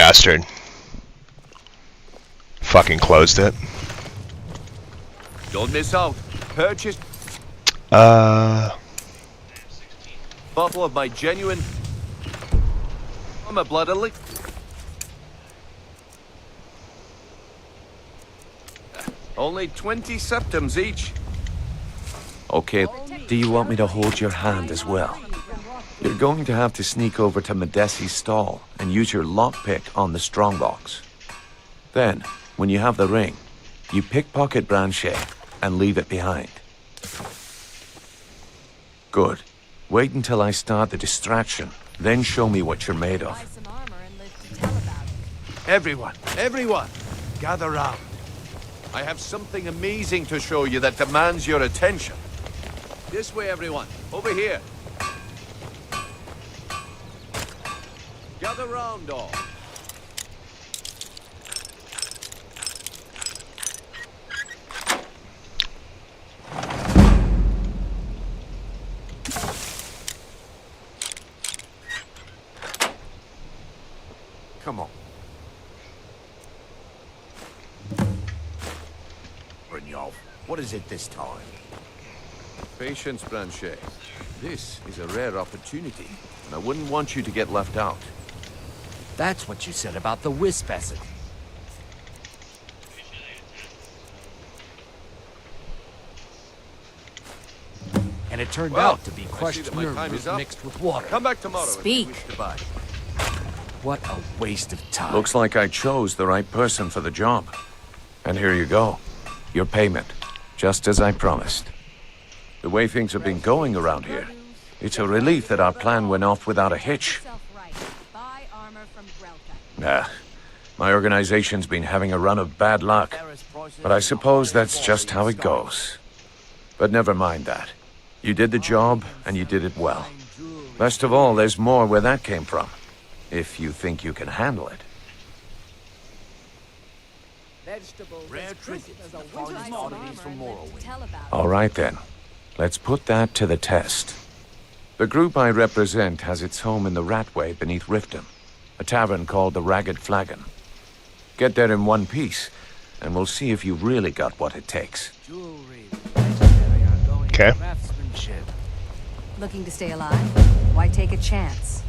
bastard. Fucking closed it. Don't miss out. Purchase bottle of my genuine. I'm a blood elixir. Only 20 septims each. Okay, do you want me to hold your hand as well? You're going to have to sneak over to Medesi's stall and use your lockpick on the strongbox. Then, when you have the ring, you pickpocket Branchet and leave it behind. Good. Wait until I start the distraction, then show me what you're made of. Everyone, gather round. I have something amazing to show you that demands your attention. This way, everyone. Over here. Gather round, all. Come on. Brynjolf, what is it this time? Patience, Branchet. This is a rare opportunity, and I wouldn't want you to get left out. That's what you said about the wisp acid. And it turned out to be crushed nerve root mixed with water. Come back tomorrow if you wish to buy. What a waste of time. Looks like I chose the right person for the job. And here you go. Your payment. Just as I promised. The way things have been going around here, it's a relief that our plan went off without a hitch. Nah, my organization's been having a run of bad luck. But I suppose that's just how it goes. But never mind that. You did the job, and you did it well. Best of all, there's more where that came from. If you think you can handle it. Rare trinkets, the finest oddities from Morrowind. All right then. Let's put that to the test. The group I represent has its home in the Ratway beneath Riften, a tavern called the Ragged Flagon. Get there in one piece, and we'll see if you've really got what it takes. Okay. Looking to stay alive? Why take a chance?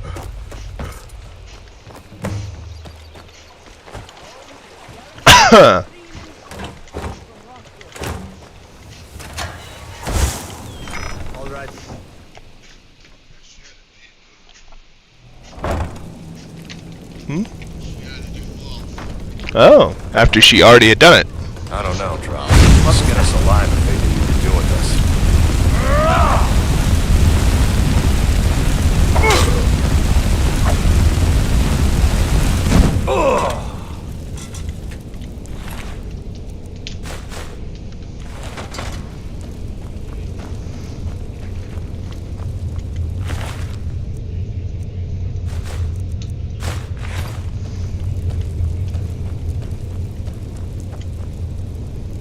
All right. Oh, after she already had done it. I don't know, Trout. Must get us alive if they knew you were doing this.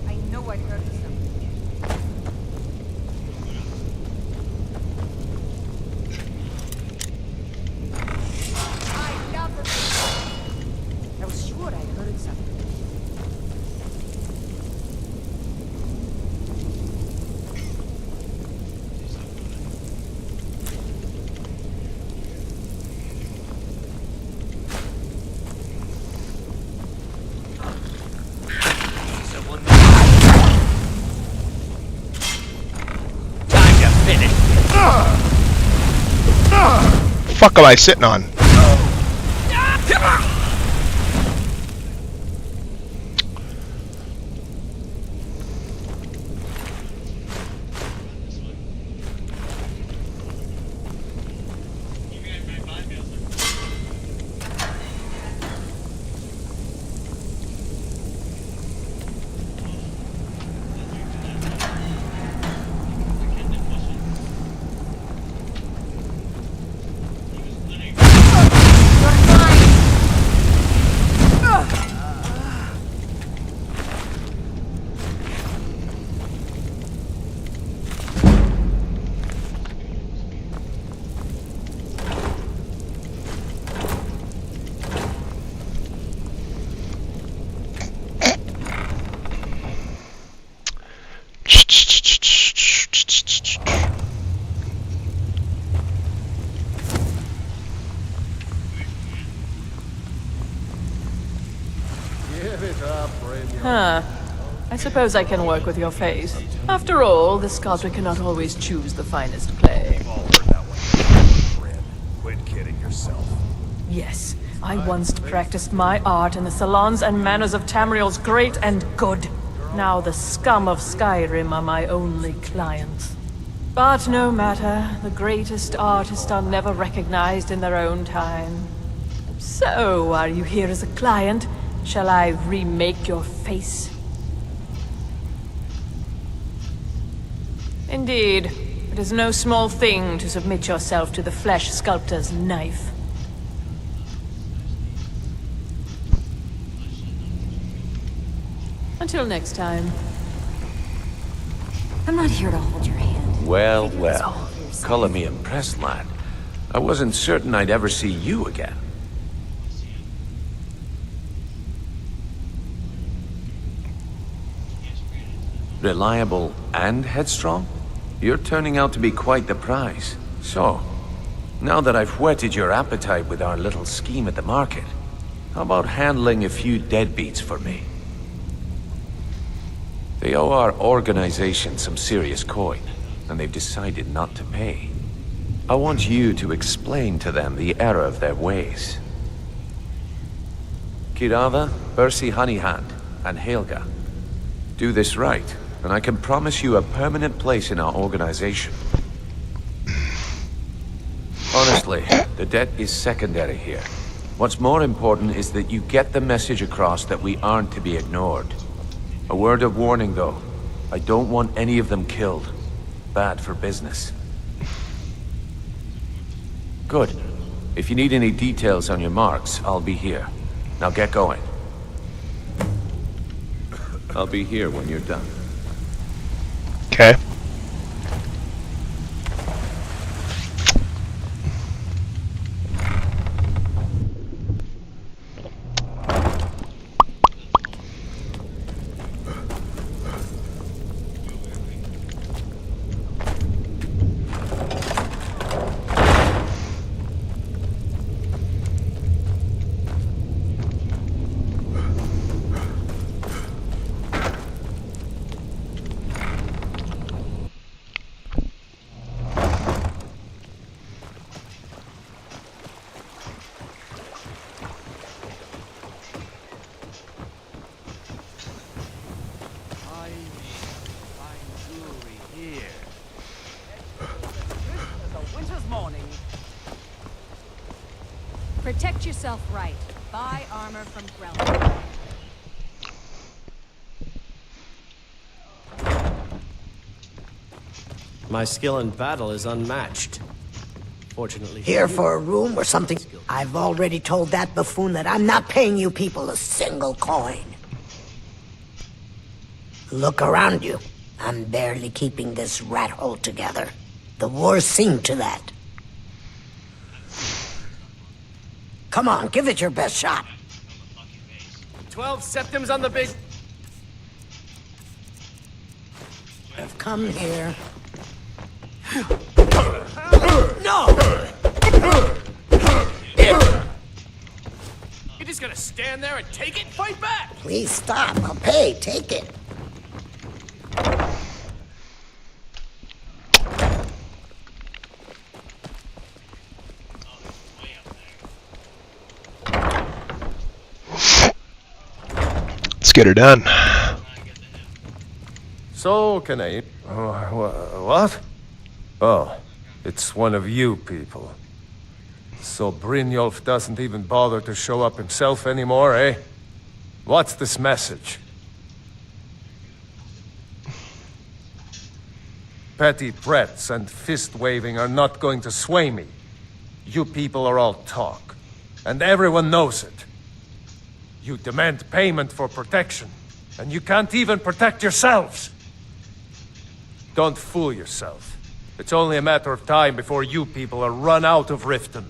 I know I heard something. I was sure I heard something. Fuck am I sitting on? Suppose I can work with your face. After all, the sculptor cannot always choose the finest clay. Quit kidding yourself. Yes, I once practiced my art in the salons and manners of Tamriel's great and good. Now the scum of Skyrim are my only clients. But no matter, the greatest artists are never recognized in their own time. So, are you here as a client? Shall I remake your face? Indeed. It is no small thing to submit yourself to the flesh sculptor's knife. Until next time. I'm not here to hold your hand. Well, well. Color me impressed, lad. I wasn't certain I'd ever see you again. Reliable and headstrong? You're turning out to be quite the prize. So, now that I've whetted your appetite with our little scheme at the market, how about handling a few deadbeats for me? They owe our organization some serious coin, and they've decided not to pay. I want you to explain to them the error of their ways. Kirava, Percy Honeyhand, and Helga. Do this right, and I can promise you a permanent place in our organization. Honestly, the debt is secondary here. What's more important is that you get the message across that we aren't to be ignored. A word of warning, though. I don't want any of them killed. Bad for business. Good. If you need any details on your marks, I'll be here. Now get going. I'll be here when you're done. Okay. Protect yourself right. Buy armor from Grelin. My skill in battle is unmatched. Fortunately, Here for a room or something? I've already told that buffoon that I'm not paying you people a single coin. Look around you. I'm barely keeping this rat hole together. The war's seen to that. Come on, give it your best shot. 12 septims on the big... I've come here. No! You're just gonna stand there and take it? Fight back! Please stop. I'll pay. Take it. Let's get her done. So, can I... what? Oh, it's one of you people. So Brynjolf doesn't even bother to show up himself anymore, eh? What's this message? Petty threats and fist-waving are not going to sway me. You people are all talk, and everyone knows it. You demand payment for protection, and you can't even protect yourselves. Don't fool yourself. It's only a matter of time before you people are run out of Riften.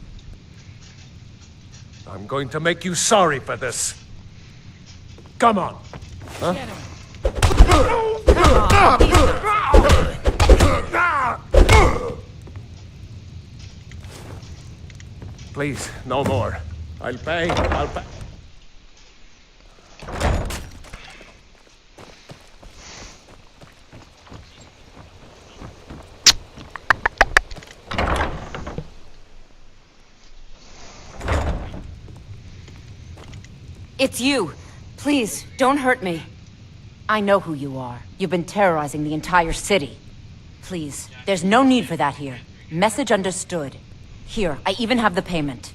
I'm going to make you sorry for this. Come on. Huh? Please, no more. I'll pay. It's you. Please, don't hurt me. I know who you are. You've been terrorizing the entire city. Please, there's no need for that here. Message understood. Here, I even have the payment.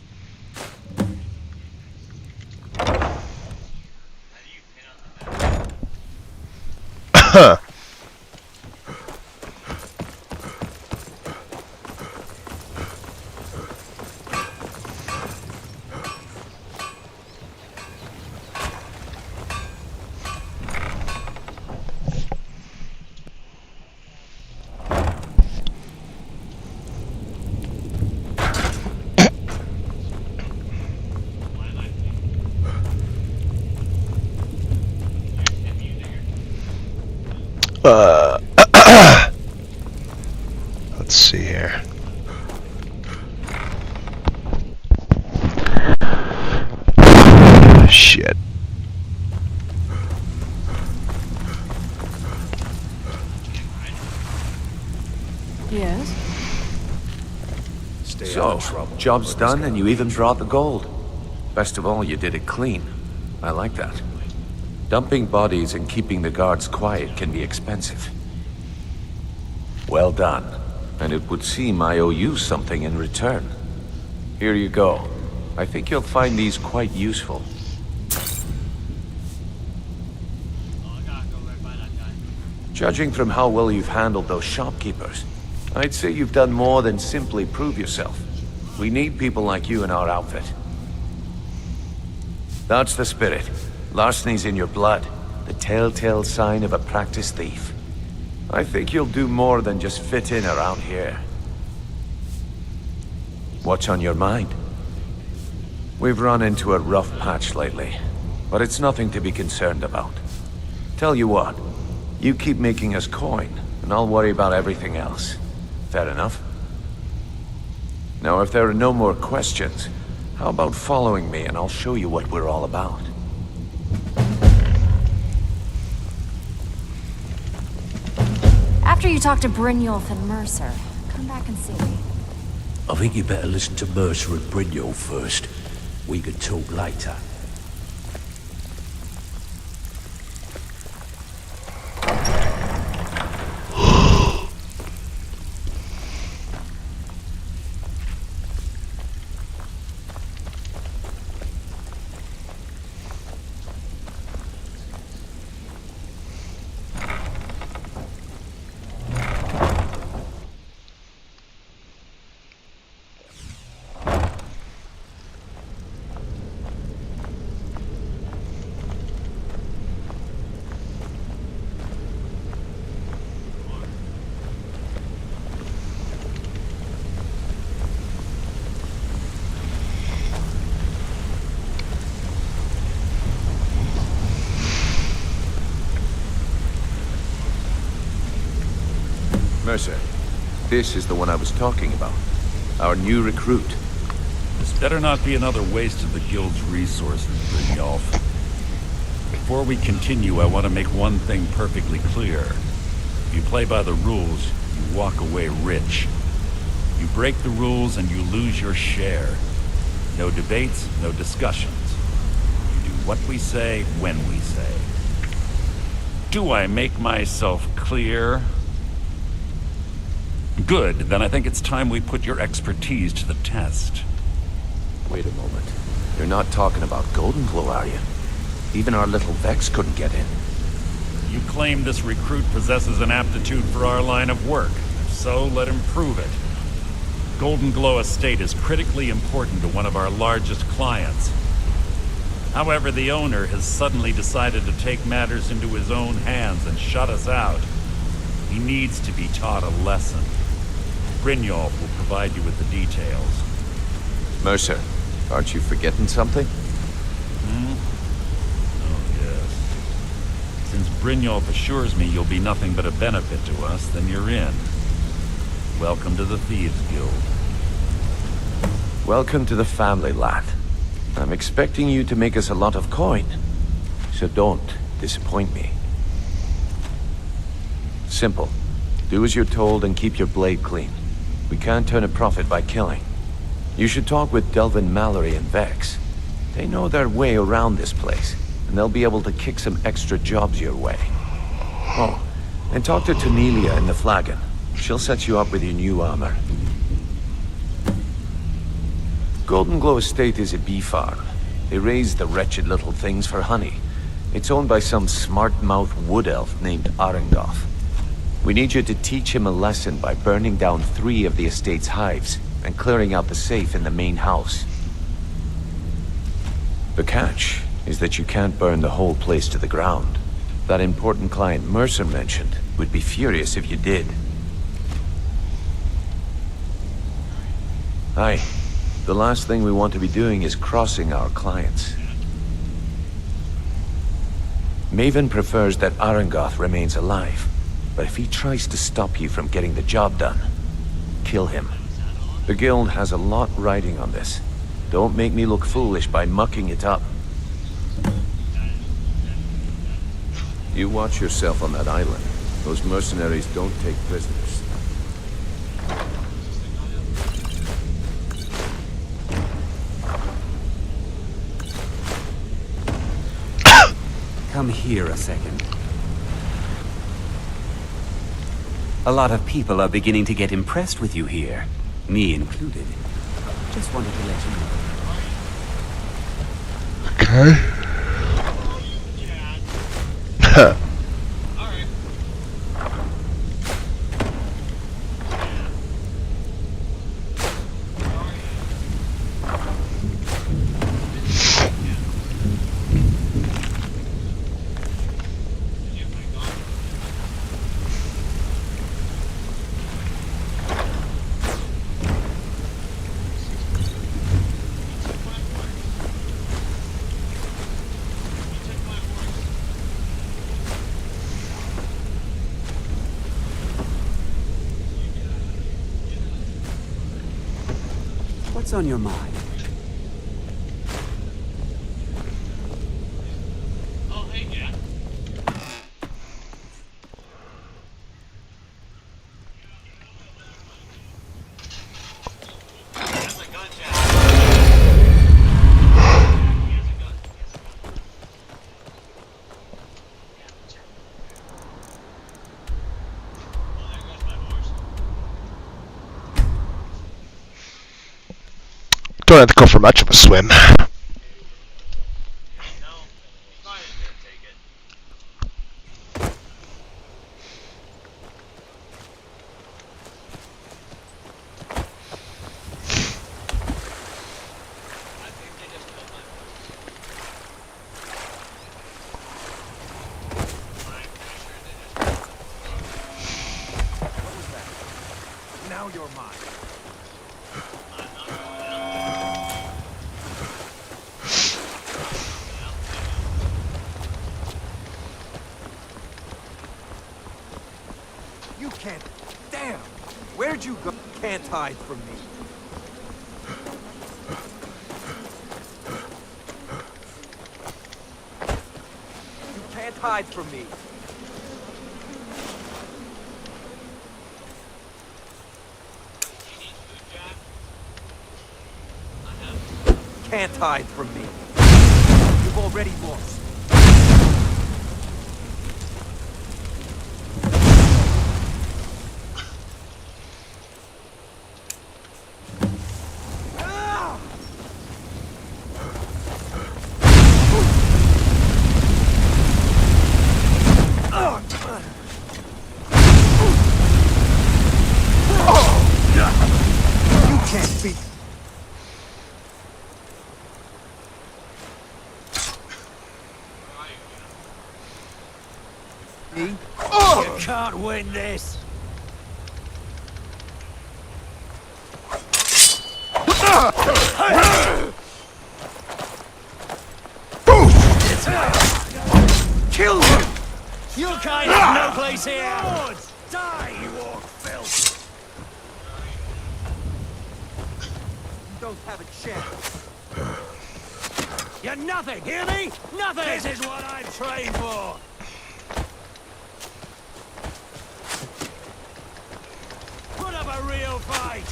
Let's see here. Shit. Yes? So, job's done and you even brought the gold. Best of all, you did it clean. I like that. Dumping bodies and keeping the guards quiet can be expensive. Well done. And it would seem I owe you something in return. Here you go. I think you'll find these quite useful. Judging from how well you've handled those shopkeepers, I'd say you've done more than simply prove yourself. We need people like you in our outfit. That's the spirit. Larceny's in your blood, the telltale sign of a practiced thief. I think you'll do more than just fit in around here. What's on your mind? We've run into a rough patch lately, but it's nothing to be concerned about. Tell you what, you keep making us coin, and I'll worry about everything else. Fair enough? Now, if there are no more questions, how about following me and I'll show you what we're all about? After you talk to Brynjolf and Mercer, come back and see me. I think you better listen to Mercer and Brynjolf first. We can talk later. Mercer, this is the one I was talking about. Our new recruit. This better not be another waste of the Guild's resources, Brynjolf. Before we continue, I want to make one thing perfectly clear. If you play by the rules, you walk away rich. You break the rules and you lose your share. No debates, no discussions. You do what we say, when we say. Do I make myself clear? Good, then I think it's time we put your expertise to the test. Wait a moment. You're not talking about Golden Glow, are you? Even our little Vex couldn't get in. You claim this recruit possesses an aptitude for our line of work. If so, let him prove it. Golden Glow Estate is critically important to one of our largest clients. However, the owner has suddenly decided to take matters into his own hands and shut us out. He needs to be taught a lesson. Brynjolf will provide you with the details. Mercer, aren't you forgetting something? Oh, yes. Since Brynjolf assures me you'll be nothing but a benefit to us, then you're in. Welcome to the Thieves Guild. Welcome to the family, lad. I'm expecting you to make us a lot of coin. So don't disappoint me. Simple. Do as you're told and keep your blade clean. We can't turn a profit by killing. You should talk with Delvin Mallory and Vex. They know their way around this place, and they'll be able to kick some extra jobs your way. Oh, and talk to Tanelia in the Flagon. She'll set you up with your new armor. Golden Glow Estate is a bee farm. They raise the wretched little things for honey. It's owned by some smart-mouthed wood elf named Arengoth. We need you to teach him a lesson by burning down 3 of the estate's hives and clearing out the safe in the main house. The catch is that you can't burn the whole place to the ground. That important client Mercer mentioned would be furious if you did. Aye. The last thing we want to be doing is crossing our clients. Maven prefers that Arengoth remains alive, but if he tries to stop you from getting the job done, kill him. The guild has a lot riding on this. Don't make me look foolish by mucking it up. You watch yourself on that island. Those mercenaries don't take prisoners. Come here a second. A lot of people are beginning to get impressed with you here, me included. Just wanted to let you know. Okay. What's on your mind? Don't have to go for much of a swim. Now you're mine. You can't. Damn! Where'd you go? Can't hide from me. You can't hide from me. Can't hide from me. You've already lost. You can't beat. Me? You can't win this. Kill him! Your kind have no place here! Die, you orc filth! You don't have a chance. You're nothing, hear me? Nothing! This is what I'm trained for! Put up a real fight!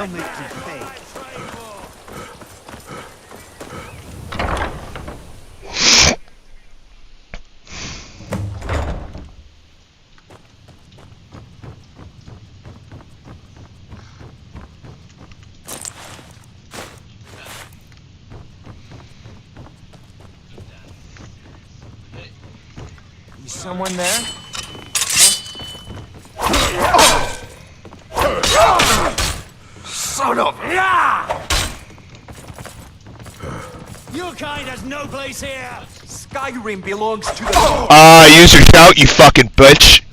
That'll make you pay. Someone there? Son of a... Your kind has no place here! Skyrim belongs to the... Use your shout, you fucking bitch.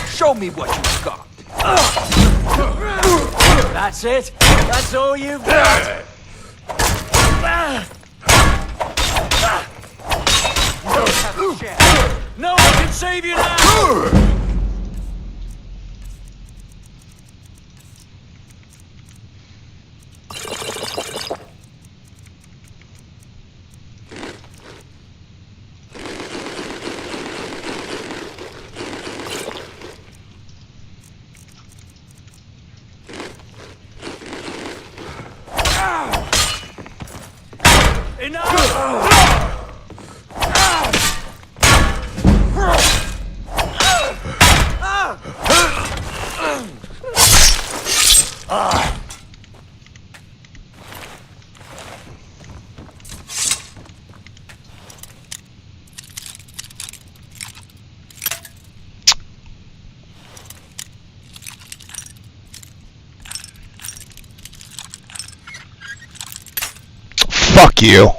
Show me what you've got. That's it? That's all you've got? No one can save you now! Fuck you.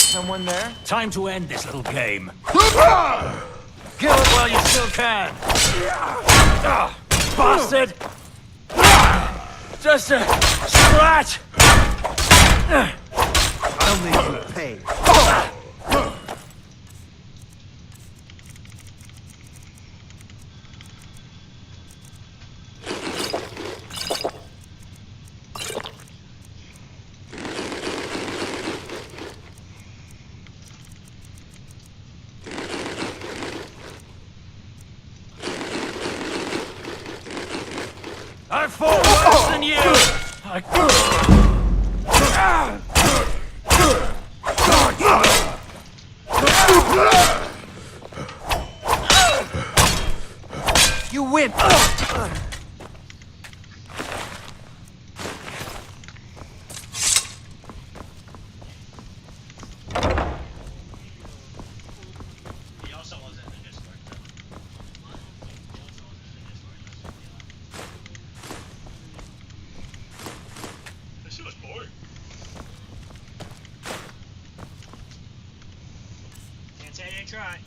Someone there? Time to end this little game. Kill it while you still can! Bastard! Just a scratch! I'll make you pay. I fought worse than you! You win! Try.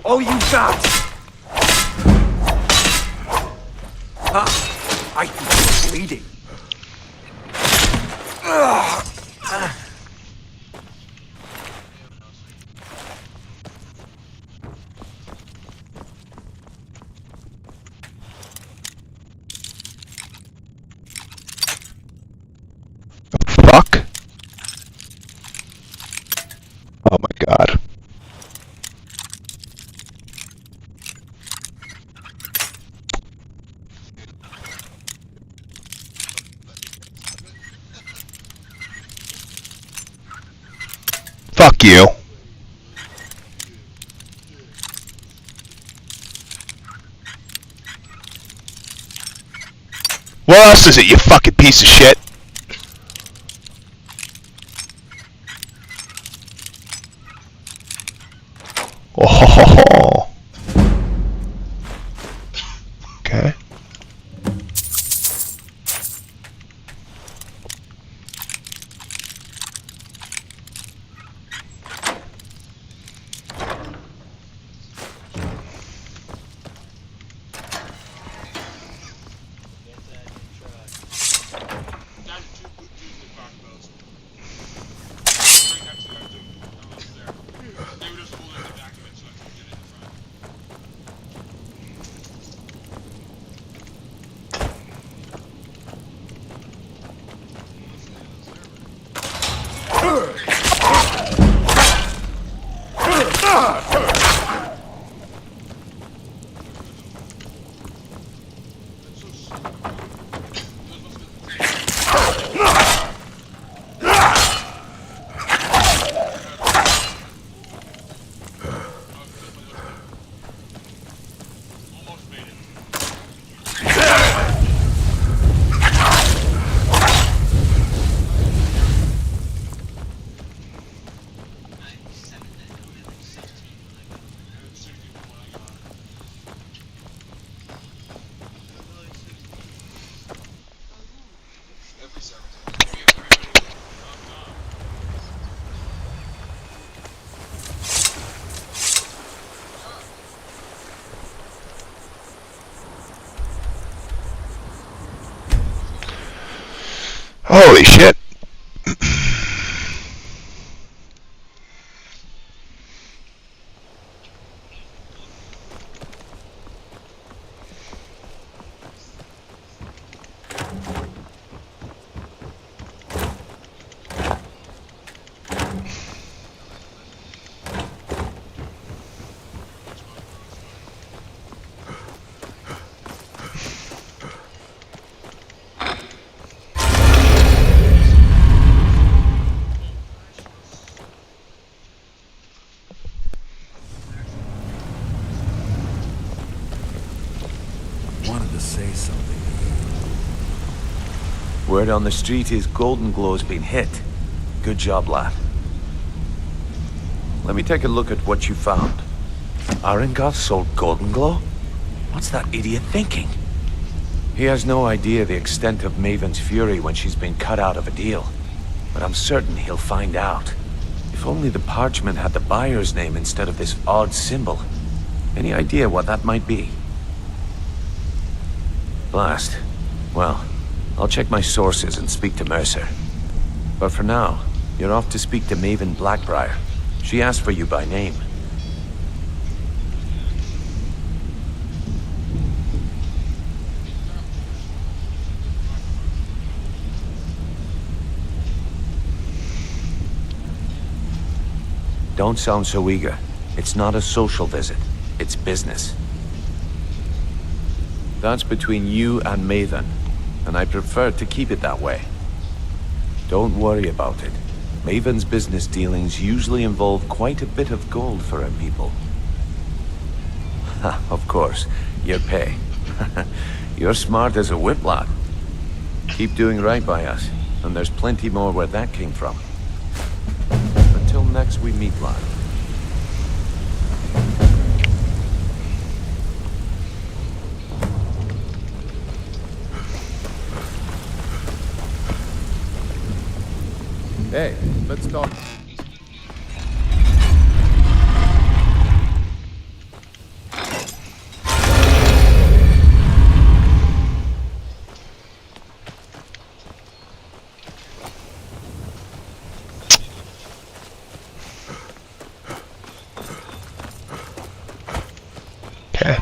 All you got! I think you're bleeding. Fuck. Oh my god. Fuck you. What else is it, you fucking piece of shit? Oh. Okay. Holy shit. Wanted to say something. Word on the street is Golden Glow's been hit. Good job, lad. Let me take a look at what you found. Arengoth sold Golden Glow? What's that idiot thinking? He has no idea the extent of Maven's fury when she's been cut out of a deal. But I'm certain he'll find out. If only the parchment had the buyer's name instead of this odd symbol. Any idea what that might be? Blast. Well, I'll check my sources and speak to Mercer. But for now, you're off to speak to Maven Blackbriar. She asked for you by name. Don't sound so eager. It's not a social visit. It's business. That's between you and Maven, and I prefer to keep it that way. Don't worry about it. Maven's business dealings usually involve quite a bit of gold for her people. Ha, of course, your pay. You're smart as a whip, lad. Keep doing right by us, and there's plenty more where that came from. Until next we meet, lad. Hey, let's talk. Okay.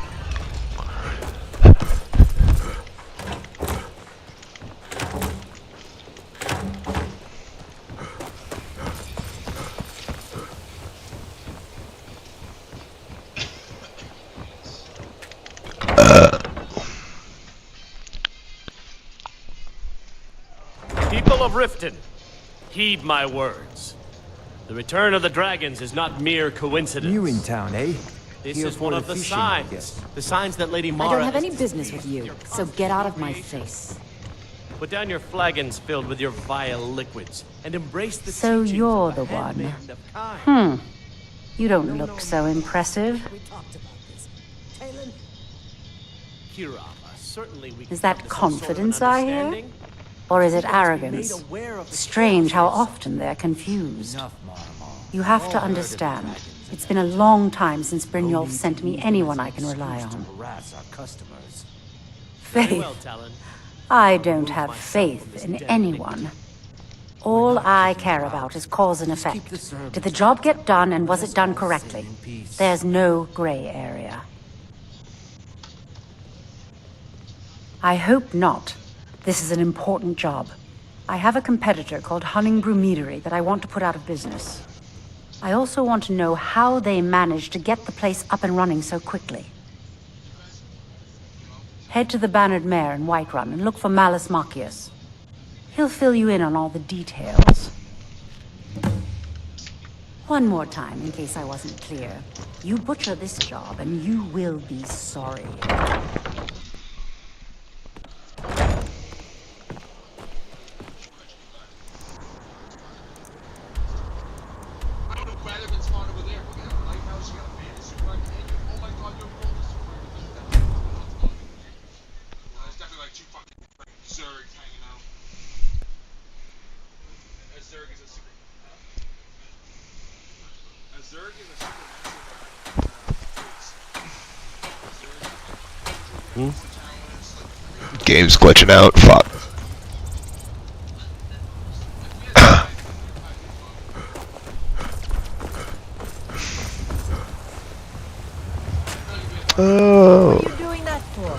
People of Riften, heed my words. The return of the dragons is not mere coincidence. New in town, eh? This Here is for one the of the fishing, I signs. guess. The signs that Lady I Mara... don't have any business with you, so get out of my face. Put down your flagons filled with your vile liquids, and embrace the So teachings you're of the handmaiden one. of Kai. You don't look so impressive. Kira, certainly we can Is that come to some sort of confidence an I hear? understanding. Or is it arrogance? Strange how often they're confused. You have to understand. It's been a long time since Brynjolf sent me anyone I can rely on. Very well, Faith. Talon. I don't have faith in anyone. All I care about is cause and effect. Did the job get done, and was it done correctly? There's no gray area. I hope not. This is an important job. I have a competitor called Honningbrew Meadery that I want to put out of business. I also want to know how they managed to get the place up and running so quickly. Head to the Bannered Mare in Whiterun and look for Malus Macius. He'll fill you in on all the details. One more time, in case I wasn't clear. You butcher this job, and you will be sorry. Game's glitching out. Fuck. Oh. What are you doing that for?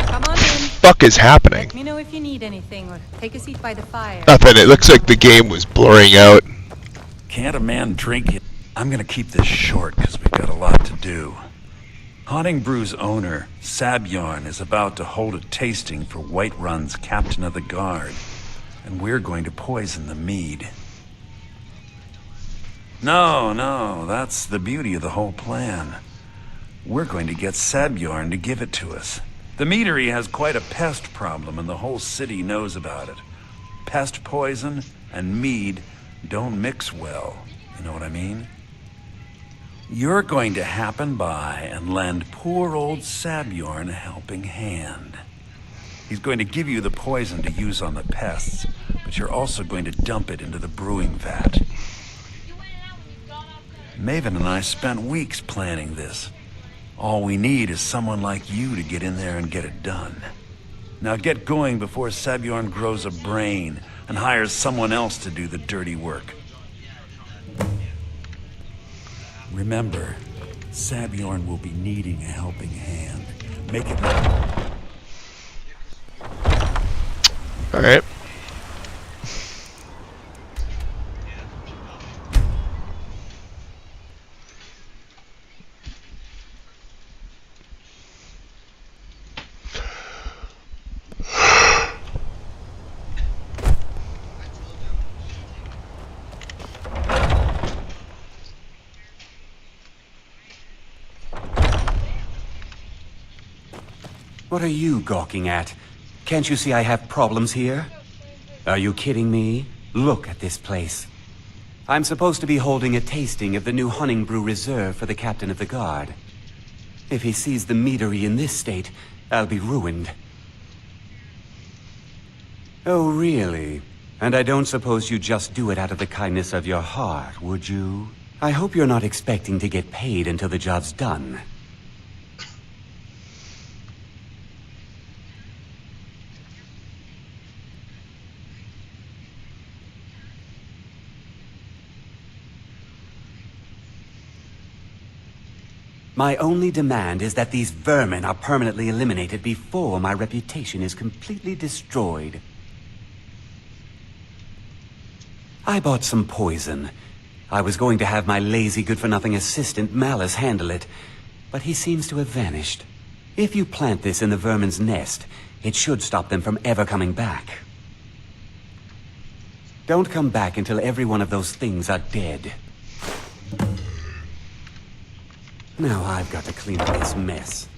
Come on in. Fuck is happening? Let me know if you need anything, or take a seat by the fire. Nothing. It looks like the game was blurring out. Can't a man drink it? I'm gonna keep this short because we've got a lot to do. Honningbrew's owner, Sabjorn, is about to hold a tasting for Whiterun's captain of the guard, and we're going to poison the mead. No, that's the beauty of the whole plan. We're going to get Sabjorn to give it to us. The meadery has quite a pest problem, and the whole city knows about it. Pest poison and mead don't mix well, you know what I mean? You're going to happen by and lend poor old Sabjorn a helping hand. He's going to give you the poison to use on the pests, but you're also going to dump it into the brewing vat. Maven and I spent weeks planning this. All we need is someone like you to get in there and get it done. Now get going before Sabjorn grows a brain and hires someone else to do the dirty work. Remember, Sabjorn will be needing a helping hand. Make it... Alright. What are you gawking at? Can't you see I have problems here? Are you kidding me? Look at this place. I'm supposed to be holding a tasting of the new Honningbrew Reserve for the captain of the guard. If he sees the meadery in this state, I'll be ruined. Oh, really? And I don't suppose you'd just do it out of the kindness of your heart, would you? I hope you're not expecting to get paid until the job's done. My only demand is that these vermin are permanently eliminated before my reputation is completely destroyed. I bought some poison. I was going to have my lazy good-for-nothing assistant Malus handle it, but he seems to have vanished. If you plant this in the vermin's nest, it should stop them from ever coming back. Don't come back until every one of those things are dead. Now I've got to clean up this mess.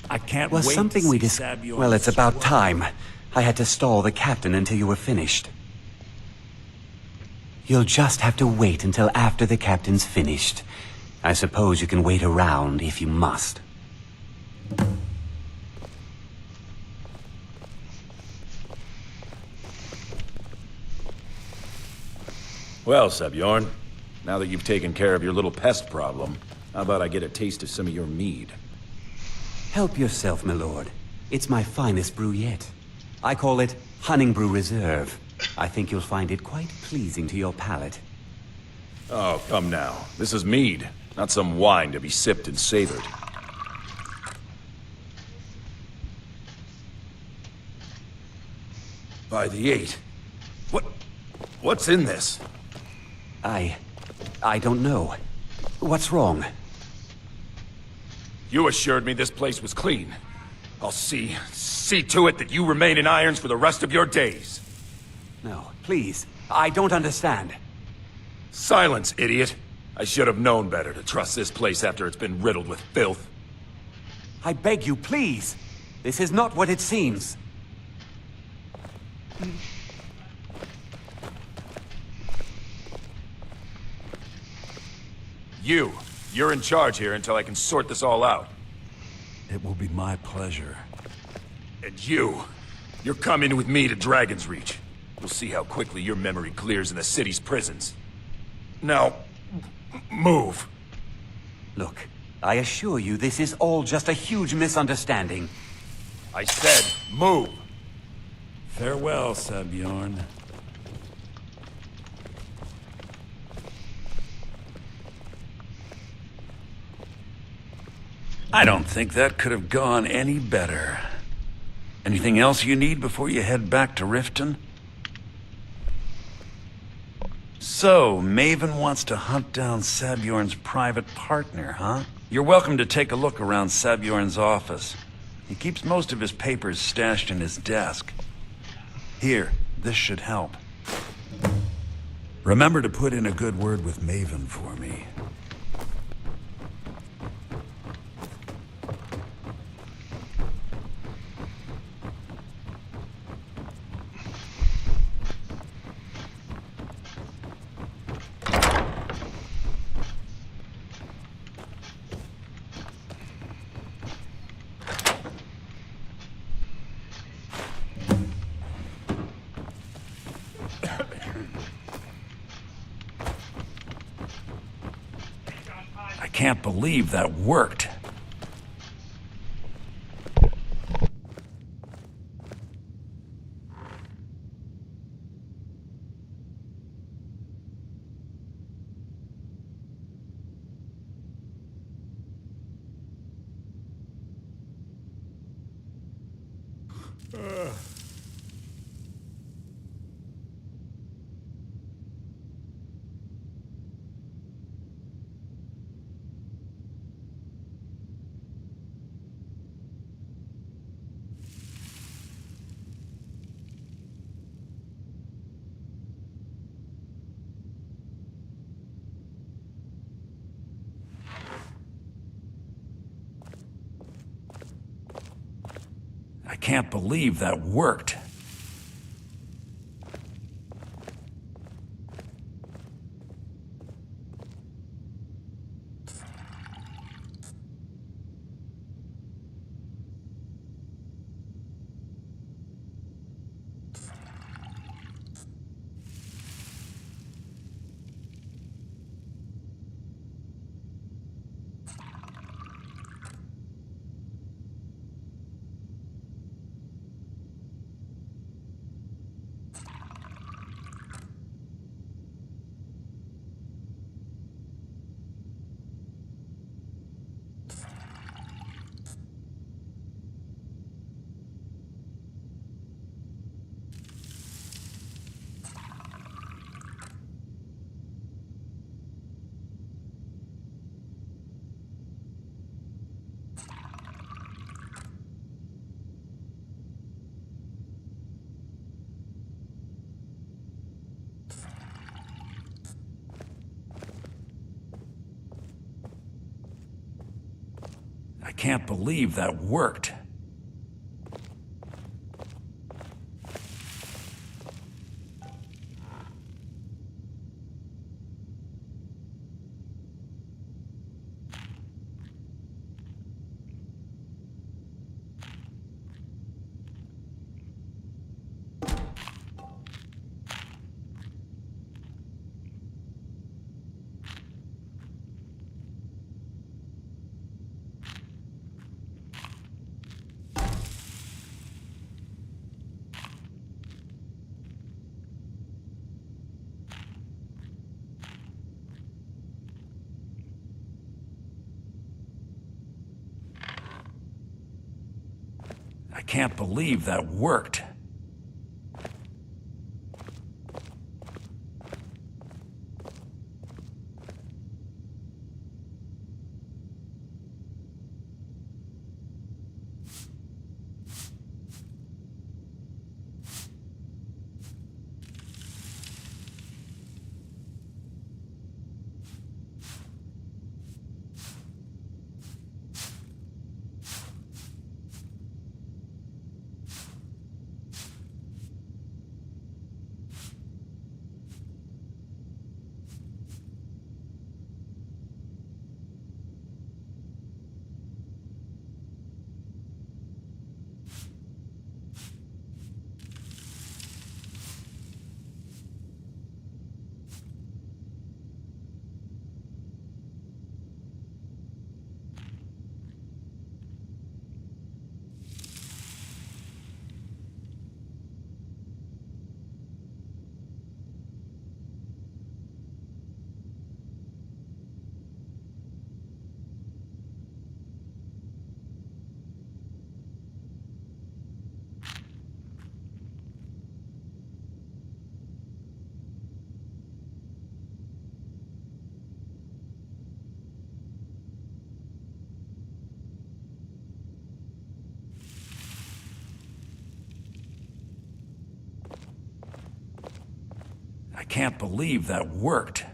I can't Was wait something to we see dis- Sabuon Well, it's about swell. time. I had to stall the captain until you were finished. You'll just have to wait until after the captain's finished. I suppose you can wait around if you must. Well, Sebjorn, now that you've taken care of your little pest problem, how about I get a taste of some of your mead? Help yourself, my lord. It's my finest brew yet. I call it Hunning Brew Reserve. I think you'll find it quite pleasing to your palate. Oh, come now. This is mead, not some wine to be sipped and savored. By the 8. What's in this? I don't know. What's wrong? You assured me this place was clean. I'll see to it that you remain in irons for the rest of your days. No, please. I don't understand. Silence, idiot. I should have known better to trust this place after it's been riddled with filth. I beg you, please. This is not what it seems. You're in charge here until I can sort this all out. It will be my pleasure. And you're coming with me to Dragon's Reach. We'll see how quickly your memory clears in the city's prisons. Now, move. Look, I assure you this is all just a huge misunderstanding. I said, move. Farewell, Sebjorn. I don't think that could have gone any better. Anything else you need before you head back to Riften? So, Maven wants to hunt down Sabjorn's private partner, huh? You're welcome to take a look around Sabjorn's office. He keeps most of his papers stashed in his desk. Here, this should help. Remember to put in a good word with Maven for me. I can't believe that worked. I can't believe that worked. I can't believe that worked. can't believe that worked. I can't believe that worked.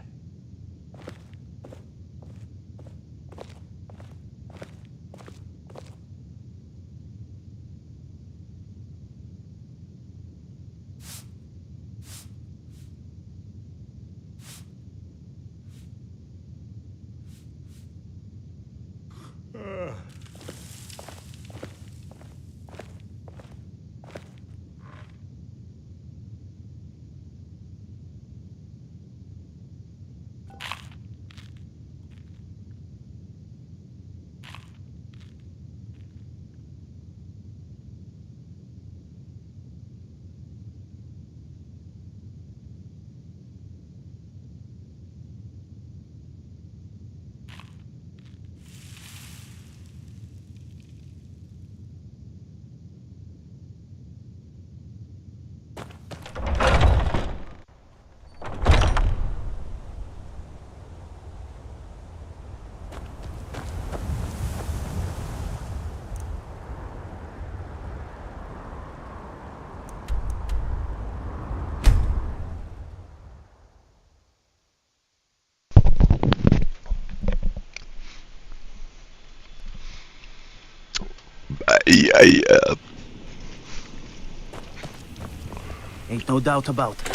Ain't no doubt about it.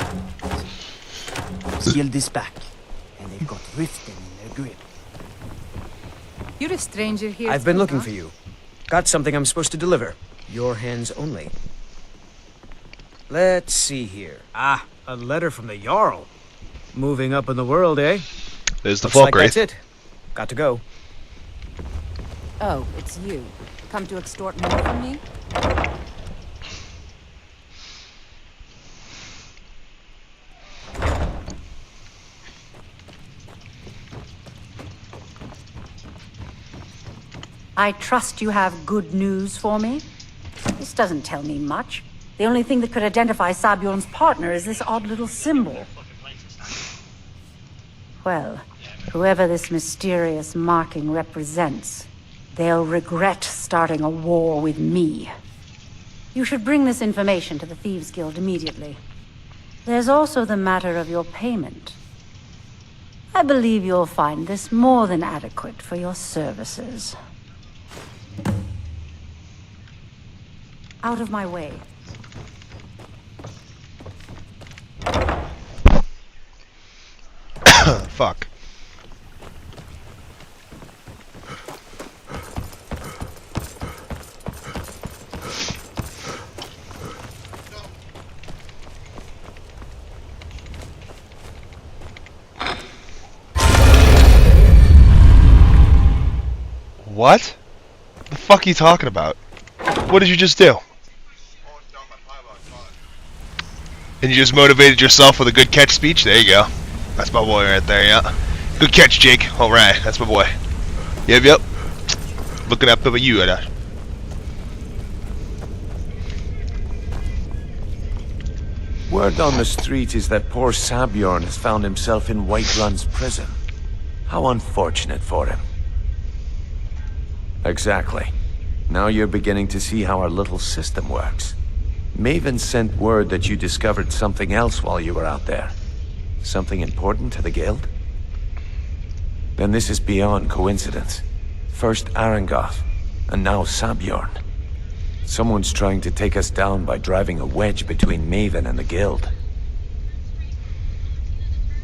Sealed this back, and they've got Riften in their grip. You're a stranger here. I've been looking for you. Got something I'm supposed to deliver. Your hands only. Let's see here. Ah, a letter from the Jarl. Moving up in the world, eh? There's the Looks like Falkreath. that's it. Got to go. Oh, it's you. Come to extort more from me? I trust you have good news for me? This doesn't tell me much. The only thing that could identify Sabjorn's partner is this odd little symbol. Well, whoever this mysterious marking represents, they'll regret starting a war with me. You should bring this information to the Thieves Guild immediately. There's also the matter of your payment. I believe you'll find this more than adequate for your services. Out of my way. Fuck. What? The fuck are you talking about? What did you just do? And you just motivated yourself with a good catch speech? There you go. That's my boy right there, yeah. Good catch, Jake. Alright, that's my boy. Yep. Looking up for you, Word on the street is that poor Sabjorn has found himself in Whiterun's prison. How unfortunate for him. Exactly. Now you're beginning to see how our little system works. Maven sent word that you discovered something else while you were out there. Something important to the guild? Then this is beyond coincidence. First Arangoth, and now Sabjorn. Someone's trying to take us down by driving a wedge between Maven and the guild.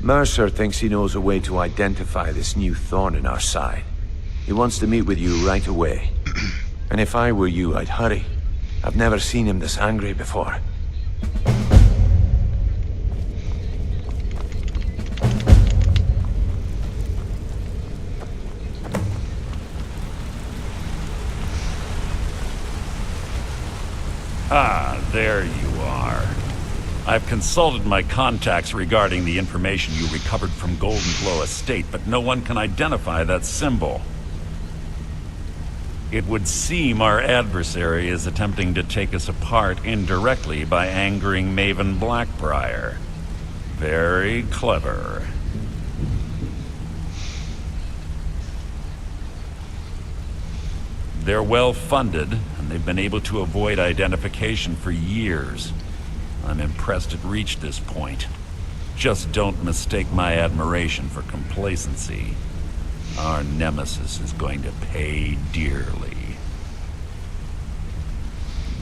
Mercer thinks he knows a way to identify this new thorn in our side. He wants to meet with you right away. And if I were you, I'd hurry. I've never seen him this angry before. Ah, there you are. I've consulted my contacts regarding the information you recovered from Golden Glow Estate, but no one can identify that symbol. It would seem our adversary is attempting to take us apart indirectly by angering Maven Blackbriar. Very clever. They're well funded, and they've been able to avoid identification for years. I'm impressed it reached this point. Just don't mistake my admiration for complacency. Our nemesis is going to pay dearly.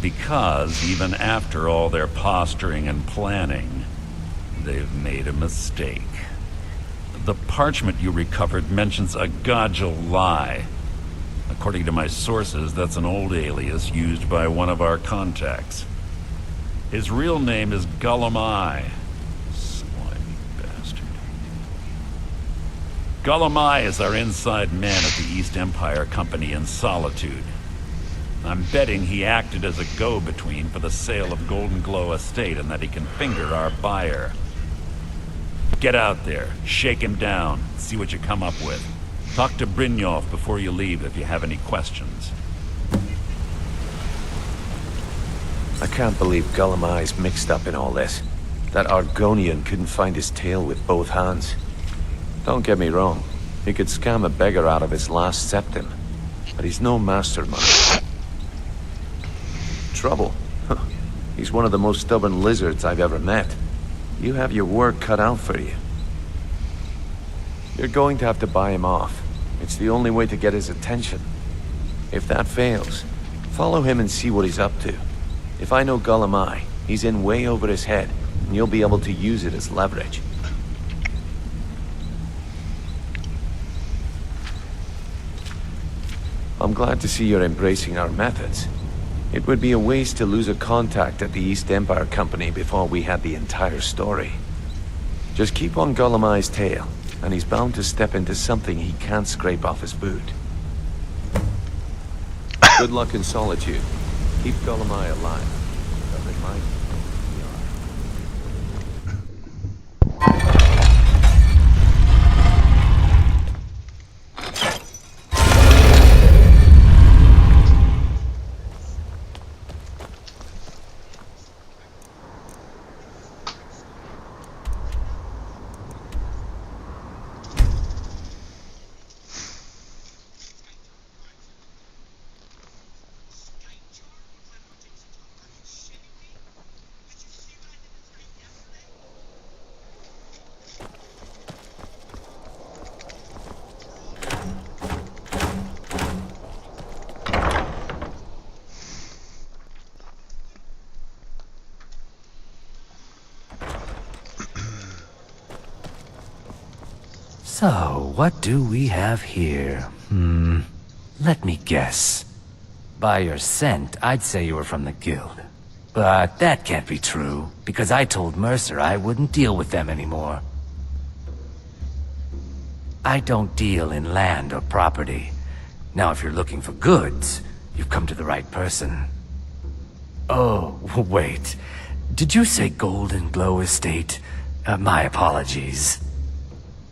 Because even after all their posturing and planning, they've made a mistake. The parchment you recovered mentions a Godgel lie. According to my sources, that's an old alias used by one of our contacts. His real name is Gullumai. Slimy bastard. Gullumai is our inside man at the East Empire Company in Solitude. I'm betting he acted as a go-between for the sale of Golden Glow Estate and that he can finger our buyer. Get out there, shake him down, see what you come up with. Talk to Brynjolf before you leave if you have any questions. I can't believe Gullumai's mixed up in all this. That Argonian couldn't find his tail with both hands. Don't get me wrong, he could scam a beggar out of his last septim, but he's no mastermind. Trouble? Huh. He's one of the most stubborn lizards I've ever met. You have your work cut out for you. You're going to have to buy him off. It's the only way to get his attention. If that fails, follow him and see what he's up to. If I know Gullumai, he's in way over his head, and you'll be able to use it as leverage. I'm glad to see you're embracing our methods. It would be a waste to lose a contact at the East Empire Company before we had the entire story. Just keep on Gullumai's tail, and he's bound to step into something he can't scrape off his boot. Good luck in Solitude. Keep Gullumai alive. But remind me who we are. So, what do we have here? Let me guess. By your scent, I'd say you were from the guild. But that can't be true, because I told Mercer I wouldn't deal with them anymore. I don't deal in land or property. Now, if you're looking for goods, you've come to the right person. Oh, wait. Did you say Golden Glow Estate? My apologies.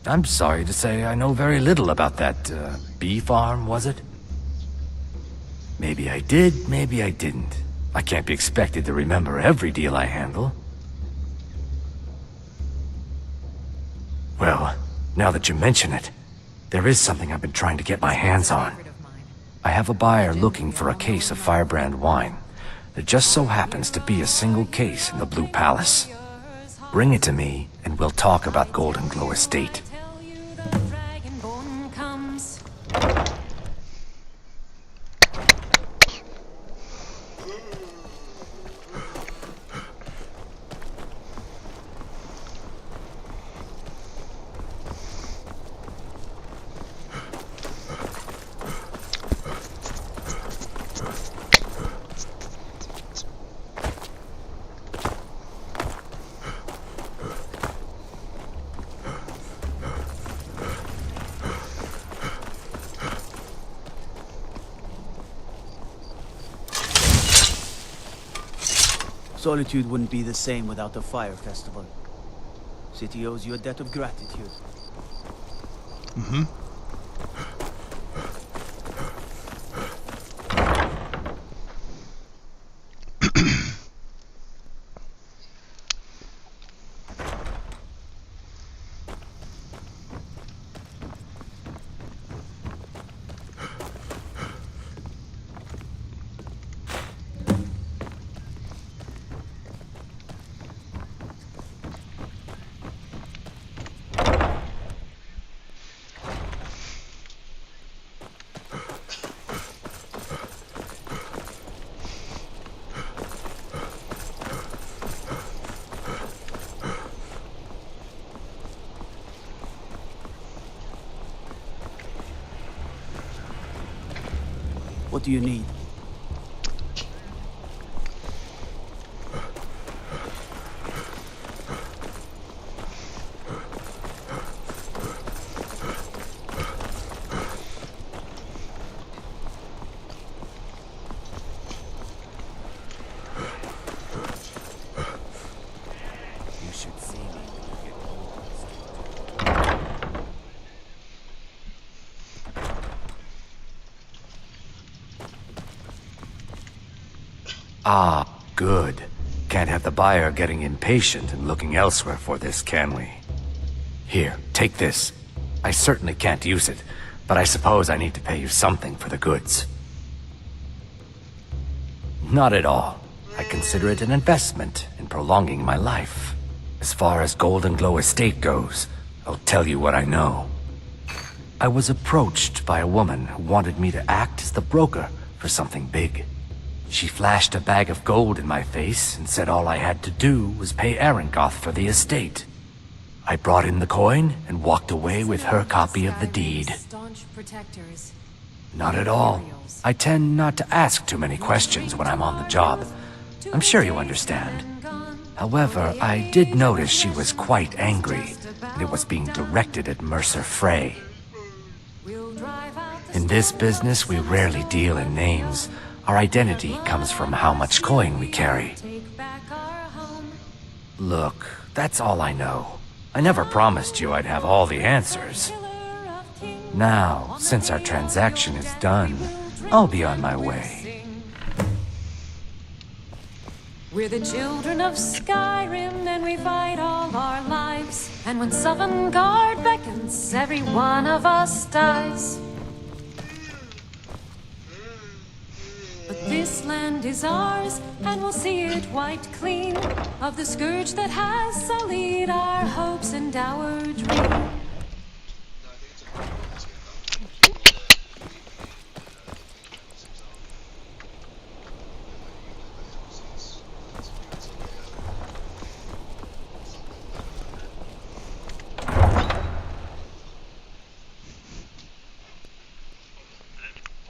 I'm sorry to say I know very little about that, bee farm, was it? Maybe I did, maybe I didn't. I can't be expected to remember every deal I handle. Well, now that you mention it, there is something I've been trying to get my hands on. I have a buyer looking for a case of Firebrand wine. There just so happens to be a single case in the Blue Palace. Bring it to me, and we'll talk about Golden Glow Estate. Solitude wouldn't be the same without the fire festival. City owes you a debt of gratitude. Mm-hmm. What do you need? Ah, good. Can't have the buyer getting impatient and looking elsewhere for this, can we? Here, take this. I certainly can't use it, but I suppose I need to pay you something for the goods. Not at all. I consider it an investment in prolonging my life. As far as Golden Glow Estate goes, I'll tell you what I know. I was approached by a woman who wanted me to act as the broker for something big. She flashed a bag of gold in my face and said all I had to do was pay Arangoth for the estate. I brought in the coin and walked away with her copy of the deed. Not at all. I tend not to ask too many questions when I'm on the job. I'm sure you understand. However, I did notice she was quite angry, and it was being directed at Mercer Frey. In this business, we rarely deal in names. Our identity comes from how much coin we carry. Look, that's all I know. I never promised you I'd have all the answers. Now, since our transaction is done, I'll be on my way. We're the children of Skyrim, and we fight all our lives. And when Sovngarde beckons, every one of us dies. But this land is ours, and we'll see it wiped clean of the scourge that has sullied our hopes and our dreams.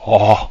Oh.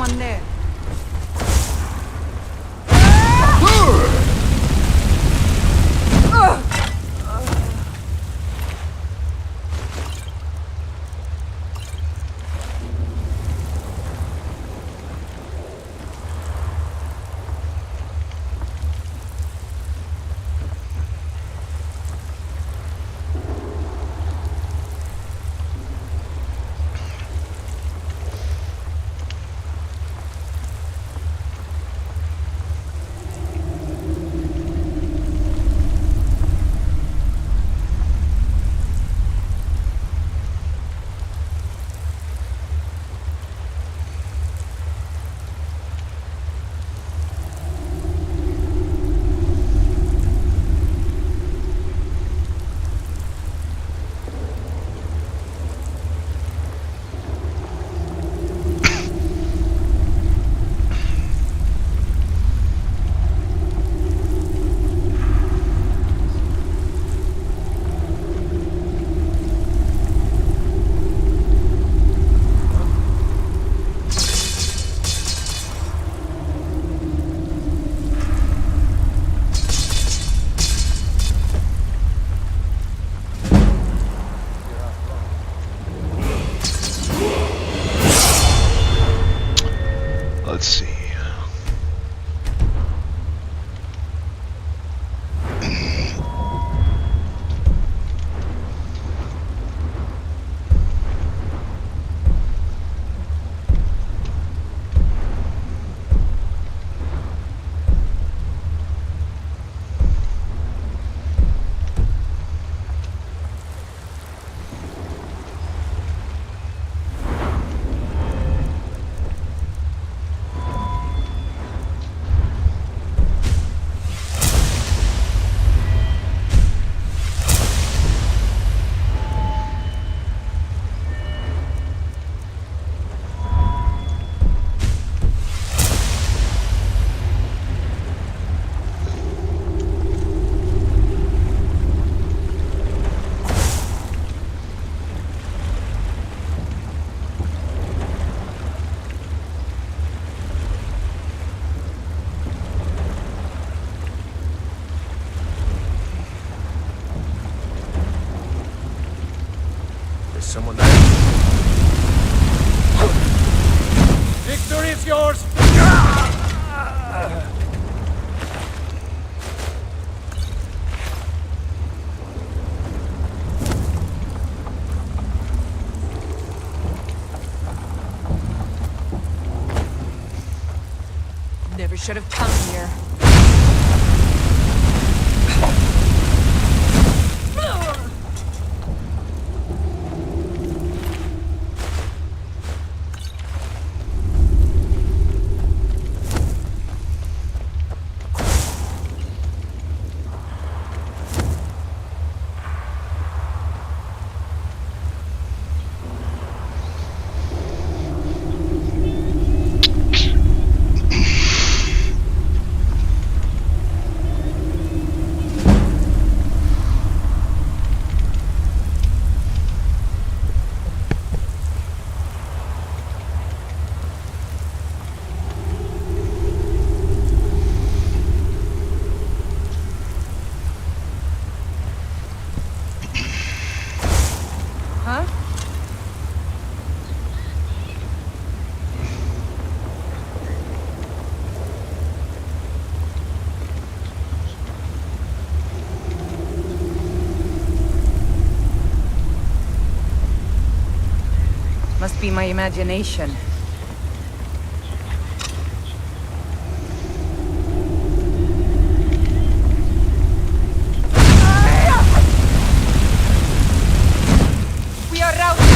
Anyone there? Let's see. Someone there. Victory is yours! Never should have come here. Must be my imagination. We are routed!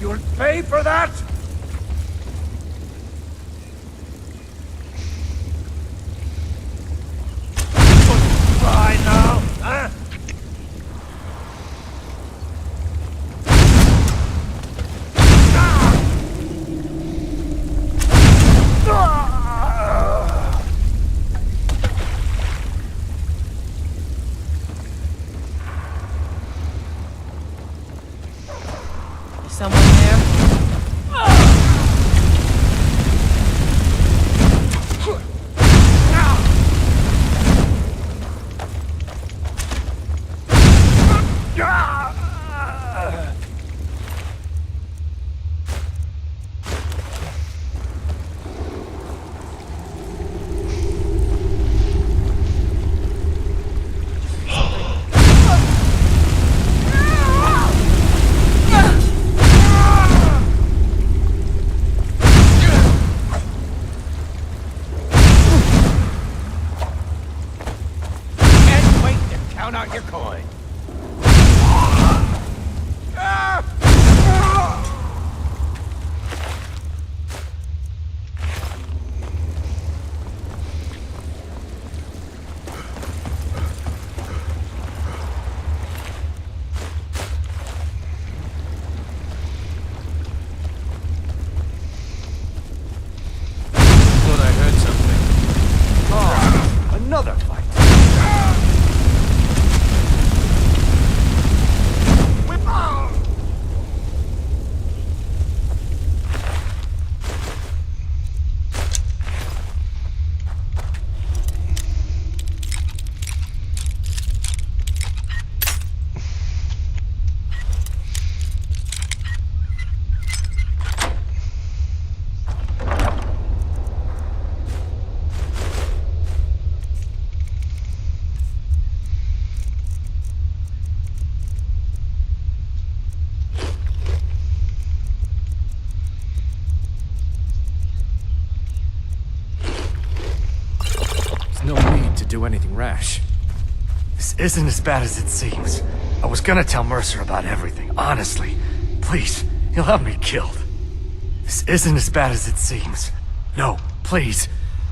You'll pay for that? Try now, huh? Is someone there? Can't wait to count out your coin. Thought I heard something. Oh, another fight. No need to do anything rash. This isn't as bad as it seems. I was gonna tell Mercer about everything, honestly. Please, he'll have me killed. This isn't as bad as it seems. No, please.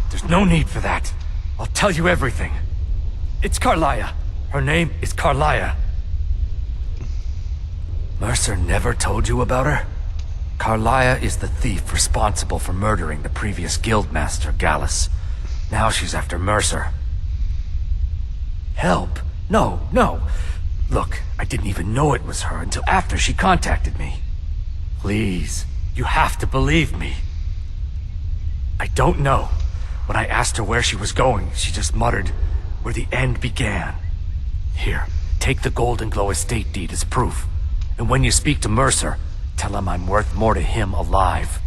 There's no need for that. I'll tell you everything. It's Carlia. Her name is Carlia. Mercer never told you about her? Carlia is the thief responsible for murdering the previous guildmaster, Gallus. Now she's after Mercer. Help? No, no. Look, I didn't even know it was her until after she contacted me. Please, you have to believe me. I don't know. When I asked her where she was going, she just muttered, where the end began. Here, take the Golden Glow estate deed as proof. And when you speak to Mercer, tell him I'm worth more to him alive.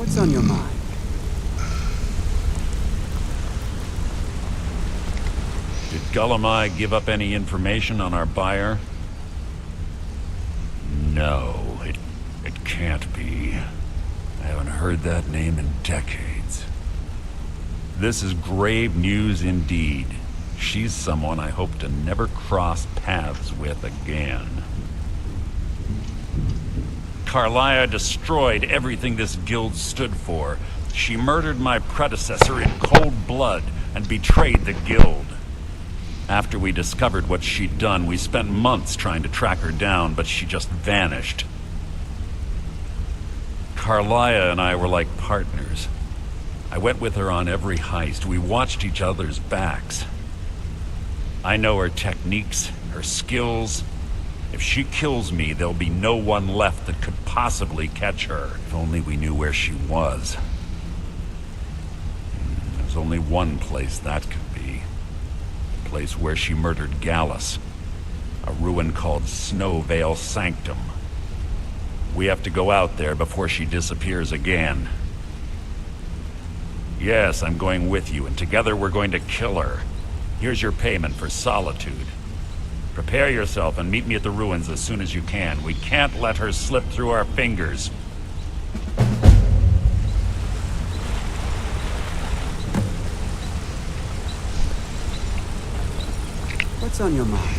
What's on your mind? Did Gullamai give up any information on our buyer? No, it can't be. I haven't heard that name in decades. This is grave news indeed. She's someone I hope to never cross paths with again. Carlia destroyed everything this guild stood for. She murdered my predecessor in cold blood and betrayed the guild. After we discovered what she'd done, we spent months trying to track her down, but she just vanished. Carlia and I were like partners. I went with her on every heist. We watched each other's backs. I know her techniques, her skills. If she kills me, there'll be no one left that could possibly catch her. If only we knew where she was. There's only one place that could be. The place where she murdered Gallus. A ruin called Snowvale Sanctum. We have to go out there before she disappears again. Yes, I'm going with you, and together we're going to kill her. Here's your payment for solitude. Prepare yourself and meet me at the ruins as soon as you can. We can't let her slip through our fingers. What's on your mind?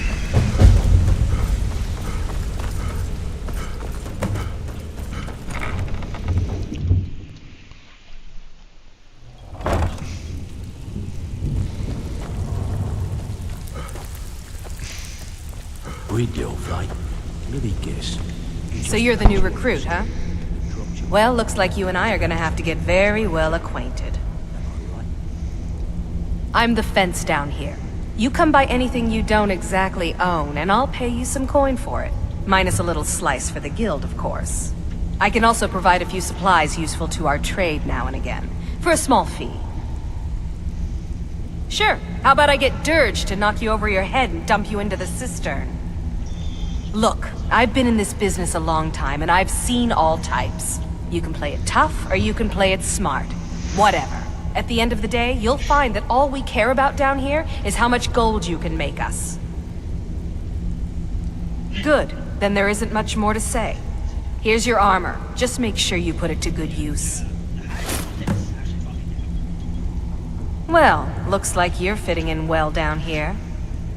Maybe guess. So you're the new recruit, huh? Well, looks like you and I are gonna have to get very well acquainted. I'm the fence down here. You come by anything you don't exactly own, and I'll pay you some coin for it. Minus a little slice for the guild, of course. I can also provide a few supplies useful to our trade now and again, for a small fee. Sure, how about I get Dirge to knock you over your head and dump you into the cistern? Look, I've been in this business a long time, and I've seen all types. You can play it tough, or you can play it smart. Whatever. At the end of the day, you'll find that all we care about down here is how much gold you can make us. Good. Then there isn't much more to say. Here's your armor. Just make sure you put it to good use. Well, looks like you're fitting in well down here.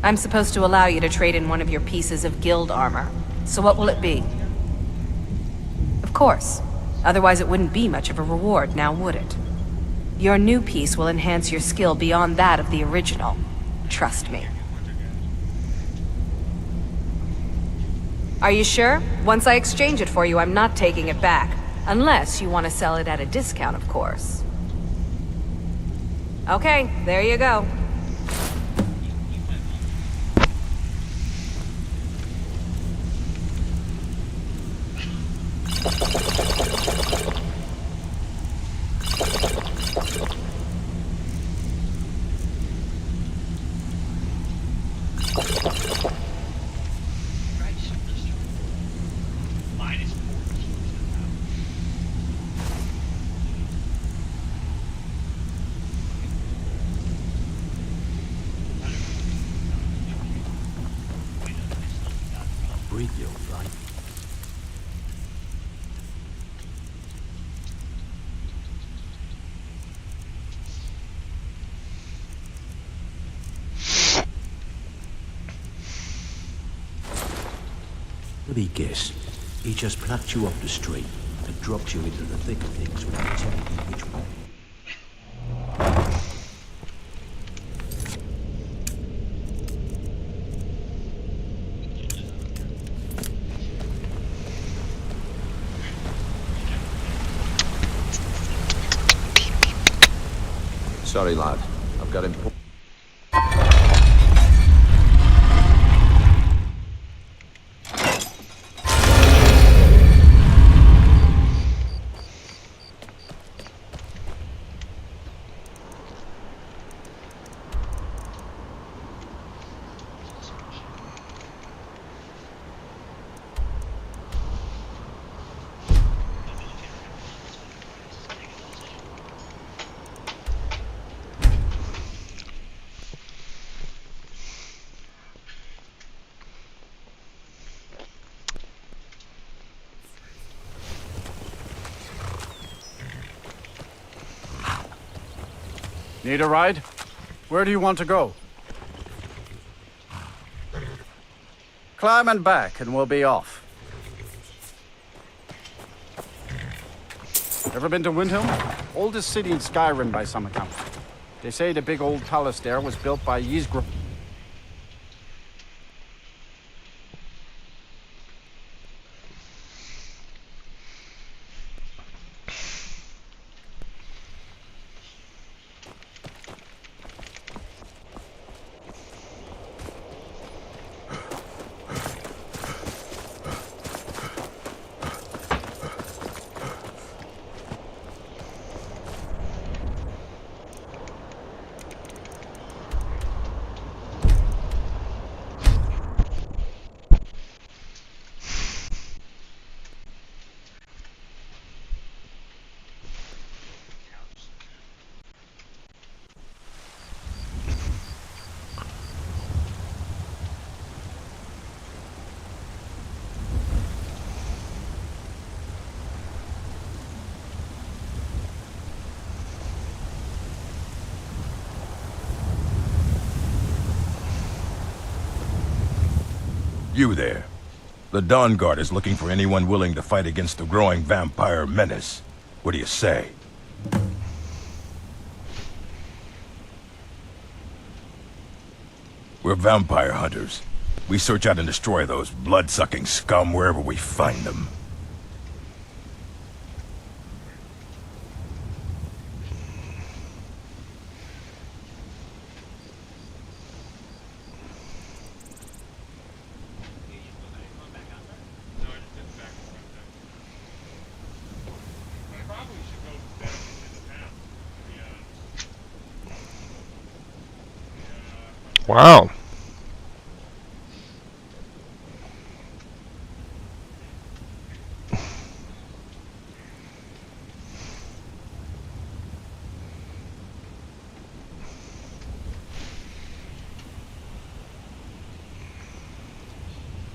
I'm supposed to allow you to trade in one of your pieces of guild armor. So what will it be? Of course. Otherwise it wouldn't be much of a reward, now would it? Your new piece will enhance your skill beyond that of the original. Trust me. Are you sure? Once I exchange it for you, I'm not taking it back. Unless you want to sell it at a discount, of course. Okay, there you go. Let me guess. He just plucked you off the street and dropped you into the thick of things without telling you which way. Sorry, lad. I've got important... Need a ride? Where do you want to go? Climb and back, and we'll be off. Ever been to Windhelm? Oldest city in Skyrim by some account. They say the big old palace there was built by Ysgrim. You there. The Dawn Guard is looking for anyone willing to fight against the growing vampire menace. What do you say? We're vampire hunters. We search out and destroy those blood-sucking scum wherever we find them. Wow.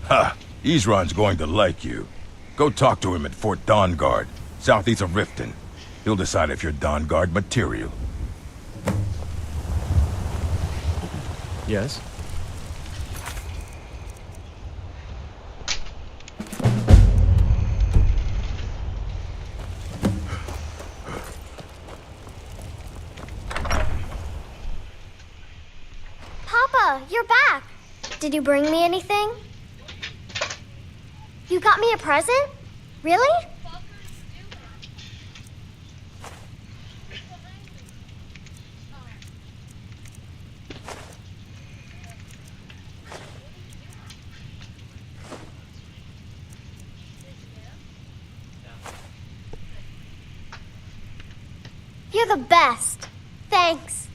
Ha! Isran's going to like you. Go talk to him at Fort Dawnguard, southeast of Riften. He'll decide if you're Dawnguard material. Yes? Papa, you're back. Did you bring me anything? You got me a present? Really? You're the best. Thanks.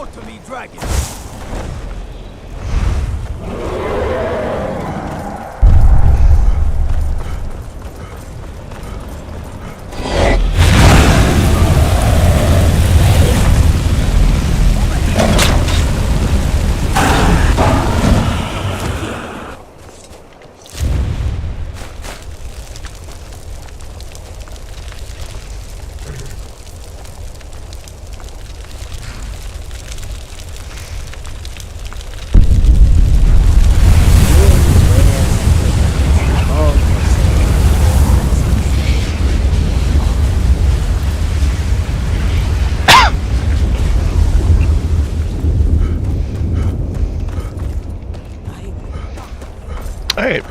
more to me, dragon! Alright.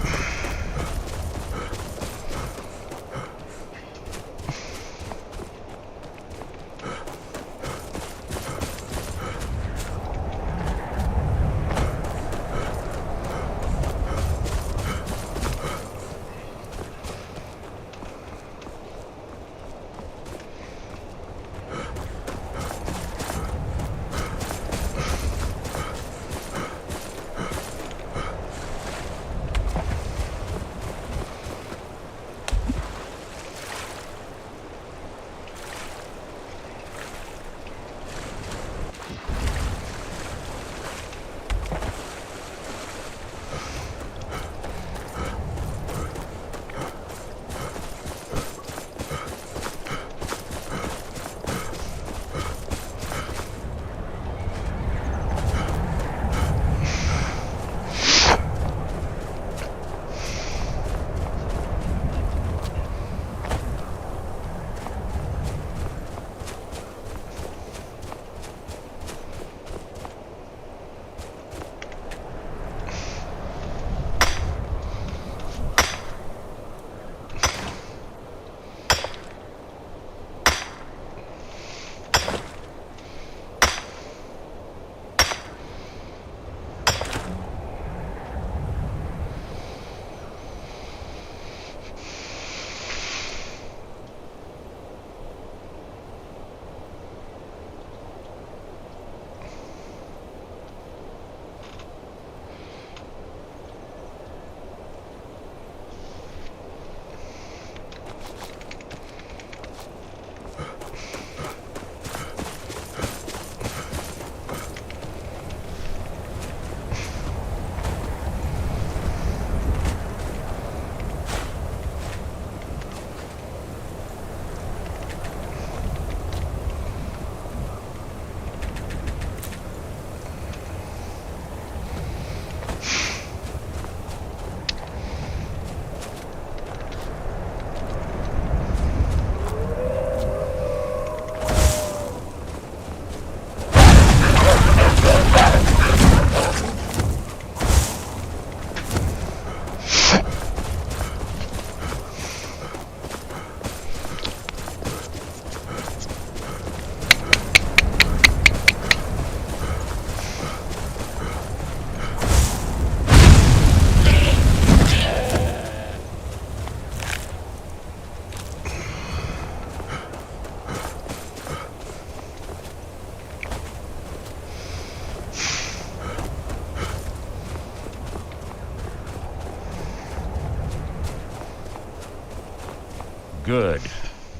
Good.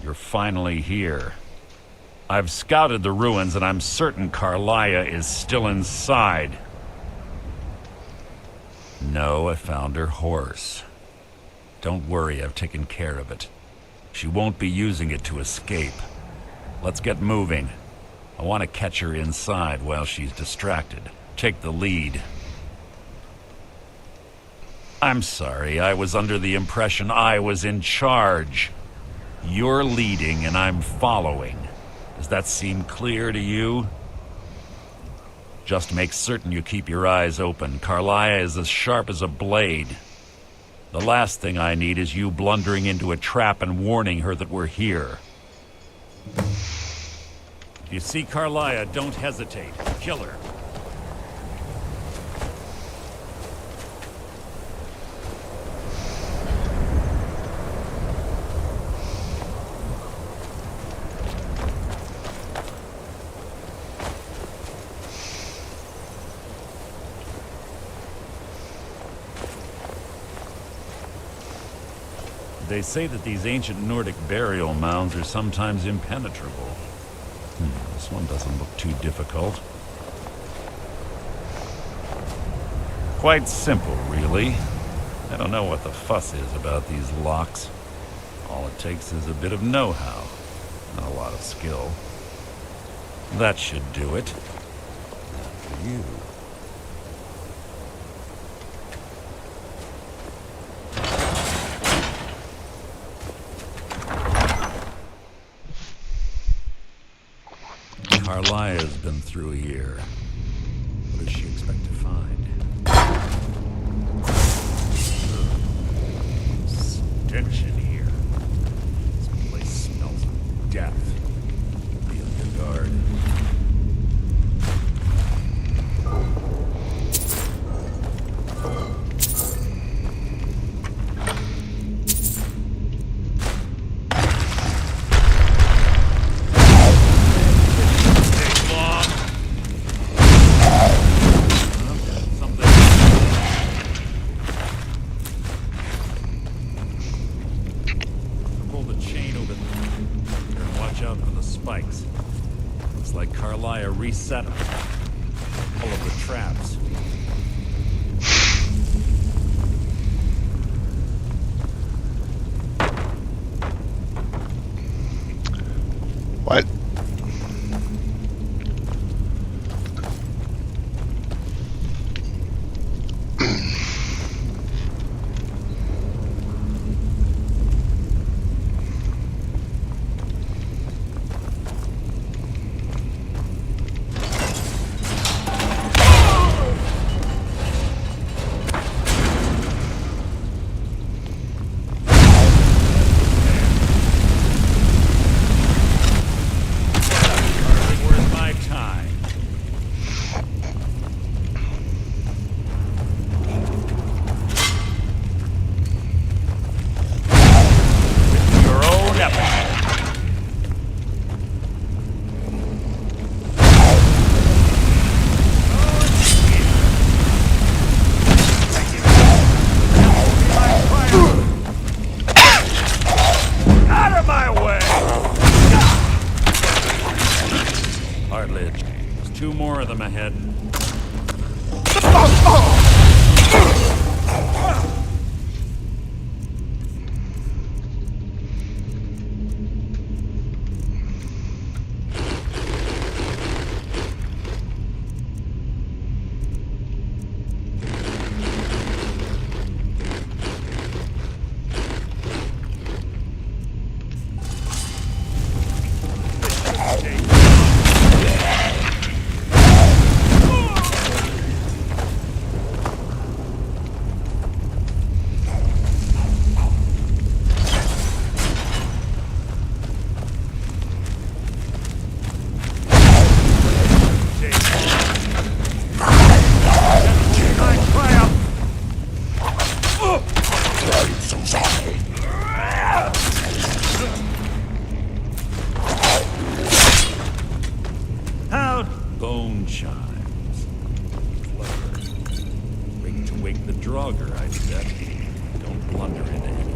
You're finally here. I've scouted the ruins and I'm certain Carlia is still inside. No, I found her horse. Don't worry, I've taken care of it. She won't be using it to escape. Let's get moving. I want to catch her inside while she's distracted. Take the lead. I'm sorry, I was under the impression I was in charge. You're leading and I'm following. Does that seem clear to you? Just make certain you keep your eyes open. Carlia is as sharp as a blade. The last thing I need is you blundering into a trap and warning her that we're here. If you see Carlia, don't hesitate. Kill her. They say that these ancient Nordic burial mounds are sometimes impenetrable. This one doesn't look too difficult. Quite simple, really. I don't know what the fuss is about these locks. All it takes is a bit of know-how, and a lot of skill. That should do it. After you. Carlia's been through here. What does she expect to find? Stench in here. This place smells of death. Be on your guard. Reset all of the traps. What? Two more of them ahead. Bone chimes. Clever. Ring to wake the Draugr, I bet. Don't blunder into any of them.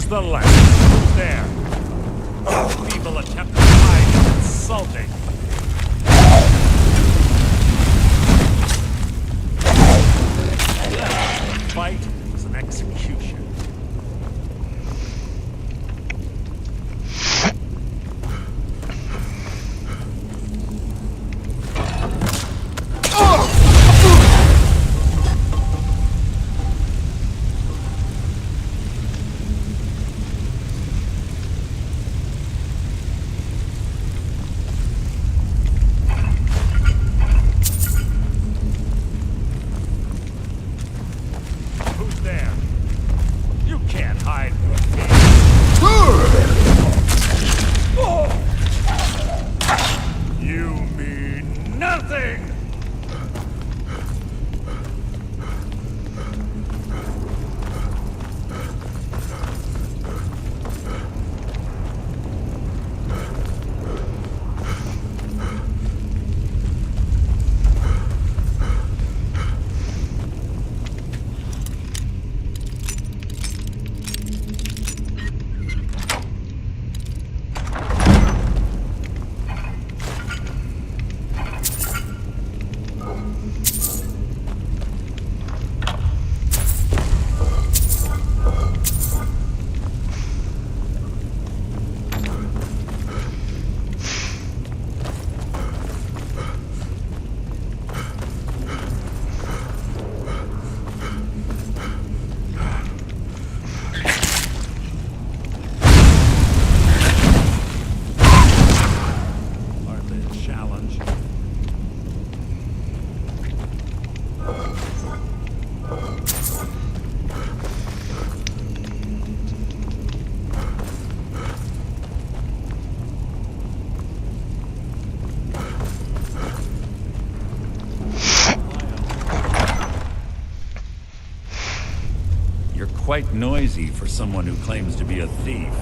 The last. There. Feeble attempt to hide is insulting. The fight was an execution. quite noisy for someone who claims to be a thief.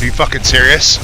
Are you fucking serious?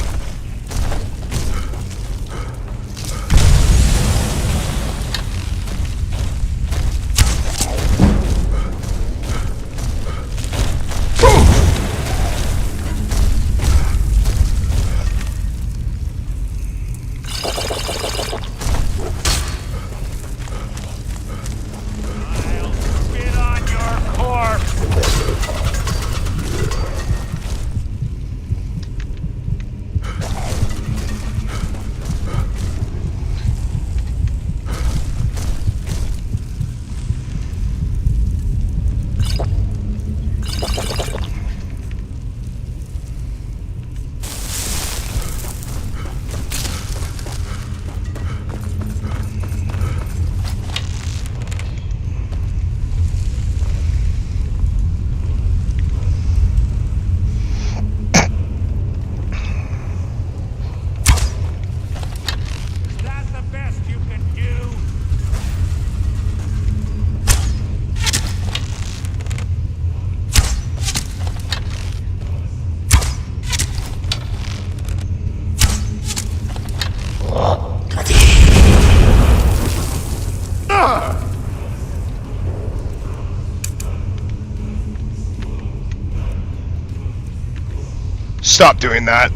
Stop doing that.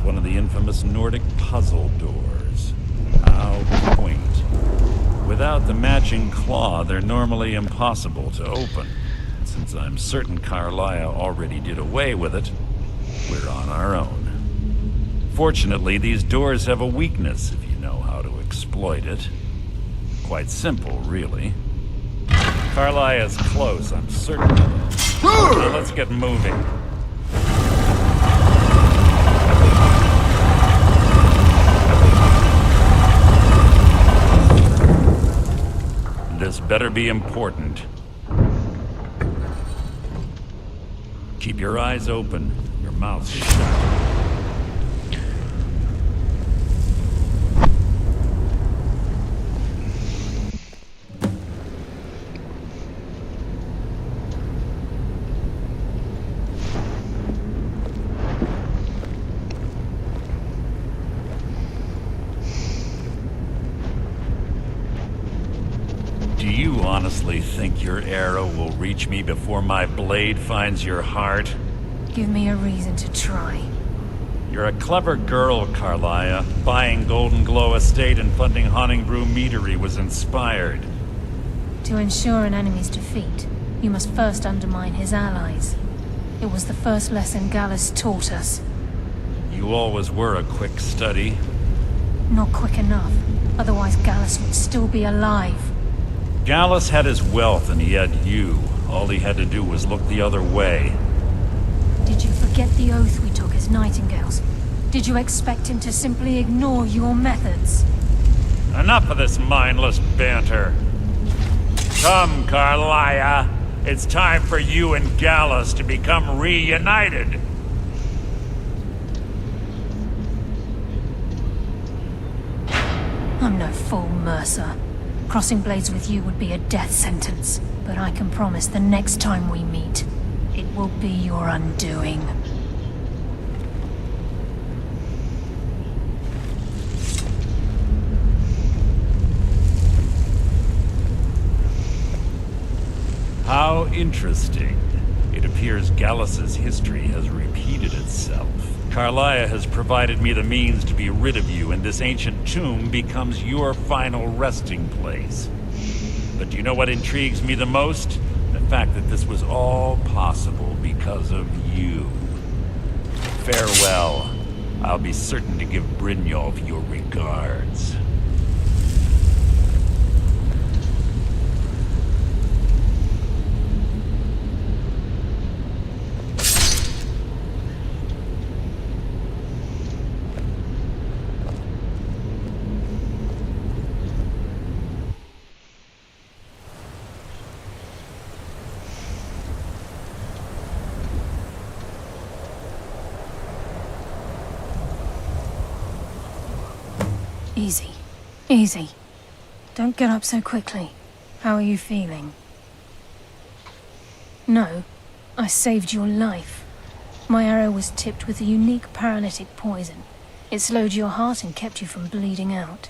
one of the infamous Nordic puzzle doors. How quaint. Without the matching claw, they're normally impossible to open. Since I'm certain Carlia already did away with it, we're on our own. Fortunately, these doors have a weakness if you know how to exploit it. Quite simple, really. Carlia's close, I'm certain of it. Now let's get moving. This better be important. Keep your eyes open, your mouth shut. Do you honestly think your arrow will reach me before my blade finds your heart? Give me a reason to try. You're a clever girl, Carlia. Buying Golden Glow Estate and funding Honningbrew Meadery was inspired. To ensure an enemy's defeat, you must first undermine his allies. It was the first lesson Gallus taught us. You always were a quick study. Not quick enough, otherwise Gallus would still be alive. Gallus had his wealth and he had you. All he had to do was look the other way. Did you forget the oath we took as Nightingales? Did you expect him to simply ignore your methods? Enough of this mindless banter. Come, Carlia. It's time for you and Gallus to become reunited. I'm no fool, Mercer. Crossing blades with you would be a death sentence. But I can promise the next time we meet, it will be your undoing. How interesting. It appears Gallus's history has repeated itself. Carlia has provided me the means to be rid of you, and this ancient tomb becomes your final resting place. But do you know what intrigues me the most? The fact that this was all possible because of you. Farewell. I'll be certain to give Brynjolf your regards. Easy. Easy. Don't get up so quickly. How are you feeling? No, I saved your life. My arrow was tipped with a unique paralytic poison. It slowed your heart and kept you from bleeding out.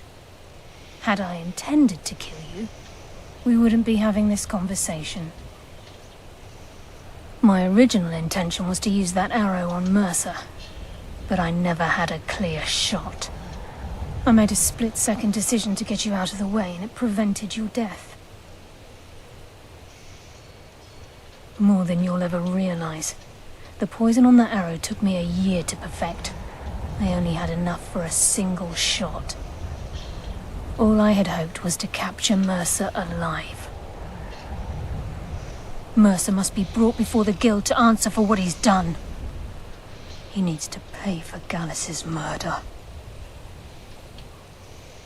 Had I intended to kill you, we wouldn't be having this conversation. My original intention was to use that arrow on Mercer, but I never had a clear shot. I made a split-second decision to get you out of the way, and it prevented your death. More than you'll ever realize. The poison on that arrow took me a year to perfect. I only had enough for a single shot. All I had hoped was to capture Mercer alive. Mercer must be brought before the Guild to answer for what he's done. He needs to pay for Gallus's murder.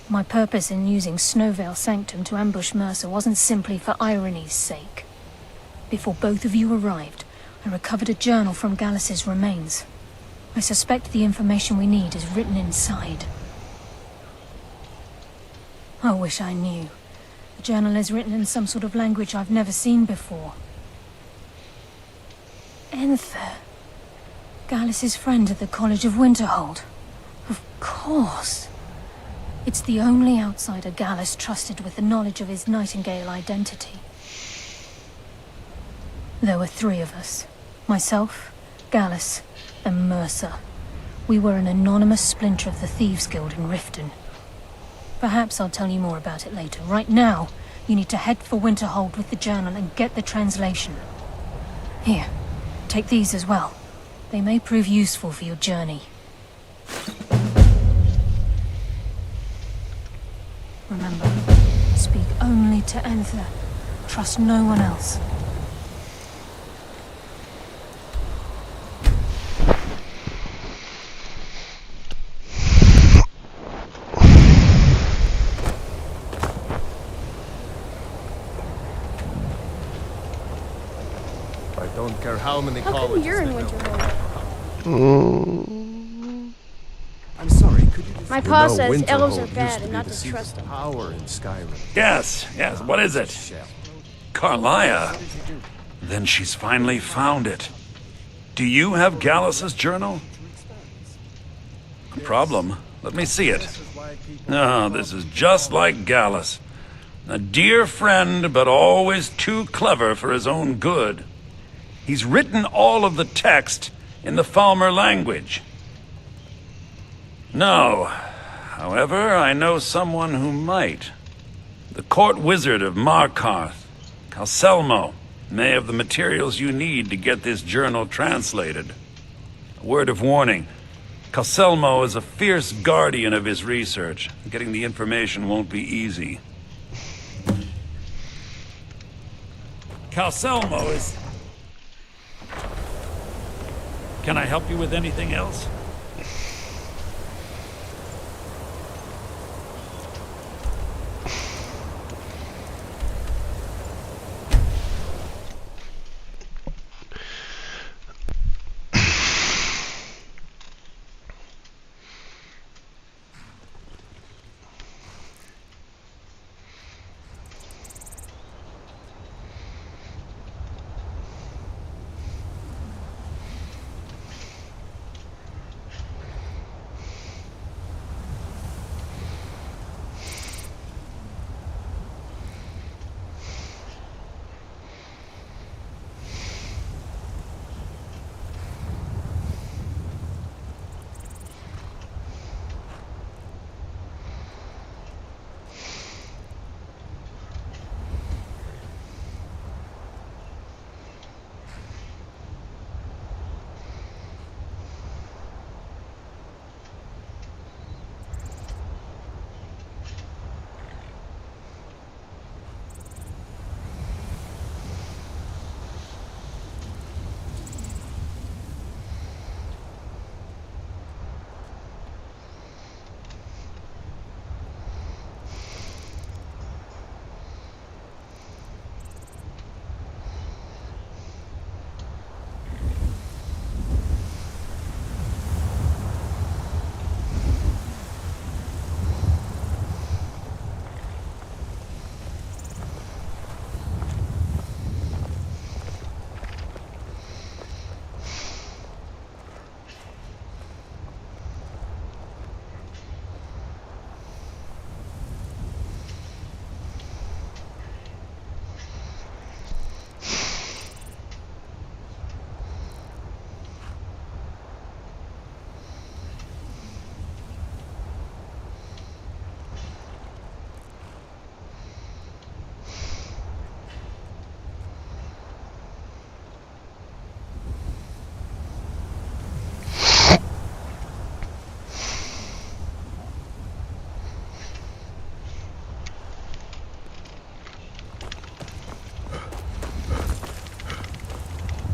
My purpose in using Snowvale Sanctum to ambush Mercer wasn't simply for irony's sake. Before both of you arrived, I recovered a journal from Gallus's remains. I suspect the information we need is written inside. I wish I knew. The journal is written in some sort of language I've never seen before. Enther. Gallus's friend at the College of Winterhold. Of course. It's the only outsider Gallus trusted with the knowledge of his Nightingale identity. There were 3 of us. Myself, Gallus, and Mercer. We were an anonymous splinter of the Thieves Guild in Riften. Perhaps I'll tell you more about it later. Right now, you need to head for Winterhold with the journal and get the translation. Here, take these as well. They may prove useful for your journey. Remember, speak only to Anther. Trust no one else. I don't care how many How come colleges you're in they know. Winterhold? I'm sorry, could you just... My pa says Winterhold elves are used bad to and be not the to seat trust of them. power in Skyrim. Yes, what is it? Carlia. Then she's finally found it. Do you have Gallus's journal? Problem? Let me see it. Oh, this is just like Gallus. A dear friend, but always too clever for his own good. He's written all of the text in the Falmer language. No. However, I know someone who might. The court wizard of Markarth, Calselmo, may have the materials you need to get this journal translated. A word of warning. Calselmo is a fierce guardian of his research. Getting the information won't be easy. Calselmo is... Can I help you with anything else?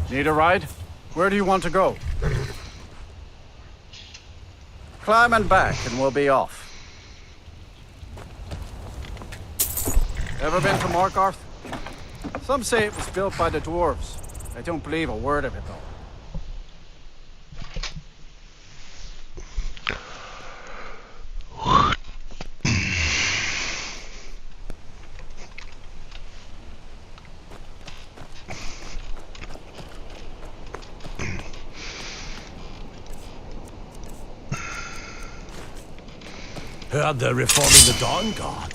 Need a ride? Where do you want to go? Climb and back and we'll be off. Ever been to Markarth? Some say it was built by the dwarves. I don't believe a word of it though. Heard they're reforming the Dawn Guard.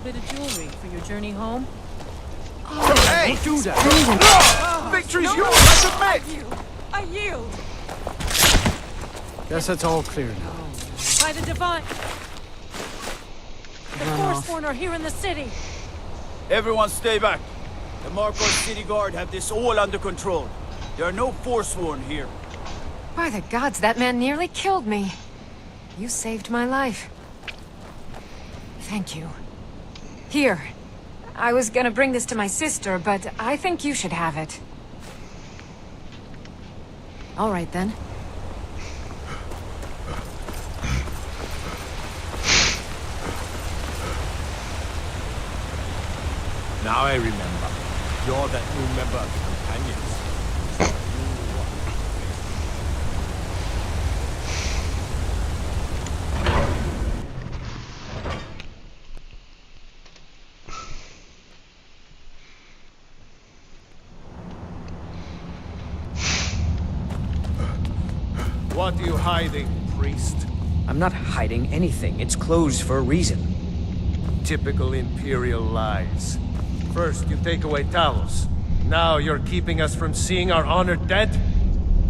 Bit of jewelry for your journey home? Hey! Don't do that! Victory's yours, I submit! I yield. Guess it's all clear now. By the divine... The Forsworn are here in the city. Everyone stay back. The Markos City Guard have this all under control. There are no Forsworn here. By the gods, that man nearly killed me. You saved my life. Thank you. Here. I was gonna bring this to my sister, but I think you should have it. All right, then. Now I remember. You're that new member of the Companions. What are you hiding, priest? I'm not hiding anything. It's closed for a reason. Typical Imperial lies. First, you take away Talos. Now you're keeping us from seeing our honored dead?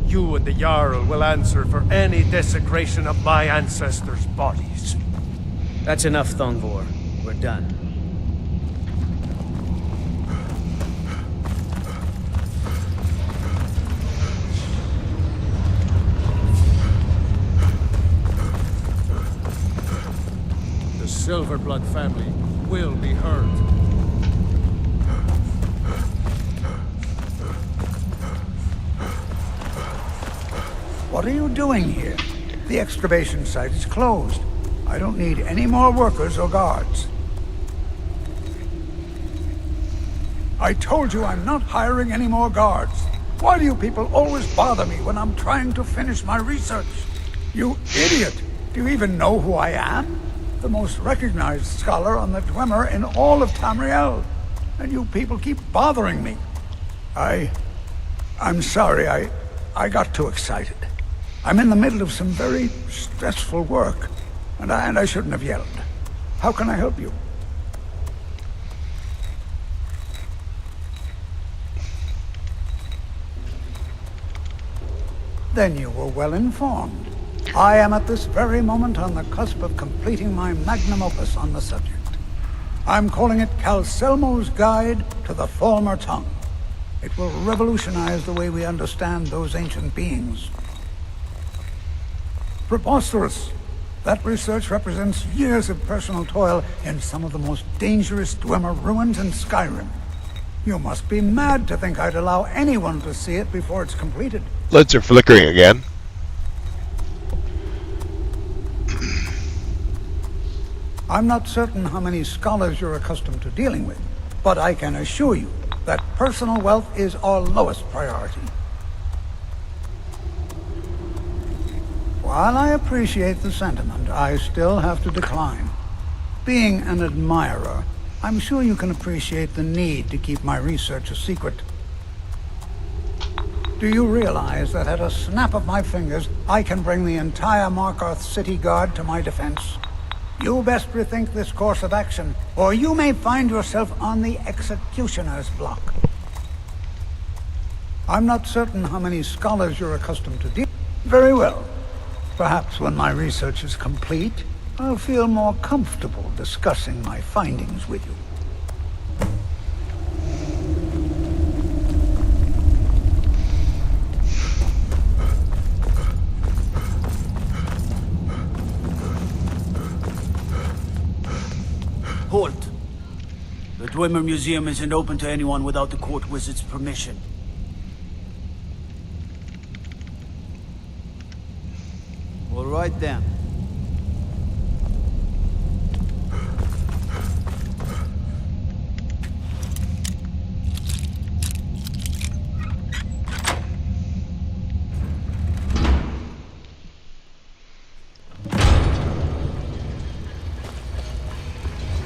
You and the Jarl will answer for any desecration of my ancestors' bodies. That's enough, Thongvor. We're done. The Silverblood family will be heard. What are you doing here? The excavation site is closed. I don't need any more workers or guards. I told you I'm not hiring any more guards. Why do you people always bother me when I'm trying to finish my research? You idiot! Do you even know who I am? The most recognized scholar on the Dwemer in all of Tamriel. And you people keep bothering me. I'm sorry, I got too excited. I'm in the middle of some very stressful work, and I shouldn't have yelled. How can I help you? Then you were well informed. I am at this very moment on the cusp of completing my magnum opus on the subject. I'm calling it Calselmo's Guide to the Former Tongue. It will revolutionize the way we understand those ancient beings. Preposterous! That research represents years of personal toil in some of the most dangerous Dwemer ruins in Skyrim. You must be mad to think I'd allow anyone to see it before it's completed. Lights are flickering again. I'm not certain how many scholars you're accustomed to dealing with, but I can assure you that personal wealth is our lowest priority. While I appreciate the sentiment, I still have to decline. Being an admirer, I'm sure you can appreciate the need to keep my research a secret. Do you realize that at a snap of my fingers, I can bring the entire Markarth City Guard to my defense? You best rethink this course of action, or you may find yourself on the executioner's block. I'm not certain how many scholars you're accustomed to deal with. Very well. Perhaps when my research is complete, I'll feel more comfortable discussing my findings with you. Halt! The Dwemer Museum isn't open to anyone without the court wizard's permission. All right then.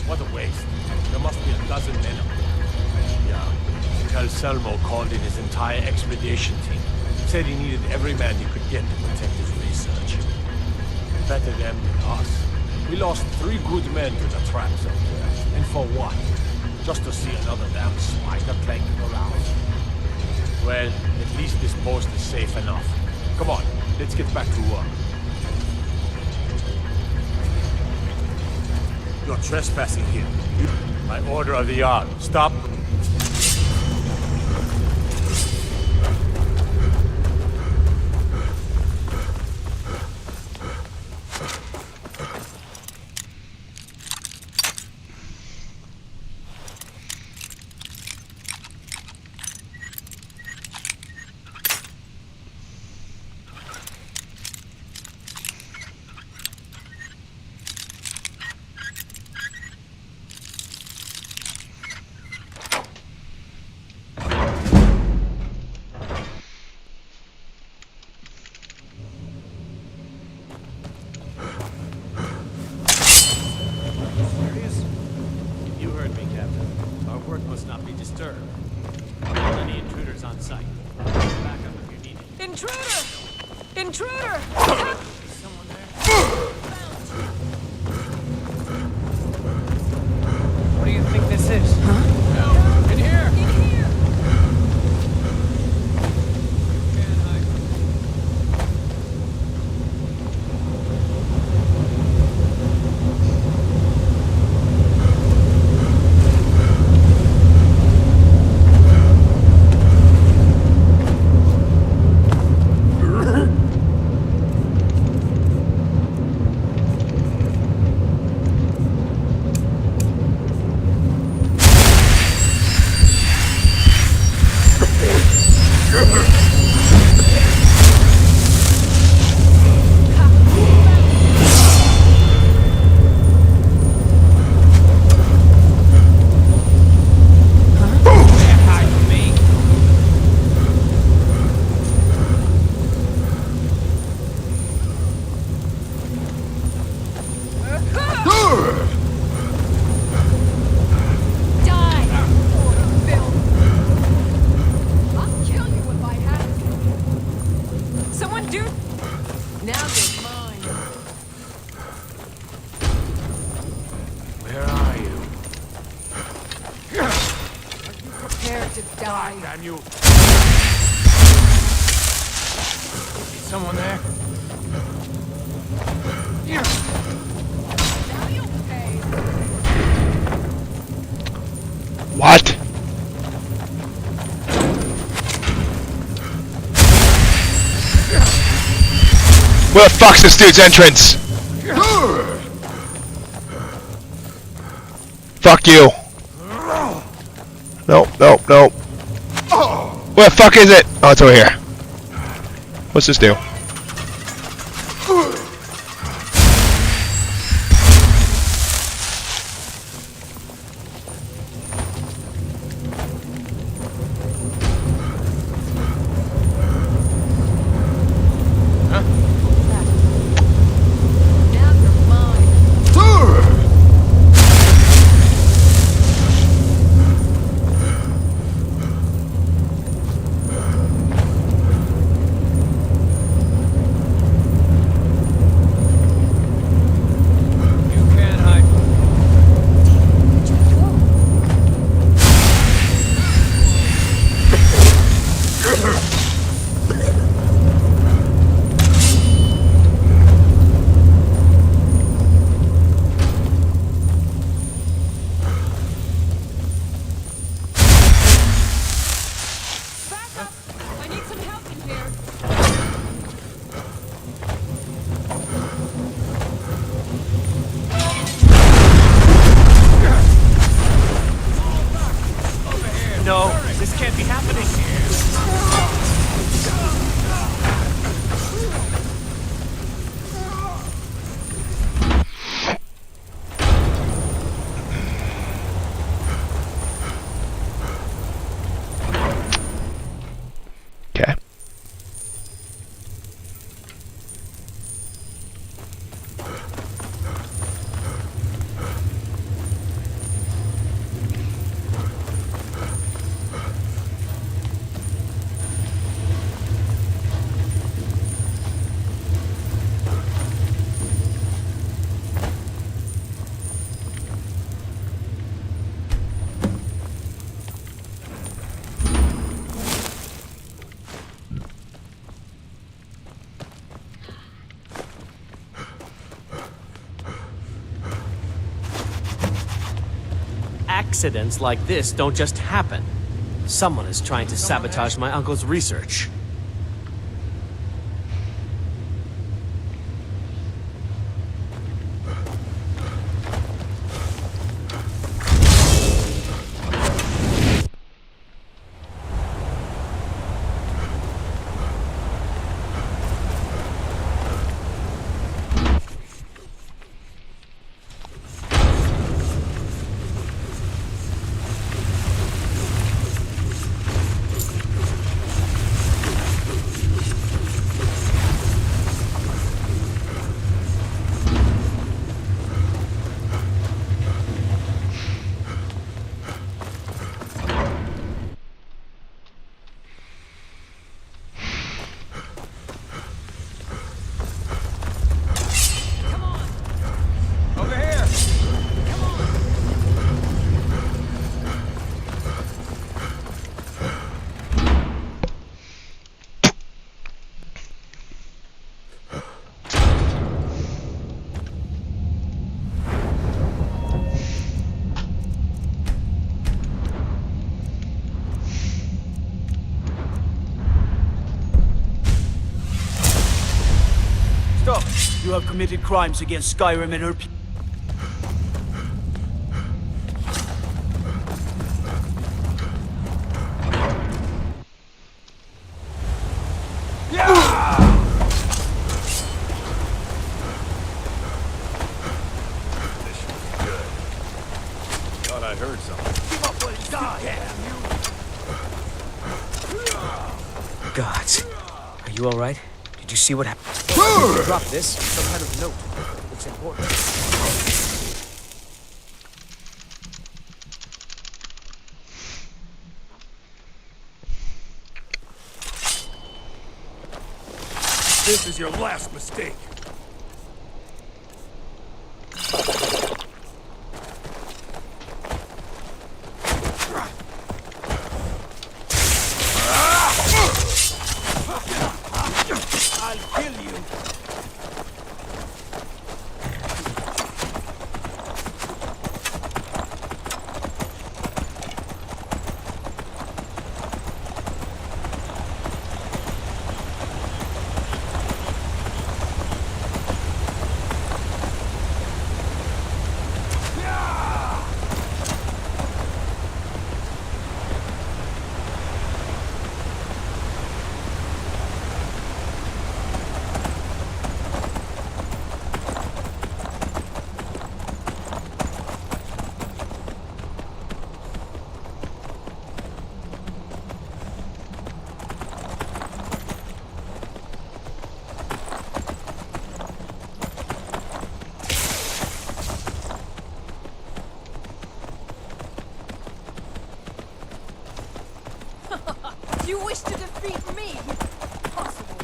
What a waste. There must be a dozen men up there. Yeah. Calselmo called in his entire expedition team. Said he needed every man he could get to protect his research. Better them than us. We lost 3 good men to the traps up there. And for what? just to see another damn spider clanking around. Well, at least this post is safe enough. Come on, let's get back to work. You're trespassing here. By order of the Jarl. Stop. Someone there? What? Where the fuck's this dude's entrance? Fuck you. Nope, nope, nope. Where the fuck is it? Oh, it's over here. What's this do? accidents like this don't just happen. Someone is trying to sabotage my uncle's research. Stop! You have committed crimes against Skyrim and her people. Thought I heard something. Give up or die! Damn you! Gods. Are you alright? Did you see what happened? Drop this. Some kind of note. Looks important. This is your last mistake. I'll kill you! You wish to defeat me? Impossible.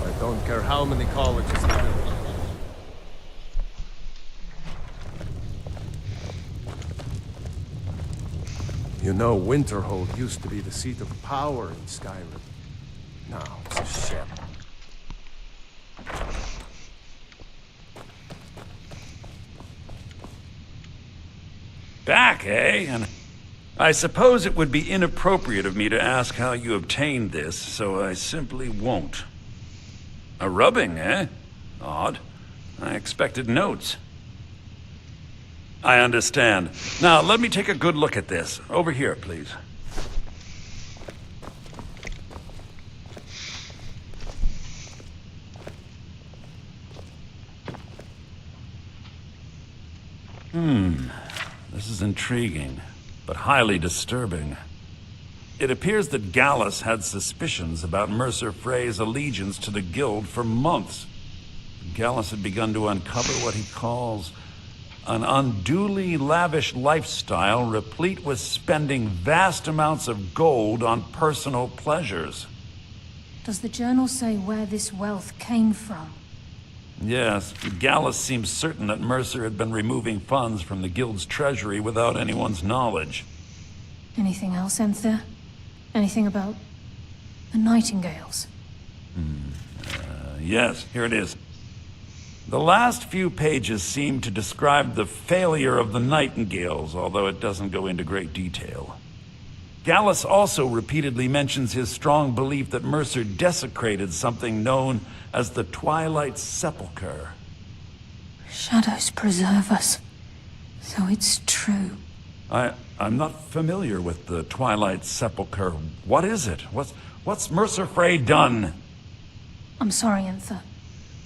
I don't care how many colleges there are. You know, Winterhold used to be the seat of power in Skyrim. Now it's a shell. Back, eh? And I suppose it would be inappropriate of me to ask how you obtained this, so I simply won't. A rubbing, eh? Odd. I expected notes. I understand. Now, let me take a good look at this. Over here, please. This is intriguing, but highly disturbing. It appears that Gallus had suspicions about Mercer Frey's allegiance to the Guild for months. Gallus had begun to uncover what he calls an unduly lavish lifestyle replete with spending vast amounts of gold on personal pleasures. Does the journal say where this wealth came from? Yes, Gallus seems certain that Mercer had been removing funds from the Guild's treasury without anyone's knowledge. Anything else, Enther? Anything about the Nightingales? Yes, here it is. The last few pages seem to describe the failure of the Nightingales, although it doesn't go into great detail. Gallus also repeatedly mentions his strong belief that Mercer desecrated something known as the Twilight Sepulchre. Shadows preserve us. So it's true. I'm not familiar with the Twilight Sepulchre. What is it? What's Mercer Frey done? I'm sorry, Enther.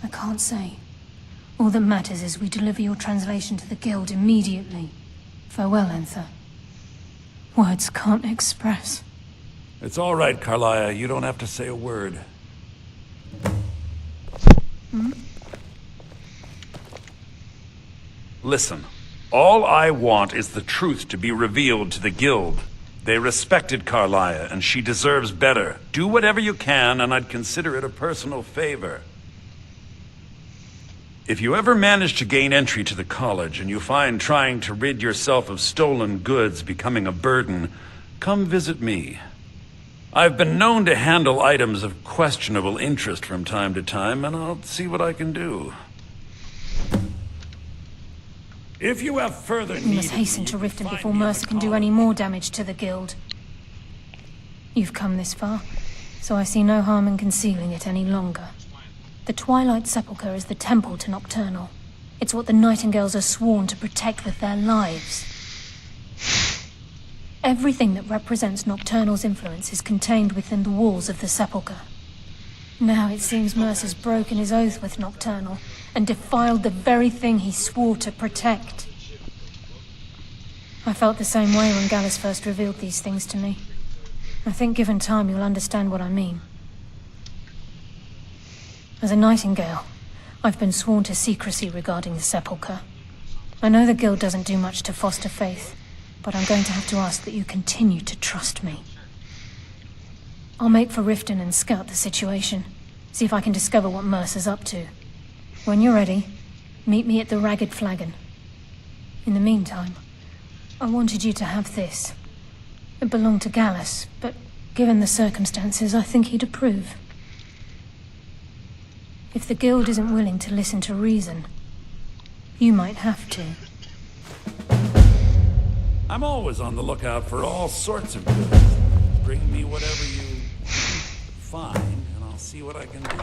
I can't say. All that matters is we deliver your translation to the Guild immediately. Farewell, Enther. Words can't express. It's all right, Carlia. You don't have to say a word. Listen. All I want is the truth to be revealed to the Guild. They respected Carlia, and she deserves better. Do whatever you can, and I'd consider it a personal favor. If you ever manage to gain entry to the college, and you find trying to rid yourself of stolen goods becoming a burden, come visit me. I've been known to handle items of questionable interest from time to time, and I'll see what I can do. If you have further We must hasten to Riften before Mercer can do any more damage to the Guild. You've come this far, so I see no harm in concealing it any longer. The Twilight Sepulchre is the temple to Nocturnal. It's what the Nightingales are sworn to protect with their lives. Everything that represents Nocturnal's influence is contained within the walls of the Sepulchre. Now it seems Mercer's broken his oath with Nocturnal and defiled the very thing he swore to protect. I felt the same way when Gallus first revealed these things to me. I think given time you'll understand what I mean. As a Nightingale, I've been sworn to secrecy regarding the Sepulchre. I know the Guild doesn't do much to foster faith, but I'm going to have to ask that you continue to trust me. I'll make for Riften and scout the situation, see if I can discover what Mercer's up to. When you're ready, meet me at the Ragged Flagon. In the meantime, I wanted you to have this. It belonged to Gallus, but given the circumstances, I think he'd approve. If the Guild isn't willing to listen to reason, you might have to. I'm always on the lookout for all sorts of goods. Bring me whatever you find, and I'll see what I can do.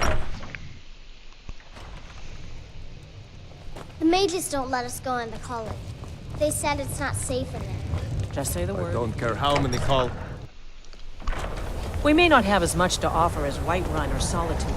The mages don't let us go in the college. They said it's not safe in there. Just say the word. I don't care how many call. We may not have as much to offer as Whiterun or Solitude.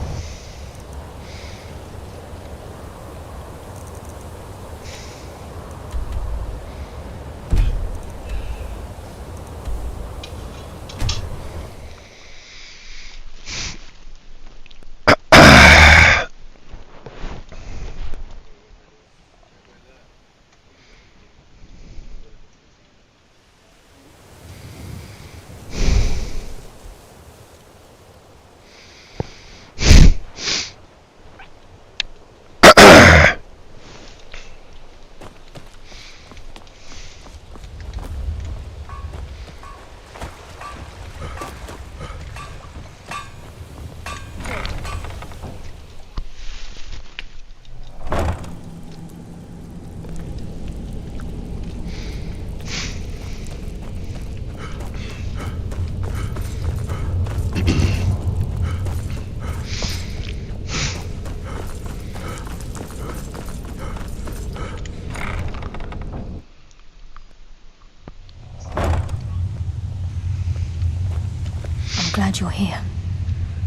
Glad you're here.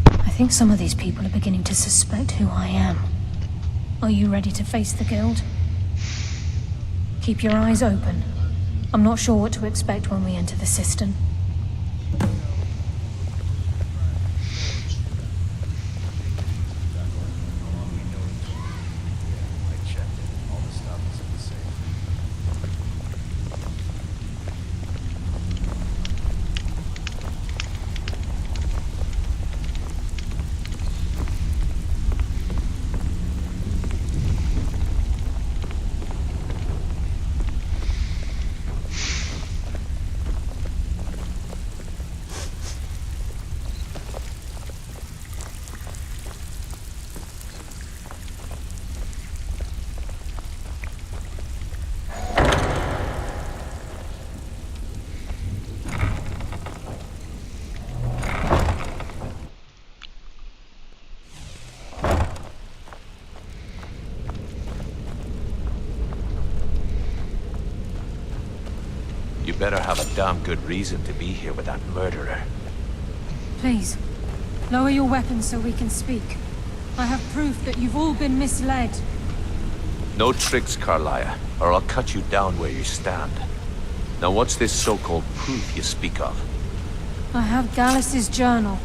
I think some of these people are beginning to suspect who I am. Are you ready to face the Guild? Keep your eyes open. I'm not sure what to expect when we enter the cistern. You better have a damn good reason to be here with that murderer. Please, lower your weapons so we can speak. I have proof that you've all been misled. No tricks, Carlia, or I'll cut you down where you stand. Now what's this so-called proof you speak of? I have Gallus's journal.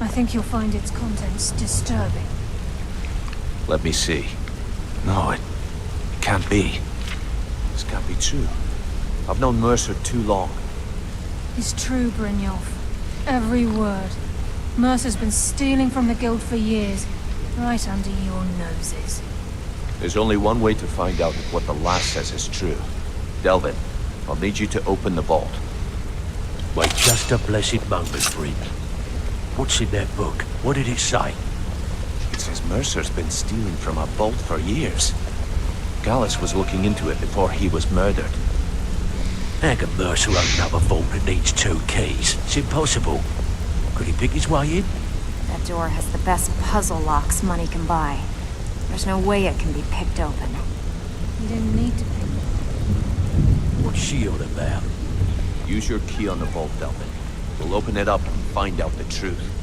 I think you'll find its contents disturbing. Let me see. No, it can't be. This can't be true. I've known Mercer too long. It's true, Brynjolf. Every word. Mercer's been stealing from the Guild for years, right under your noses. There's only one way to find out if what the lass says is true. Delvin, I'll need you to open the vault. Wait just a blessed moment, Bryn. What's in that book? What did it say? It says Mercer's been stealing from a vault for years. Gallus was looking into it before he was murdered. How can Mercer open up a vault that needs 2 keys? It's impossible. Could he pick his way in? That door has the best puzzle locks money can buy. There's no way it can be picked open. You didn't need to pick it. What's she on about? Use your key on the vault, Delvin. We'll open it up and find out the truth.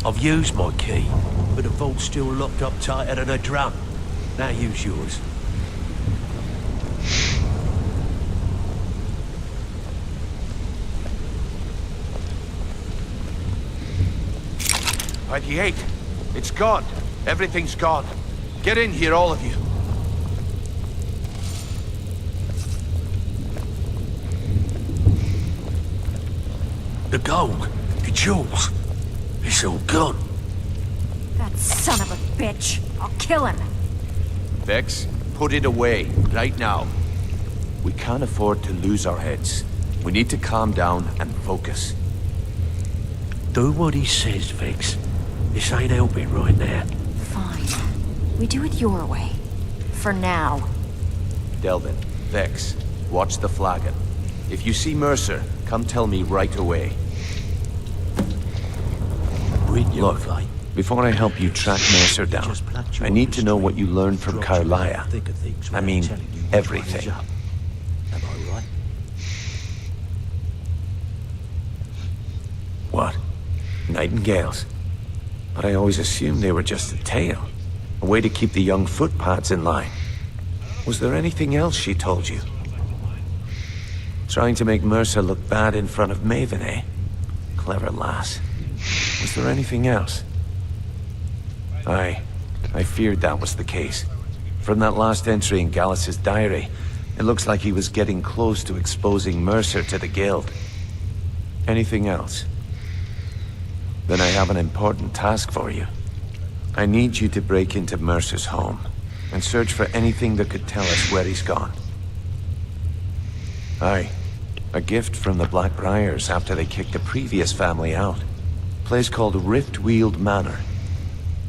I've used my key, but the vault's still locked up tighter than a drum. Now use yours. By the 8. It's gone. Everything's gone. Get in here, all of you. The gold, the jewels, it's all gone. That son of a bitch! I'll kill him! Vex, put it away, right now. We can't afford to lose our heads. We need to calm down and focus. Do what he says, Vex. This ain't helping right now. Fine. We do it your way. For now. Delvin, Vex, watch the flagon. If you see Mercer, come tell me right away. Look, before I help you track Mercer down, I need to know what you learned from Carlia. I mean, everything. Am I right? What? Nightingales? But I always assumed they were just a tale. A way to keep the young footpads in line. Was there anything else she told you? Trying to make Mercer look bad in front of Maven, eh? Clever lass. Was there anything else? I feared that was the case. From that last entry in Gallus's diary, it looks like he was getting close to exposing Mercer to the Guild. Anything else? Then I have an important task for you. I need you to break into Mercer's home and search for anything that could tell us where he's gone. Aye, a gift from the Blackbriars after they kicked the previous family out. Place called Riftweald Manor.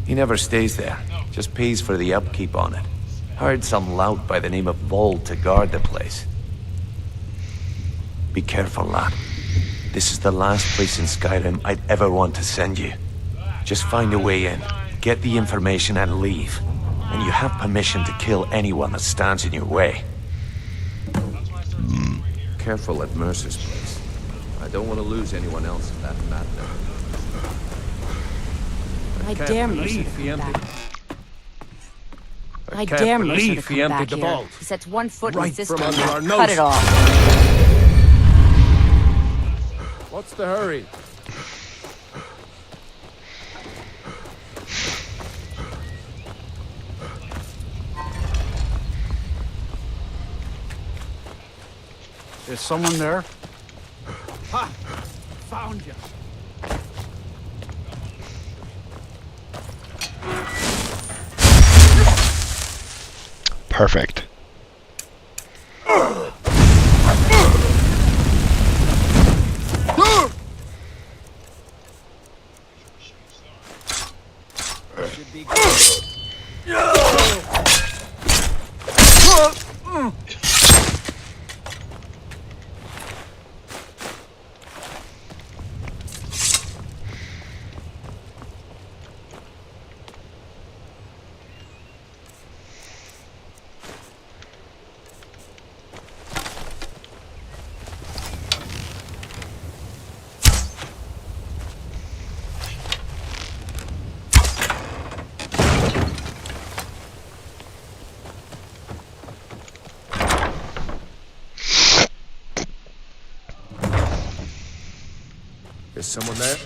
He never stays there, just pays for the upkeep on it. Hired some lout by the name of Vold to guard the place. Be careful, lad. This is the last place in Skyrim I'd ever want to send you. Just find a way in, get the information and leave. And you have permission to kill anyone that stands in your way. Careful at Mercer's place. I don't want to lose anyone else in that madness. I can't dare Mercer believe to he come emptied- back. I can't dare Mercer to believe he come back emptied the here. vault. He sets one foot Right in this from town, under our cut noses. it off. What's the hurry? Is someone there? Ha! Found you. Perfect. Should be good. Is someone there?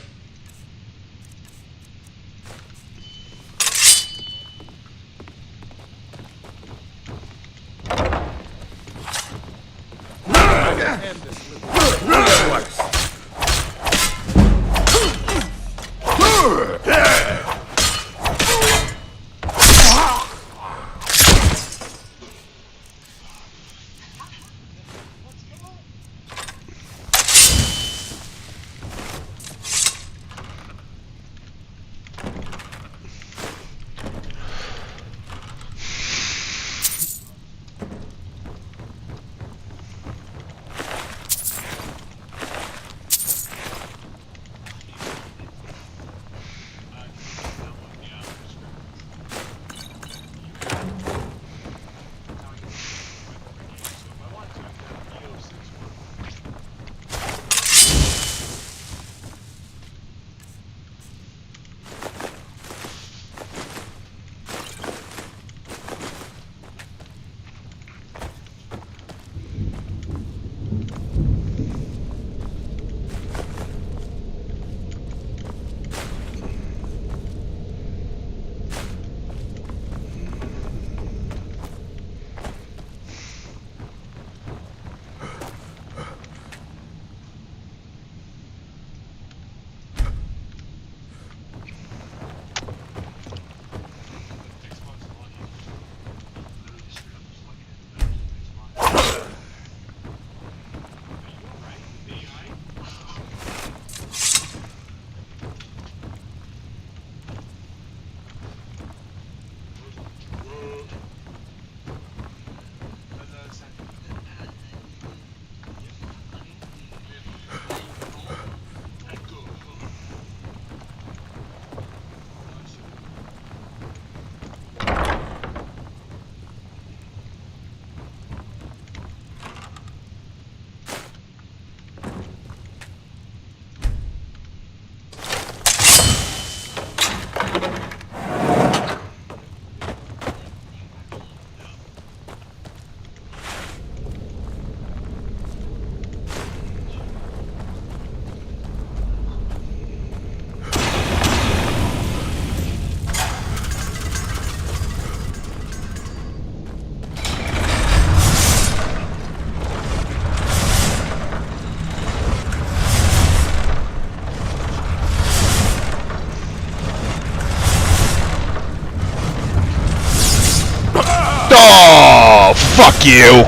Oh, fuck you!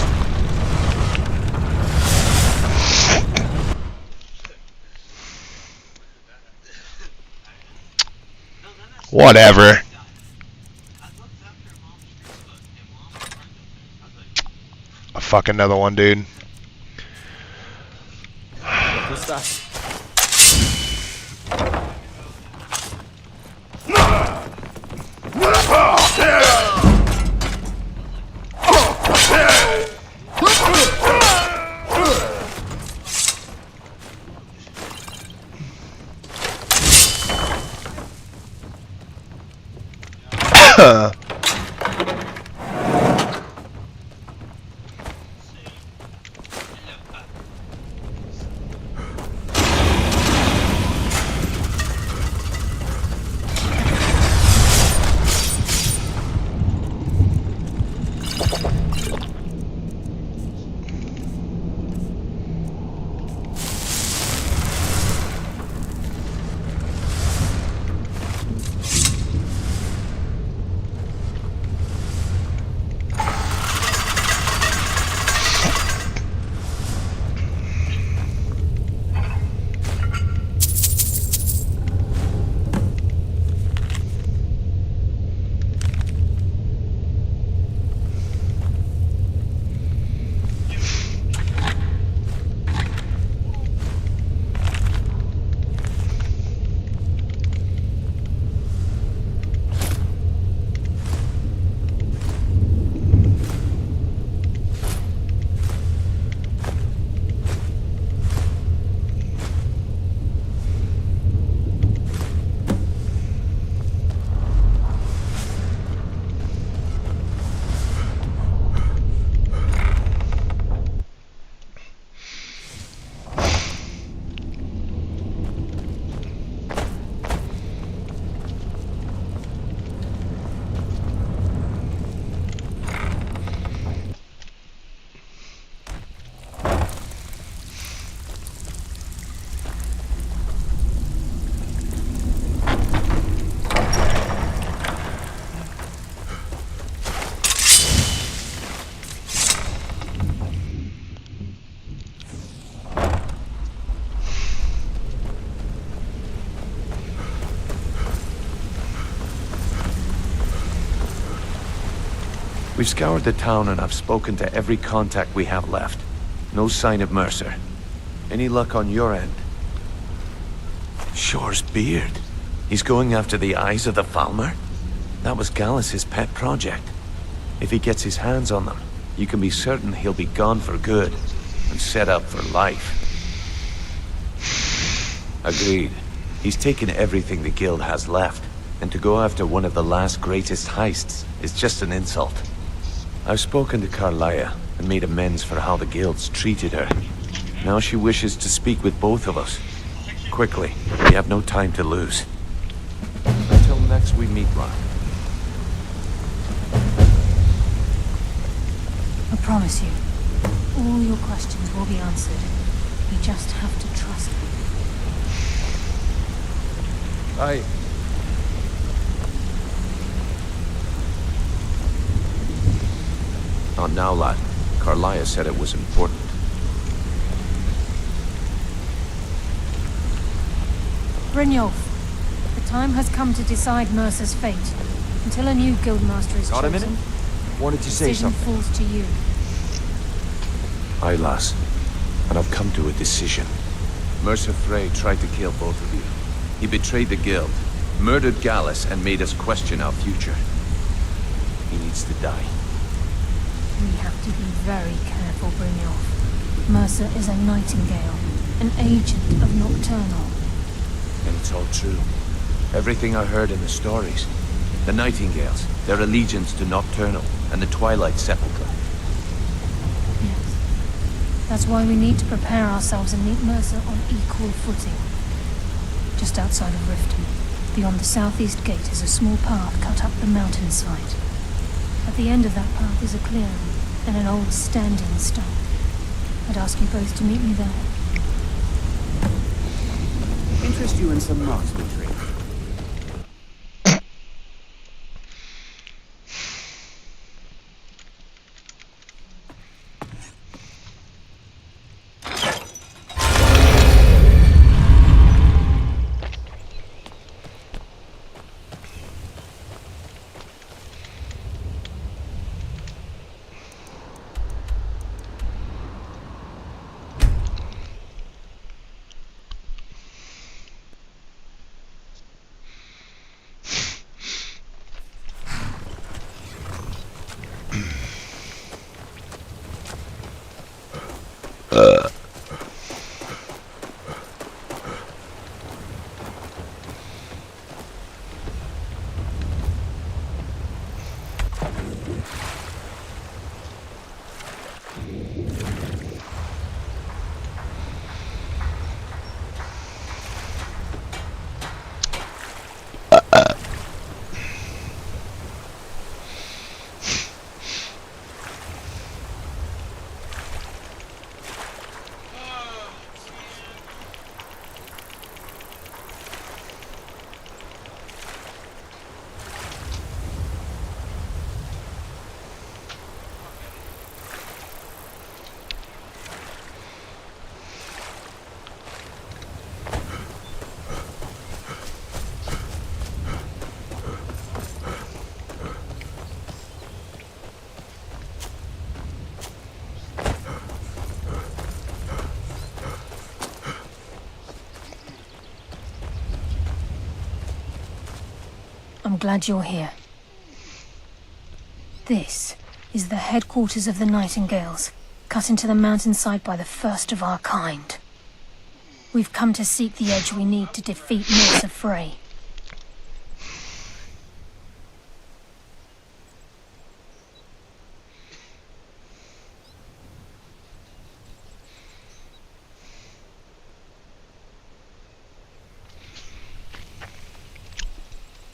Whatever. Fuck another one, dude. What's that? We've scoured the town and I've spoken to every contact we have left. No sign of Mercer. Any luck on your end? Shore's beard. He's going after the eyes of the Falmer? That was Gallus's pet project. If he gets his hands on them, you can be certain he'll be gone for good and set up for life. Agreed. He's taken everything the guild has left, and to go after one of the last greatest heists is just an insult. I've spoken to Carlia and made amends for how the guilds treated her. Now she wishes to speak with both of us. Quickly, we have no time to lose. Until next we meet, Rock. I promise you, all your questions will be answered. You just have to trust me. Not now, lad. Carlia said it was important. Brynjolf, the time has come to decide Mercer's fate. Until a new guildmaster is Got a chosen, minute? Wanted to say decision something. falls to you. Aye, lass. And I've come to a decision. Mercer Frey tried to kill both of you. He betrayed the guild, murdered Gallus, and made us question our future. He needs to die. We have to be very careful, Brynjolf. Mercer is a nightingale, an agent of Nocturnal. And it's all true. Everything I heard in the stories. The Nightingales, their allegiance to Nocturnal, and the Twilight Sepulchre. Yes. That's why we need to prepare ourselves and meet Mercer on equal footing. Just outside of Riften, beyond the southeast gate, is a small path cut up the mountainside. At the end of that path is a clearing and an old standing stone. I'd ask you both to meet me there. Interest you in some marksmanship? I'm glad you're here. This is the headquarters of the Nightingales, cut into the mountainside by the first of our kind. We've come to seek the edge we need to defeat Mercer Frey.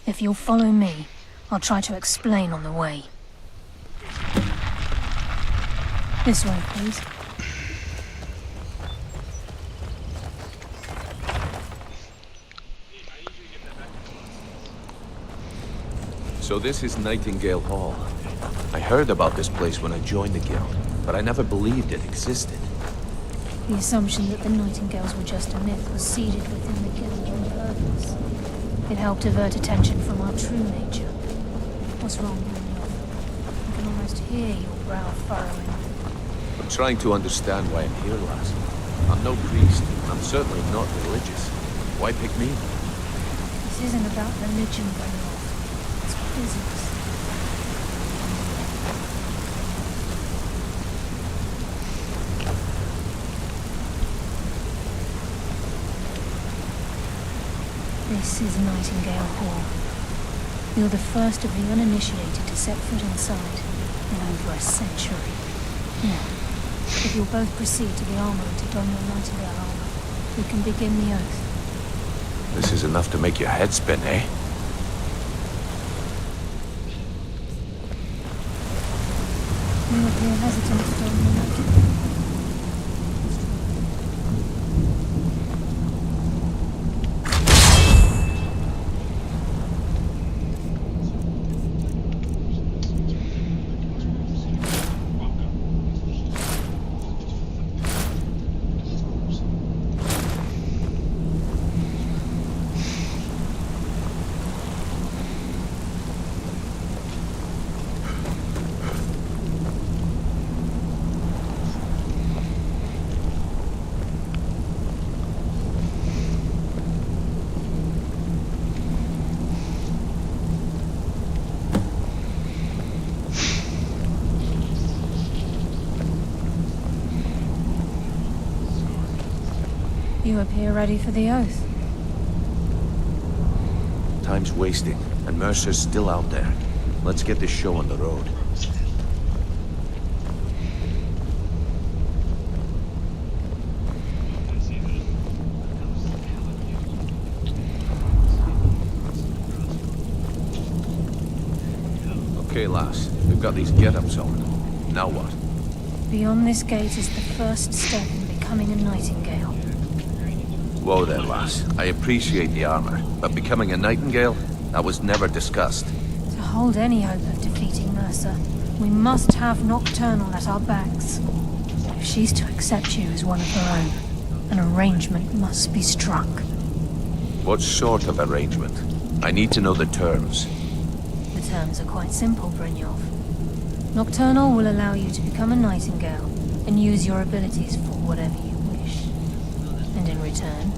If you'll follow me, I'll try to explain on the way. This way, please. So this is Nightingale Hall. I heard about this place when I joined the guild, but I never believed it existed. The assumption that the Nightingales were just a myth was seeded within the guild on purpose. It helped divert attention from our true nature. What's wrong, Daniel? I can almost hear your brow furrowing. I'm trying to understand why I'm here, lass. I'm no priest. I'm certainly not religious. Why pick me? This isn't about religion, Daniel. It's business. This is Nightingale Hall. You're the first of the uninitiated to set foot inside in over a century. Now, if you'll both proceed to the armory to don your Nightingale armor, we can begin the oath. This is enough to make your head spin, eh? You appear hesitant to don your Nightingale. You appear ready for the oath. Time's wasting, and Mercer's still out there. Let's get this show on the road. Okay, lass. We've got these get-ups on. Now what? Beyond this gate is the first step in becoming a Nightingale. Whoa there, lass. I appreciate the armor, but becoming a Nightingale? That was never discussed. To hold any hope of defeating Mercer, we must have Nocturnal at our backs. If she's to accept you as one of her own, an arrangement must be struck. What sort of arrangement? I need to know the terms. The terms are quite simple, Brynjolf. Nocturnal will allow you to become a Nightingale and use your abilities for whatever you wish. And in return,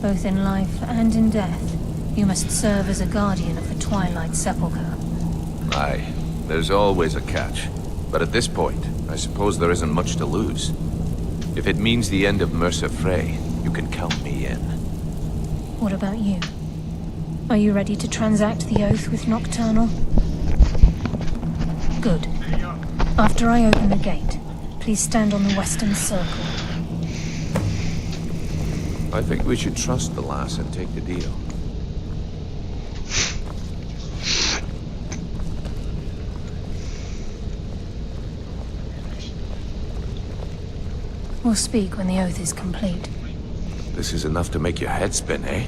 both in life and in death, you must serve as a guardian of the Twilight Sepulchre. Aye, there's always a catch. But at this point, I suppose there isn't much to lose. If it means the end of Mercer Frey, you can count me in. What about you? Are you ready to transact the oath with Nocturnal? Good. After I open the gate, please stand on the western circle. I think we should trust the lass and take the deal. We'll speak when the oath is complete. This is enough to make your head spin, eh?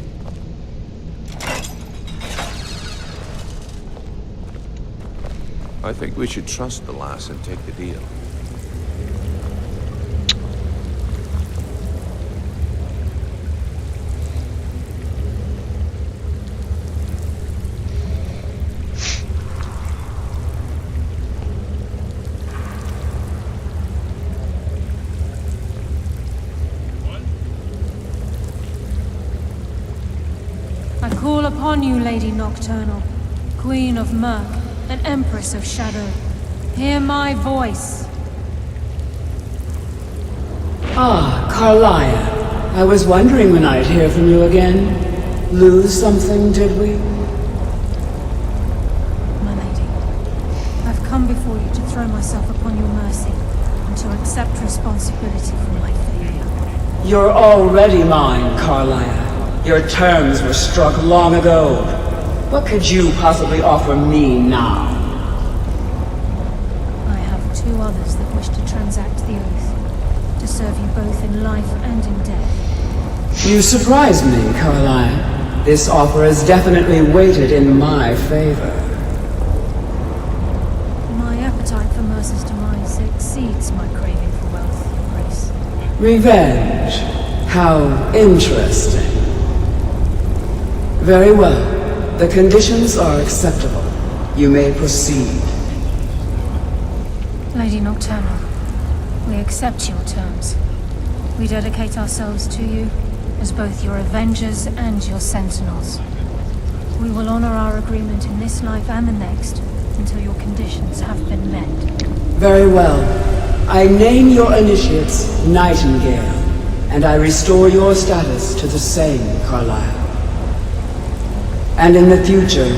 I think we should trust the lass and take the deal. I call upon you, Lady Nocturnal. Queen of Murk, and Empress of Shadow. Hear my voice. Ah, Carlia. I was wondering when I'd hear from you again. Lose something, did we? My lady, I've come before you to throw myself upon your mercy and to accept responsibility for my failure. You're already mine, Carlia. Your terms were struck long ago. What could you possibly offer me now? I have two others that wish to transact the oath, to serve you both in life and in death. You surprise me, Carlia. This offer is definitely weighted in my favor. My appetite for Mercer's demise exceeds my craving for wealth and grace. Revenge. How interesting. Very well. The conditions are acceptable. You may proceed. Lady Nocturnal, we accept your terms. We dedicate ourselves to you as both your avengers and your sentinels. We will honor our agreement in this life and the next until your conditions have been met. Very well. I name your initiates Nightingale, and I restore your status to the same, Carlisle. And in the future,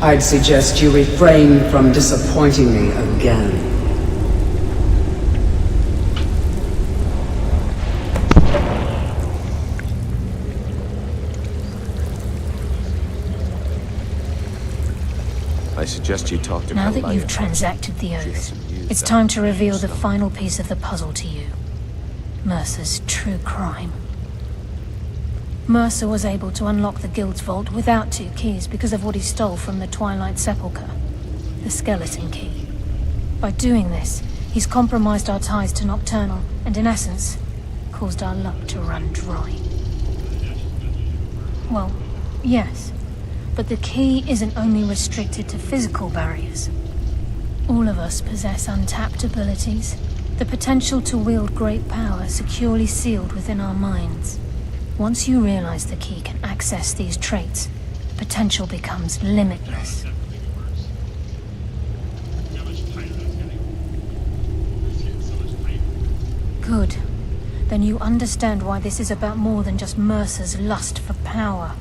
I'd suggest you refrain from disappointing me again. I suggest you talk to Now that Carlisle. you've transacted the oath, it's time to reveal the final piece of the puzzle to you. Mercer's true crime. Mercer was able to unlock the Guild's vault without 2 keys because of what he stole from the Twilight Sepulchre, the skeleton key. By doing this, he's compromised our ties to Nocturnal, and in essence, caused our luck to run dry. Well, yes. But the key isn't only restricted to physical barriers. All of us possess untapped abilities, the potential to wield great power securely sealed within our minds. Once you realize the key can access these traits, potential becomes limitless. Good. Then you understand why this is about more than just Mercer's lust for power.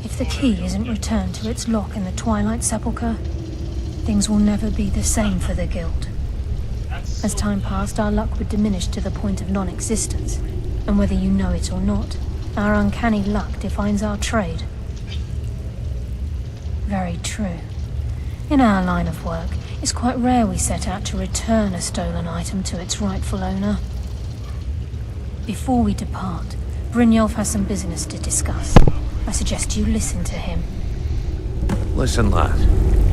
If the key isn't returned to its lock in the Twilight Sepulchre, things will never be the same for the Guild. As time passed, our luck would diminish to the point of non-existence, and whether you know it or not, our uncanny luck defines our trade. Very true. In our line of work, it's quite rare we set out to return a stolen item to its rightful owner. Before we depart, Brynjolf has some business to discuss. I suggest you listen to him. Listen, lad.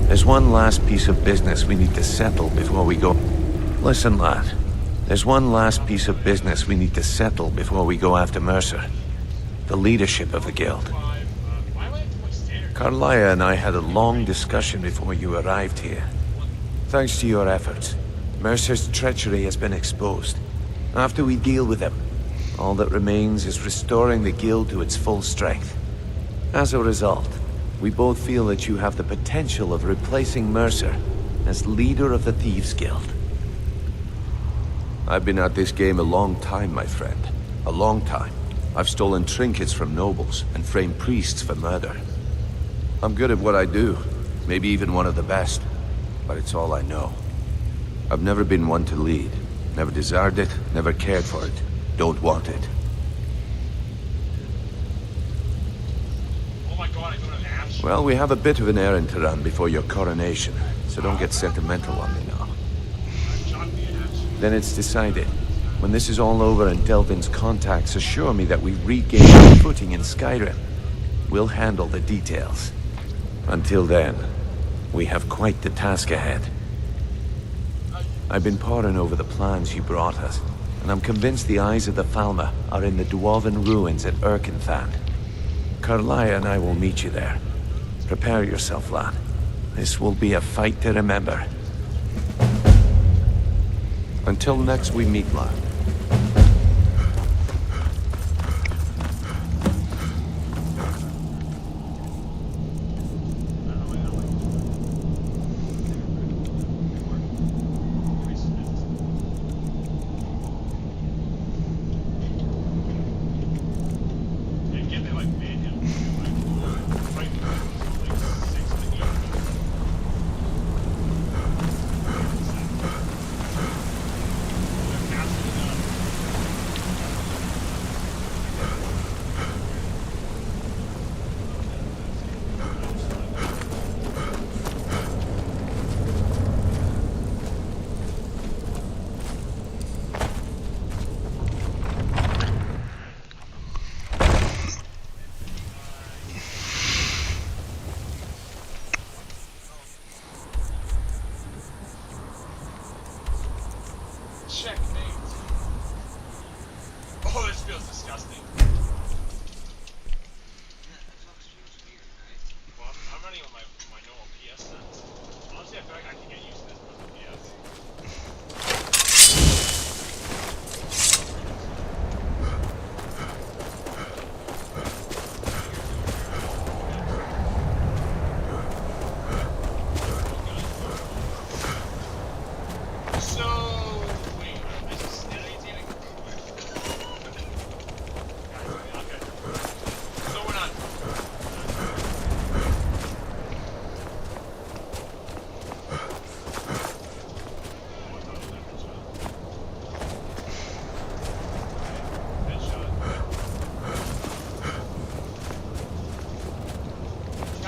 There's one last piece of business we need to settle before we go. Listen, lad. There's one last piece of business we need to settle before we go after Mercer. The leadership of the Guild. Carlia and I had a long discussion before you arrived here. Thanks to your efforts, Mercer's treachery has been exposed. After we deal with him, all that remains is restoring the Guild to its full strength. As a result, we both feel that you have the potential of replacing Mercer as leader of the Thieves Guild. I've been at this game a long time, my friend. A long time. I've stolen trinkets from nobles and framed priests for murder. I'm good at what I do, maybe even one of the best, but it's all I know. I've never been one to lead. Never desired it, never cared for it. Don't want it. Well, we have a bit of an errand to run before your coronation, so don't get sentimental on me now. Then it's decided. When this is all over and Delvin's contacts assure me that we've regained our footing in Skyrim, we'll handle the details. Until then, we have quite the task ahead. I've been poring over the plans you brought us, and I'm convinced the eyes of the Falmer are in the Dwarven ruins at Erkenthan. Carlia and I will meet you there. Prepare yourself, lad. This will be a fight to remember. Until next we meet, lad.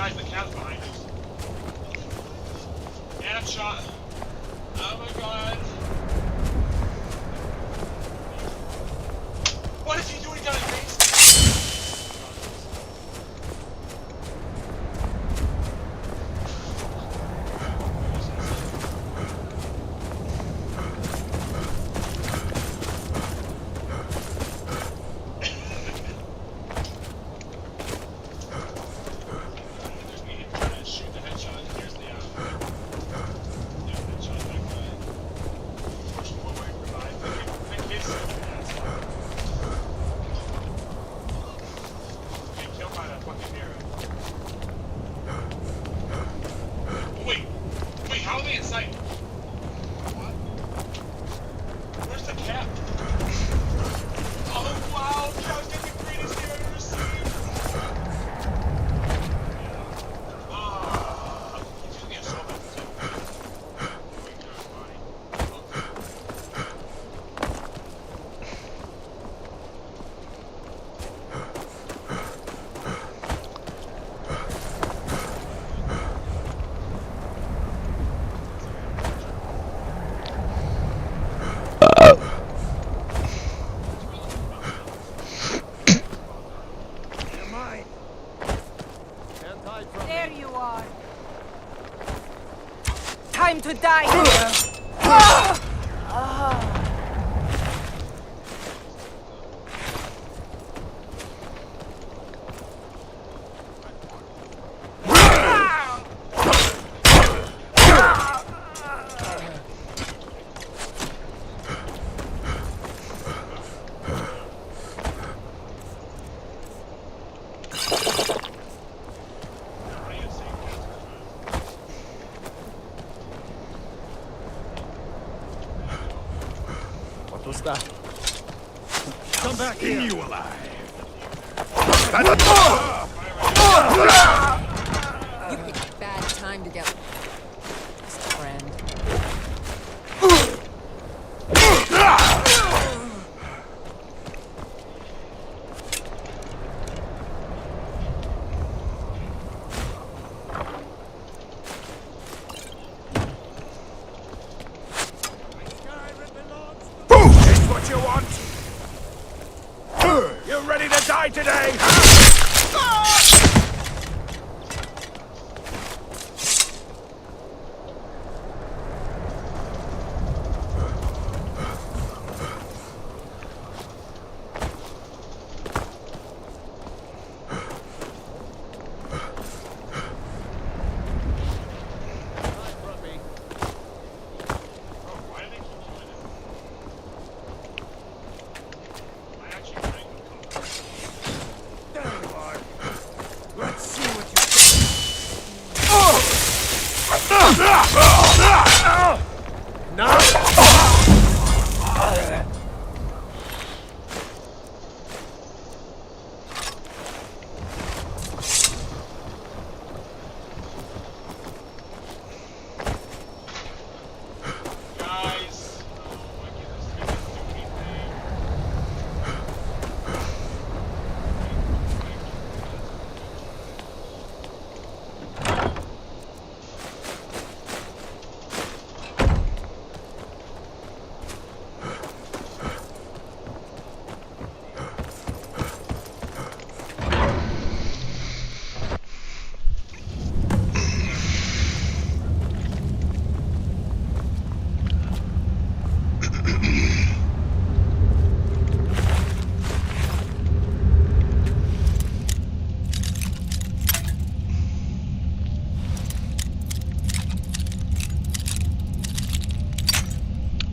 Guys, the cat's behind us. And I'm shot. Oh my god. What is he doing down his base? Wait, how are they in sight? What? Where's the cap? Oh wow, Cap's getting the greatest hit I've ever seen! He's gonna get so much There you are. Time to die here. What was that? Come back here! You alive! You picked a bad time to get friend. Is what you want? You ready to die today?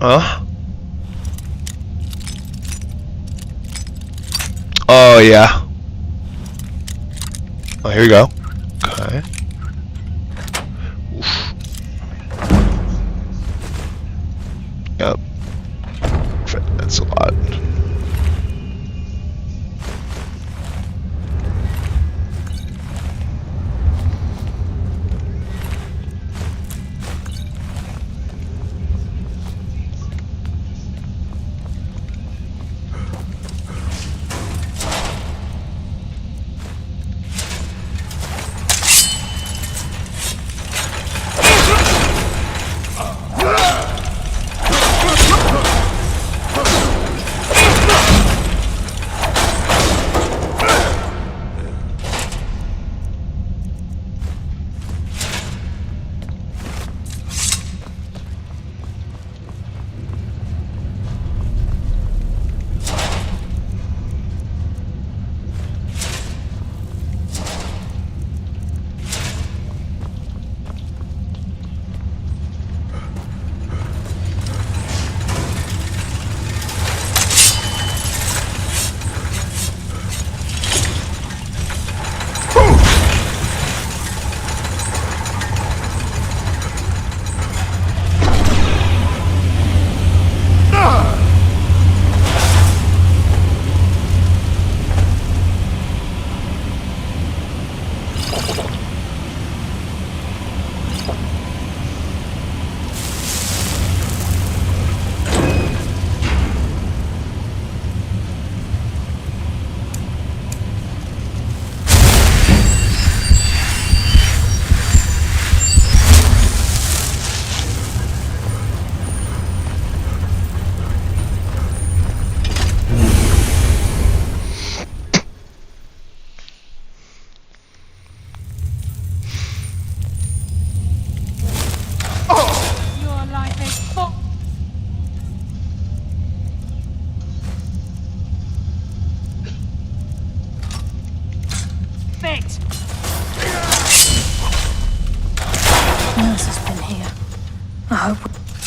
Huh? Oh, yeah. Oh, here we go. Okay. Oof. Yep. That's a lot.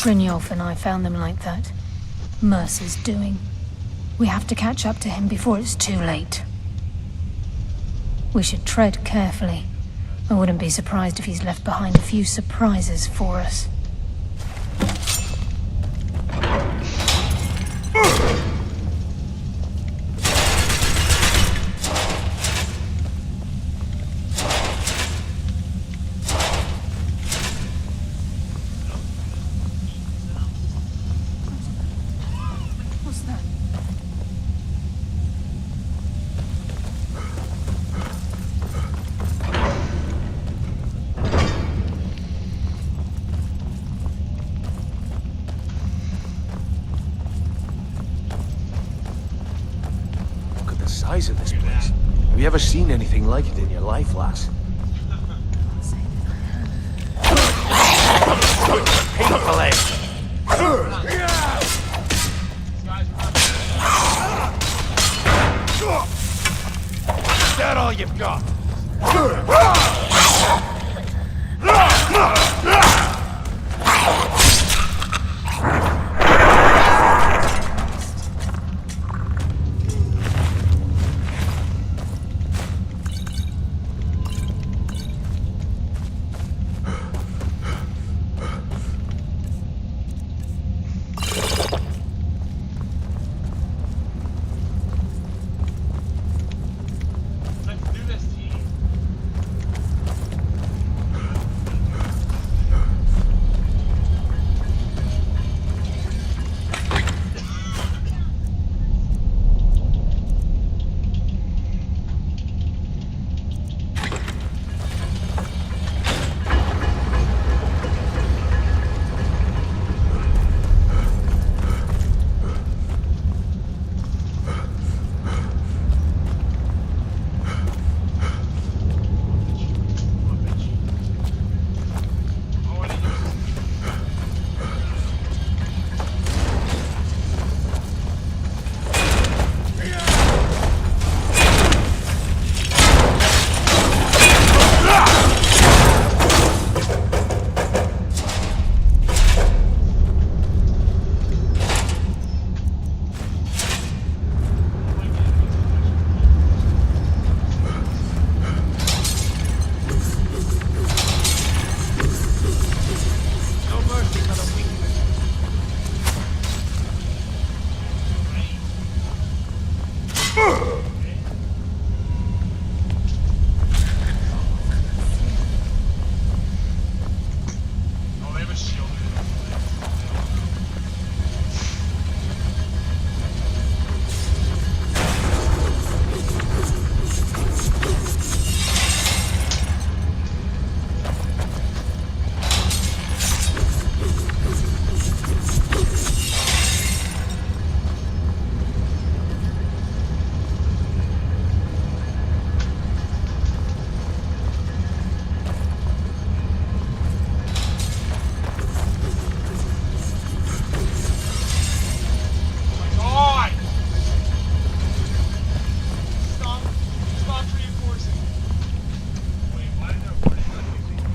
Brynjolf and I found them like that. Mercer's doing. We have to catch up to him before it's too late. We should tread carefully. I wouldn't be surprised if he's left behind a few surprises for us. Size of this place. Have you ever seen anything like it in your life, lass? Painfully. Is that all you've got?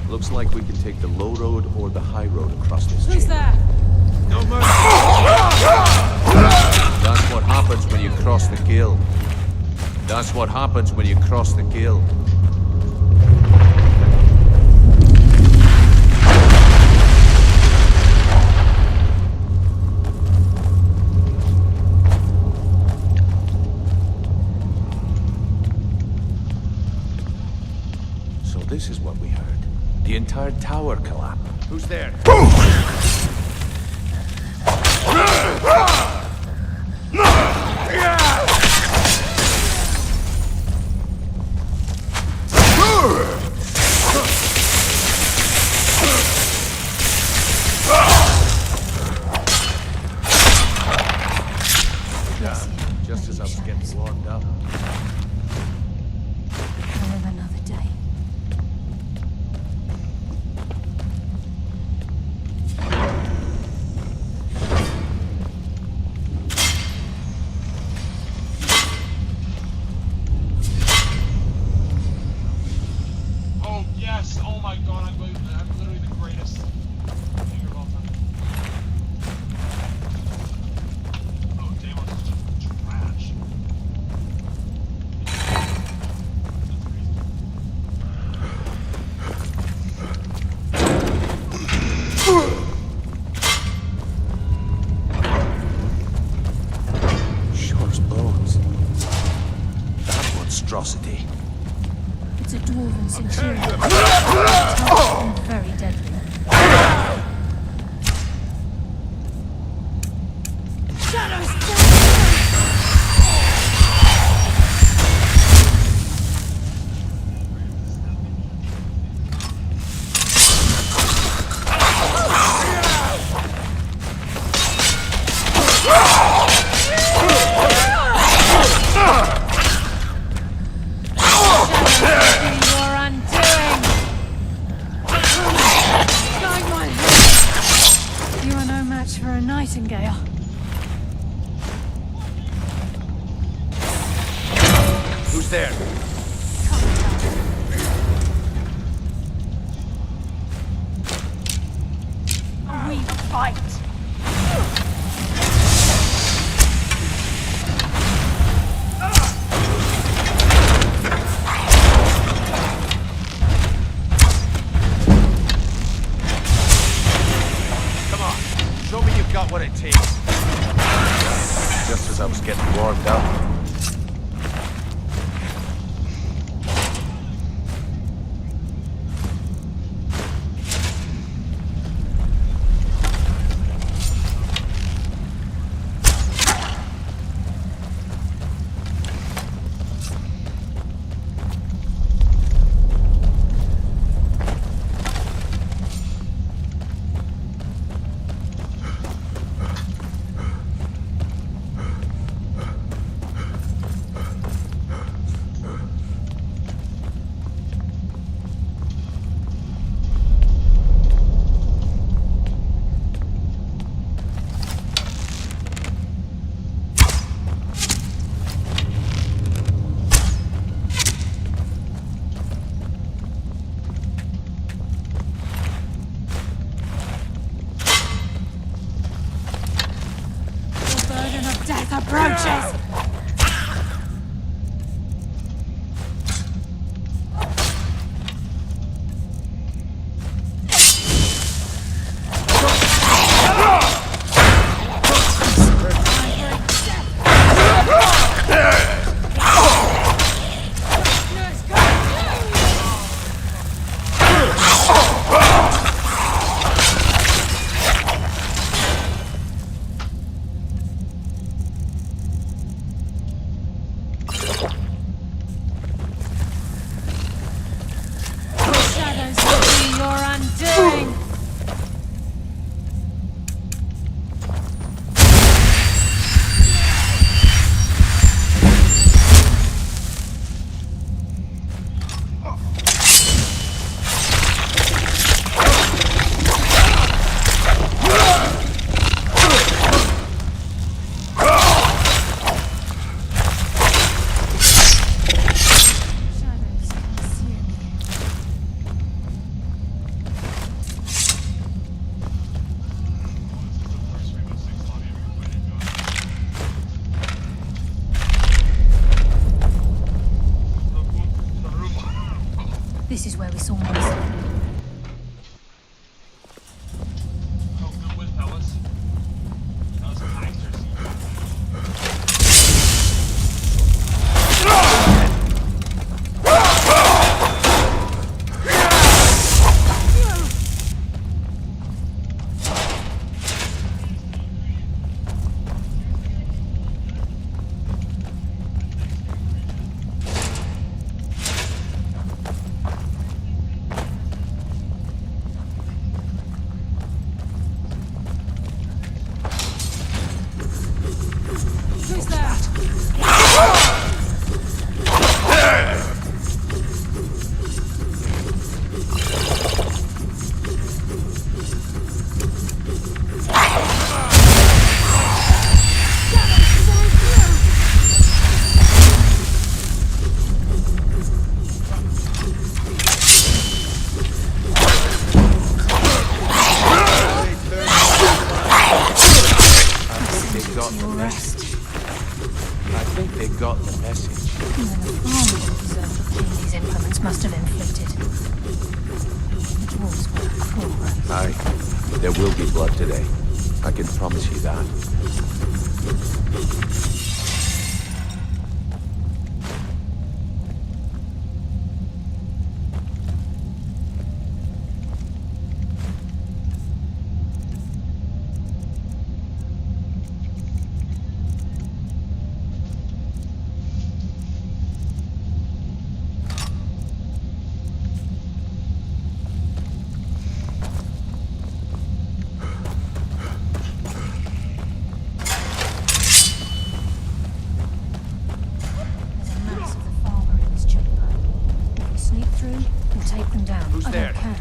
Looks like we can take the low road or the high road across this Who's chain. there? No mercy! That's what happens when you cross the gill. That's what happens when you cross the gill. So this is what we heard. The entire tower collapsed. Who's there? Just as I was getting warmed up. Another day. Oh yes! Oh my god! I'm literally the greatest player of all time. monstrosity? It's a dwarven centurion. Very deadly. Nightingale. Who's there? We fight. Come on, show me you've got what it takes. Just as I was getting warmed up. Death approaches! This is where we saw monsters. There will be blood today. I can promise you that. can take them down. Who's I there? don't care.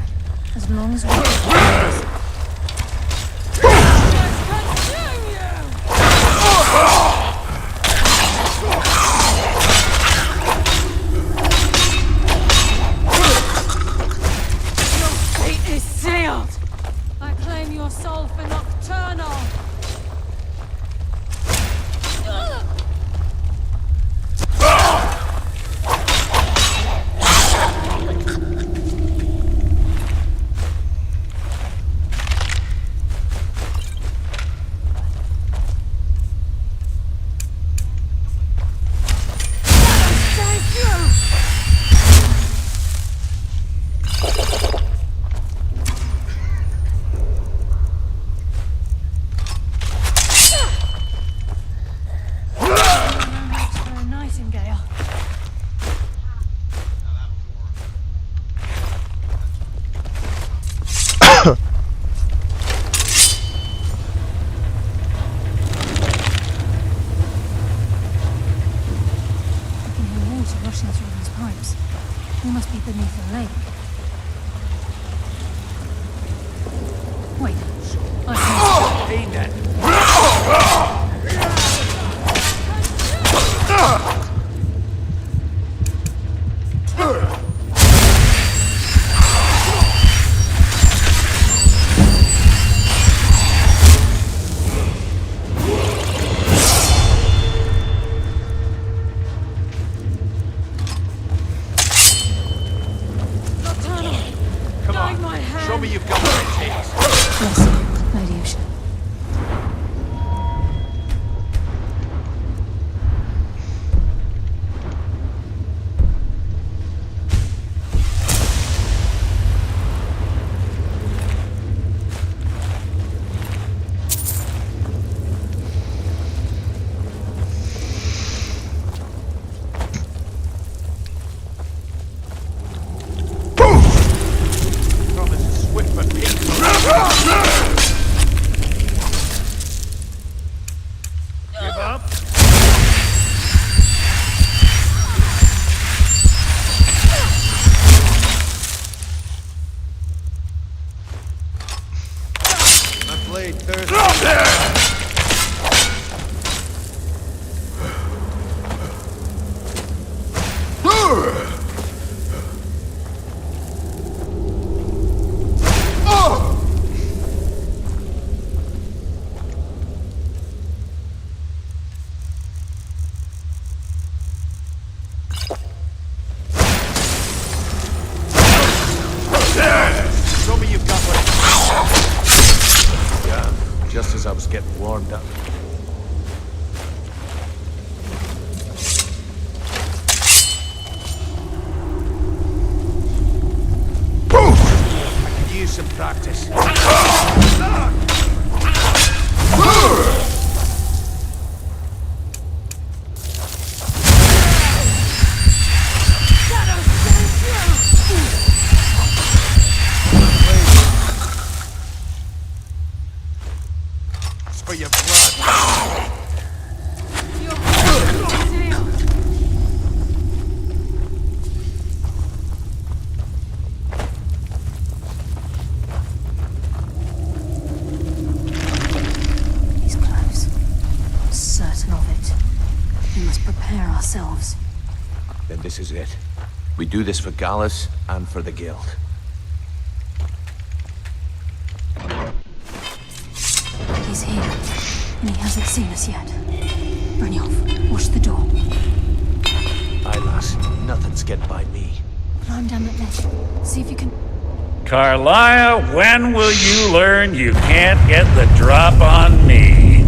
As long as we... Your fate is sealed! I claim your soul for Nocturnal! rushing through these pipes. We must be beneath the lake. Wait. I Ain't that? Show me you've got what it takes. Yes, Lady Usha. Show me you've got what it takes. Yeah, just as I was getting warmed up. I could use some practice. For your blood. He's close. I'm certain of it. We must prepare ourselves. Then this is it. We do this for Gallus and for the Guild. He's here, and he hasn't seen us yet. Brynjolf, watch the door. Aye, lass. Nothing's getting by me. Climb down that ledge. See if you can... Carlia, when will you learn you can't get the drop on me?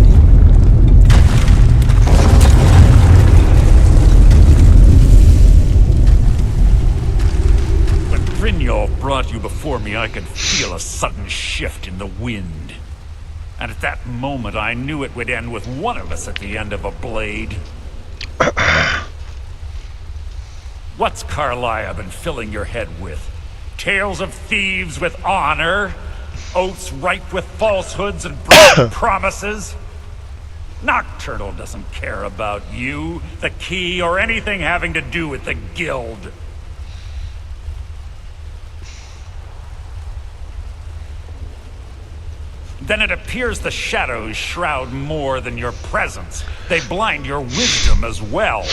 When Brynjolf brought you before me, I could feel a sudden shift in the wind. And at that moment, I knew it would end with one of us at the end of a blade. What's Carlia been filling your head with? Tales of thieves with honor? Oaths ripe with falsehoods and broken promises? Nocturnal doesn't care about you, the key, or anything having to do with the Guild. then it appears the shadows shroud more than your presence. They blind your wisdom as well.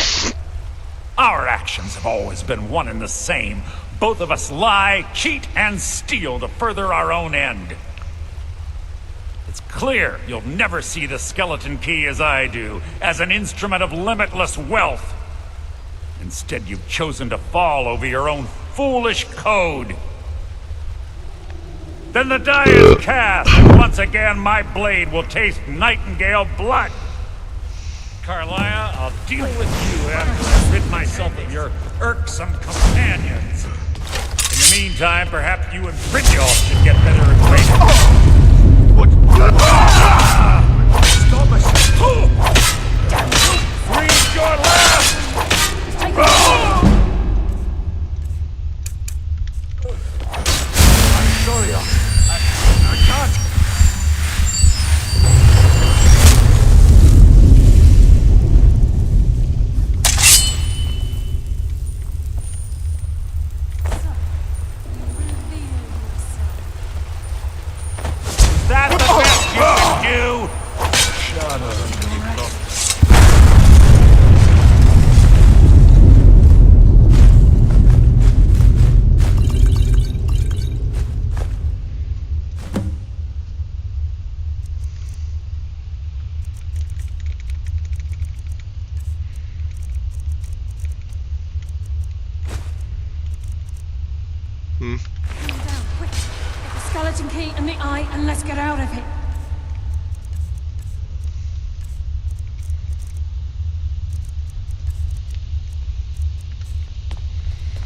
Our actions have always been one and the same. Both of us lie, cheat, and steal to further our own end. It's clear you'll never see the skeleton key as I do, as an instrument of limitless wealth. Instead, you've chosen to fall over your own foolish code. Then the die is cast, and once again my blade will taste Nightingale blood. Carlia, I'll deal with you after I've rid myself of your irksome companions. In the meantime, perhaps you and Brynjolf should get better acquainted. What? Stop us! Freeze your last! I'm sorry, I can't. That's the best you can do! Shut up. Quick! Get the skeleton key and the eye, and let's get out of here.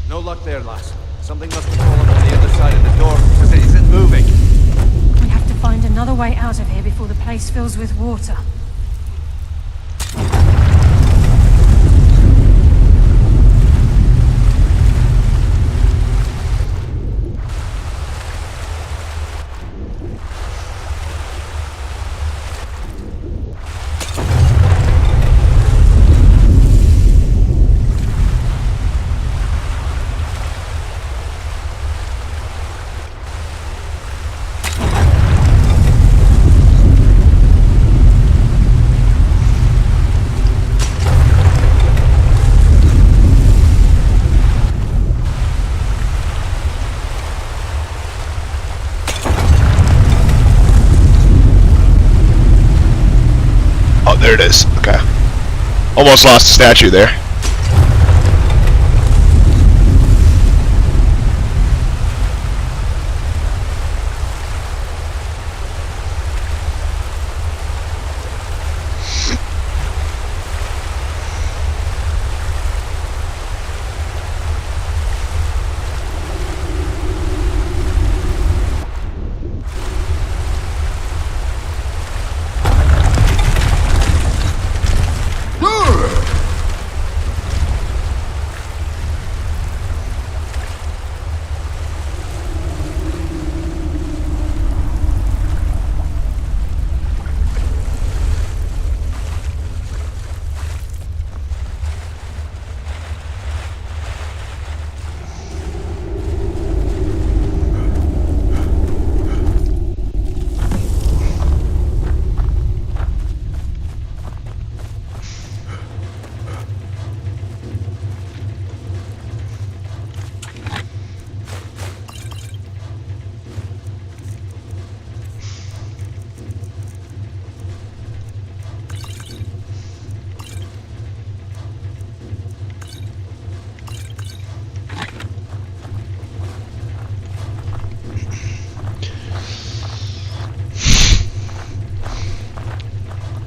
No luck there, lass. Something must have fallen on the other side of the door because it isn't moving. We have to find another way out of here before the place fills with water. There it is. Okay. Almost lost the statue there.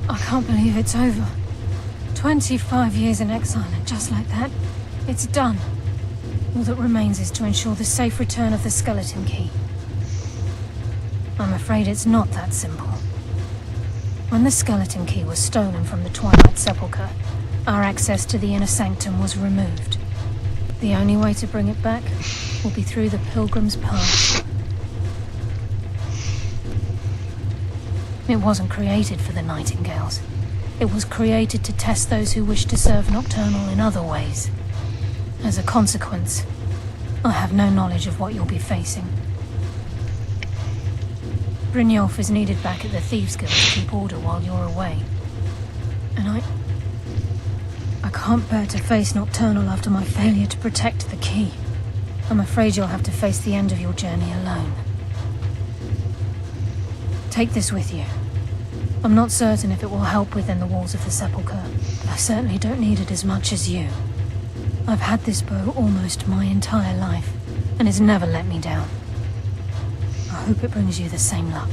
I can't believe it's over. 25 years in exile, and just like that, it's done. All that remains is to ensure the safe return of the skeleton key. I'm afraid it's not that simple. When the skeleton key was stolen from the Twilight Sepulchre, our access to the inner sanctum was removed. The only way to bring it back will be through the Pilgrim's Path. It wasn't created for the Nightingales. It was created to test those who wish to serve Nocturnal in other ways. As a consequence, I have no knowledge of what you'll be facing. Brynjolf is needed back at the Thieves Guild to keep order while you're away. And I can't bear to face Nocturnal after my failure to protect the key. I'm afraid you'll have to face the end of your journey alone. Take this with you. I'm not certain if it will help within the walls of the Sepulchre, but I certainly don't need it as much as you. I've had this bow almost my entire life, and it's never let me down. I hope it brings you the same luck.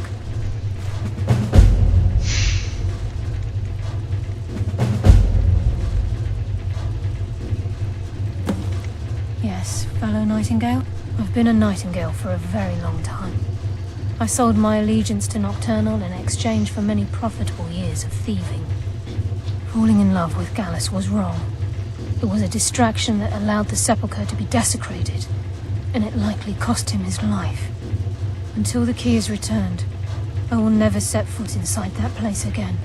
Yes, fellow Nightingale? I've been a Nightingale for a very long time. I sold my allegiance to Nocturnal in exchange for many profitable years of thieving. Falling in love with Gallus was wrong. It was a distraction that allowed the Sepulchre to be desecrated, and it likely cost him his life. Until the key is returned, I will never set foot inside that place again.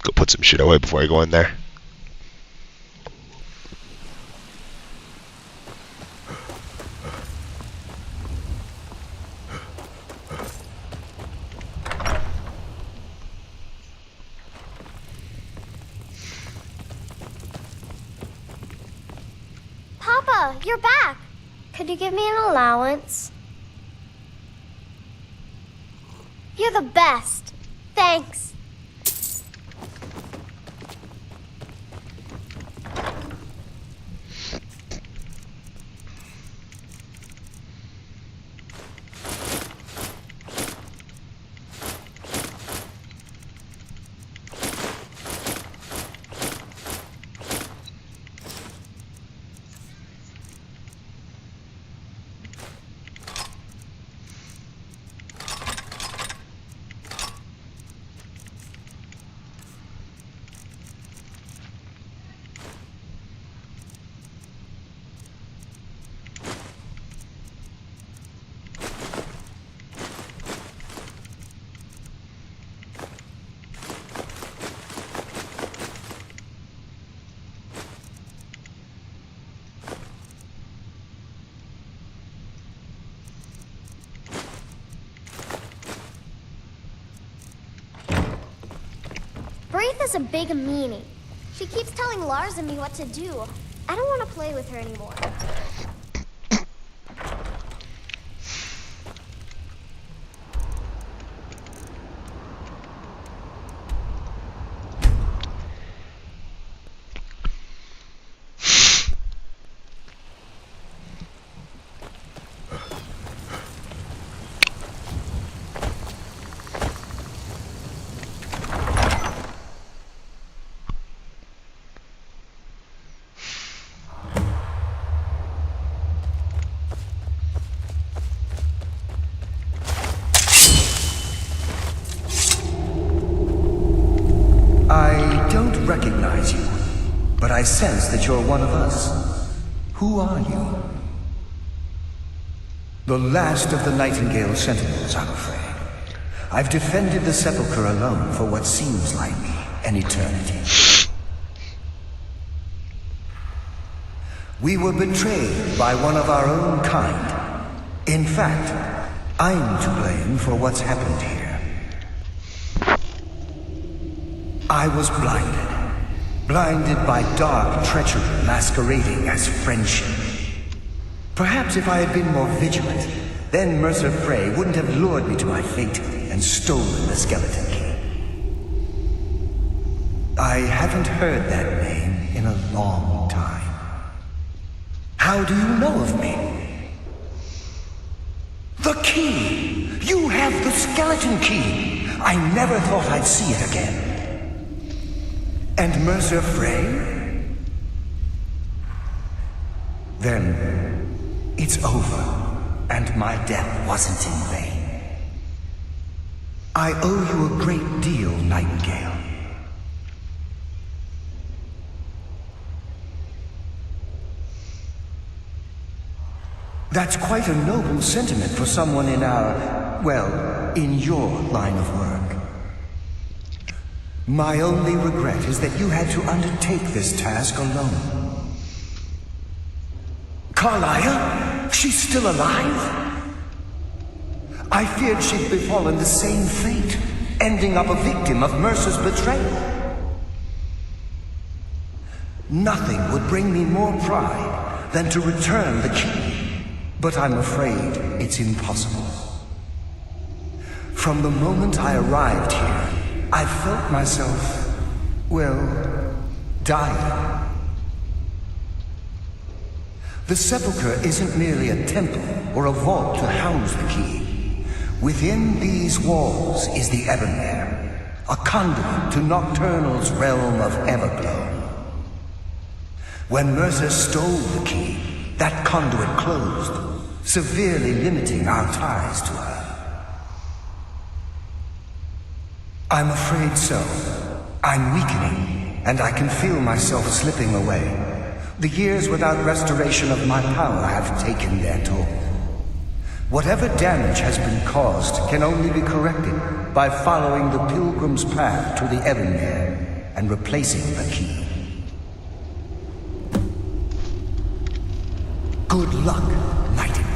Go put some shit away before I go in there. Papa, you're back. Could you give me an allowance? You're the best. Thanks. Braith is a big meanie. She keeps telling Lars and me what to do. I don't want to play with her anymore. I don't recognize you, but I sense that you're one of us. Who are you? The last of the Nightingale Sentinels, I'm afraid. I've defended the Sepulchre alone for what seems like an eternity. We were betrayed by one of our own kind. In fact, I'm to blame for what's happened here. I was blinded by dark treachery masquerading as friendship. Perhaps if I had been more vigilant, then Mercer Frey wouldn't have lured me to my fate and stolen the skeleton key. I haven't heard that name in a long time. How do you know of me? The key! You have the skeleton key! I never thought I'd see it again. And Mercer Frey? Then it's over, and my death wasn't in vain. I owe you a great deal, Nightingale. That's quite a noble sentiment for someone in our, well, in your line of work. My only regret is that you had to undertake this task alone. Carlia? She's still alive? I feared she'd befallen the same fate, ending up a victim of Mercer's betrayal. Nothing would bring me more pride than to return the key, but I'm afraid it's impossible. From the moment I arrived here, I felt myself, well, dying. The Sepulchre isn't merely a temple or a vault to house the key. Within these walls is the Ebonmere, a conduit to Nocturnal's realm of Everglow. When Mercer stole the key, that conduit closed, severely limiting our ties to her. I'm afraid so. I'm weakening, and I can feel myself slipping away. The years without restoration of my power have taken their toll. Whatever damage has been caused can only be corrected by following the pilgrim's path to the Ebonmere and replacing the key. Good luck, Nightingale.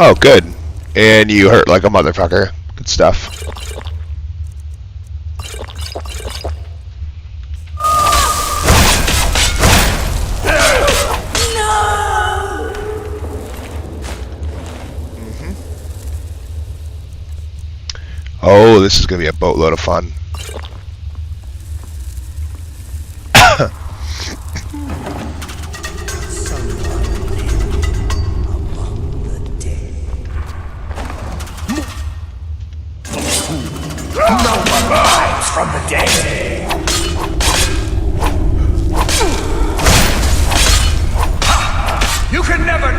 Oh, good. And you hurt like a motherfucker. Good stuff. Oh, this is gonna be a boatload of fun. No one rises from the dead. You can never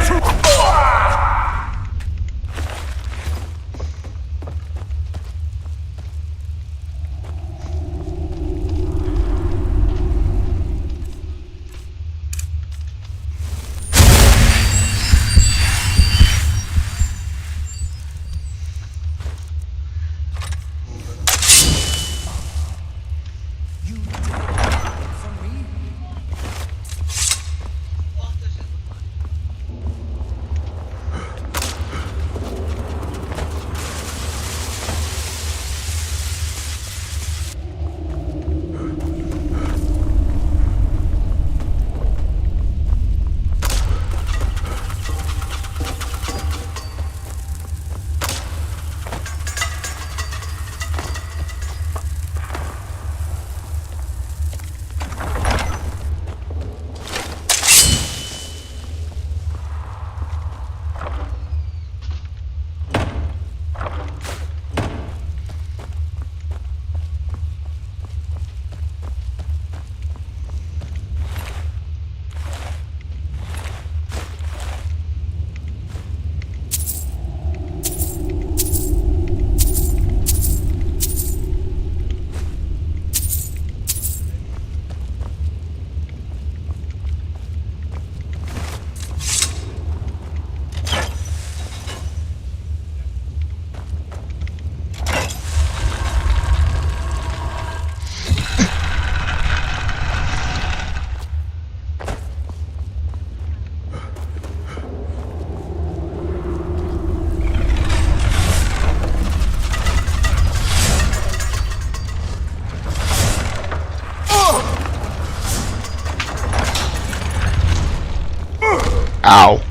Ow.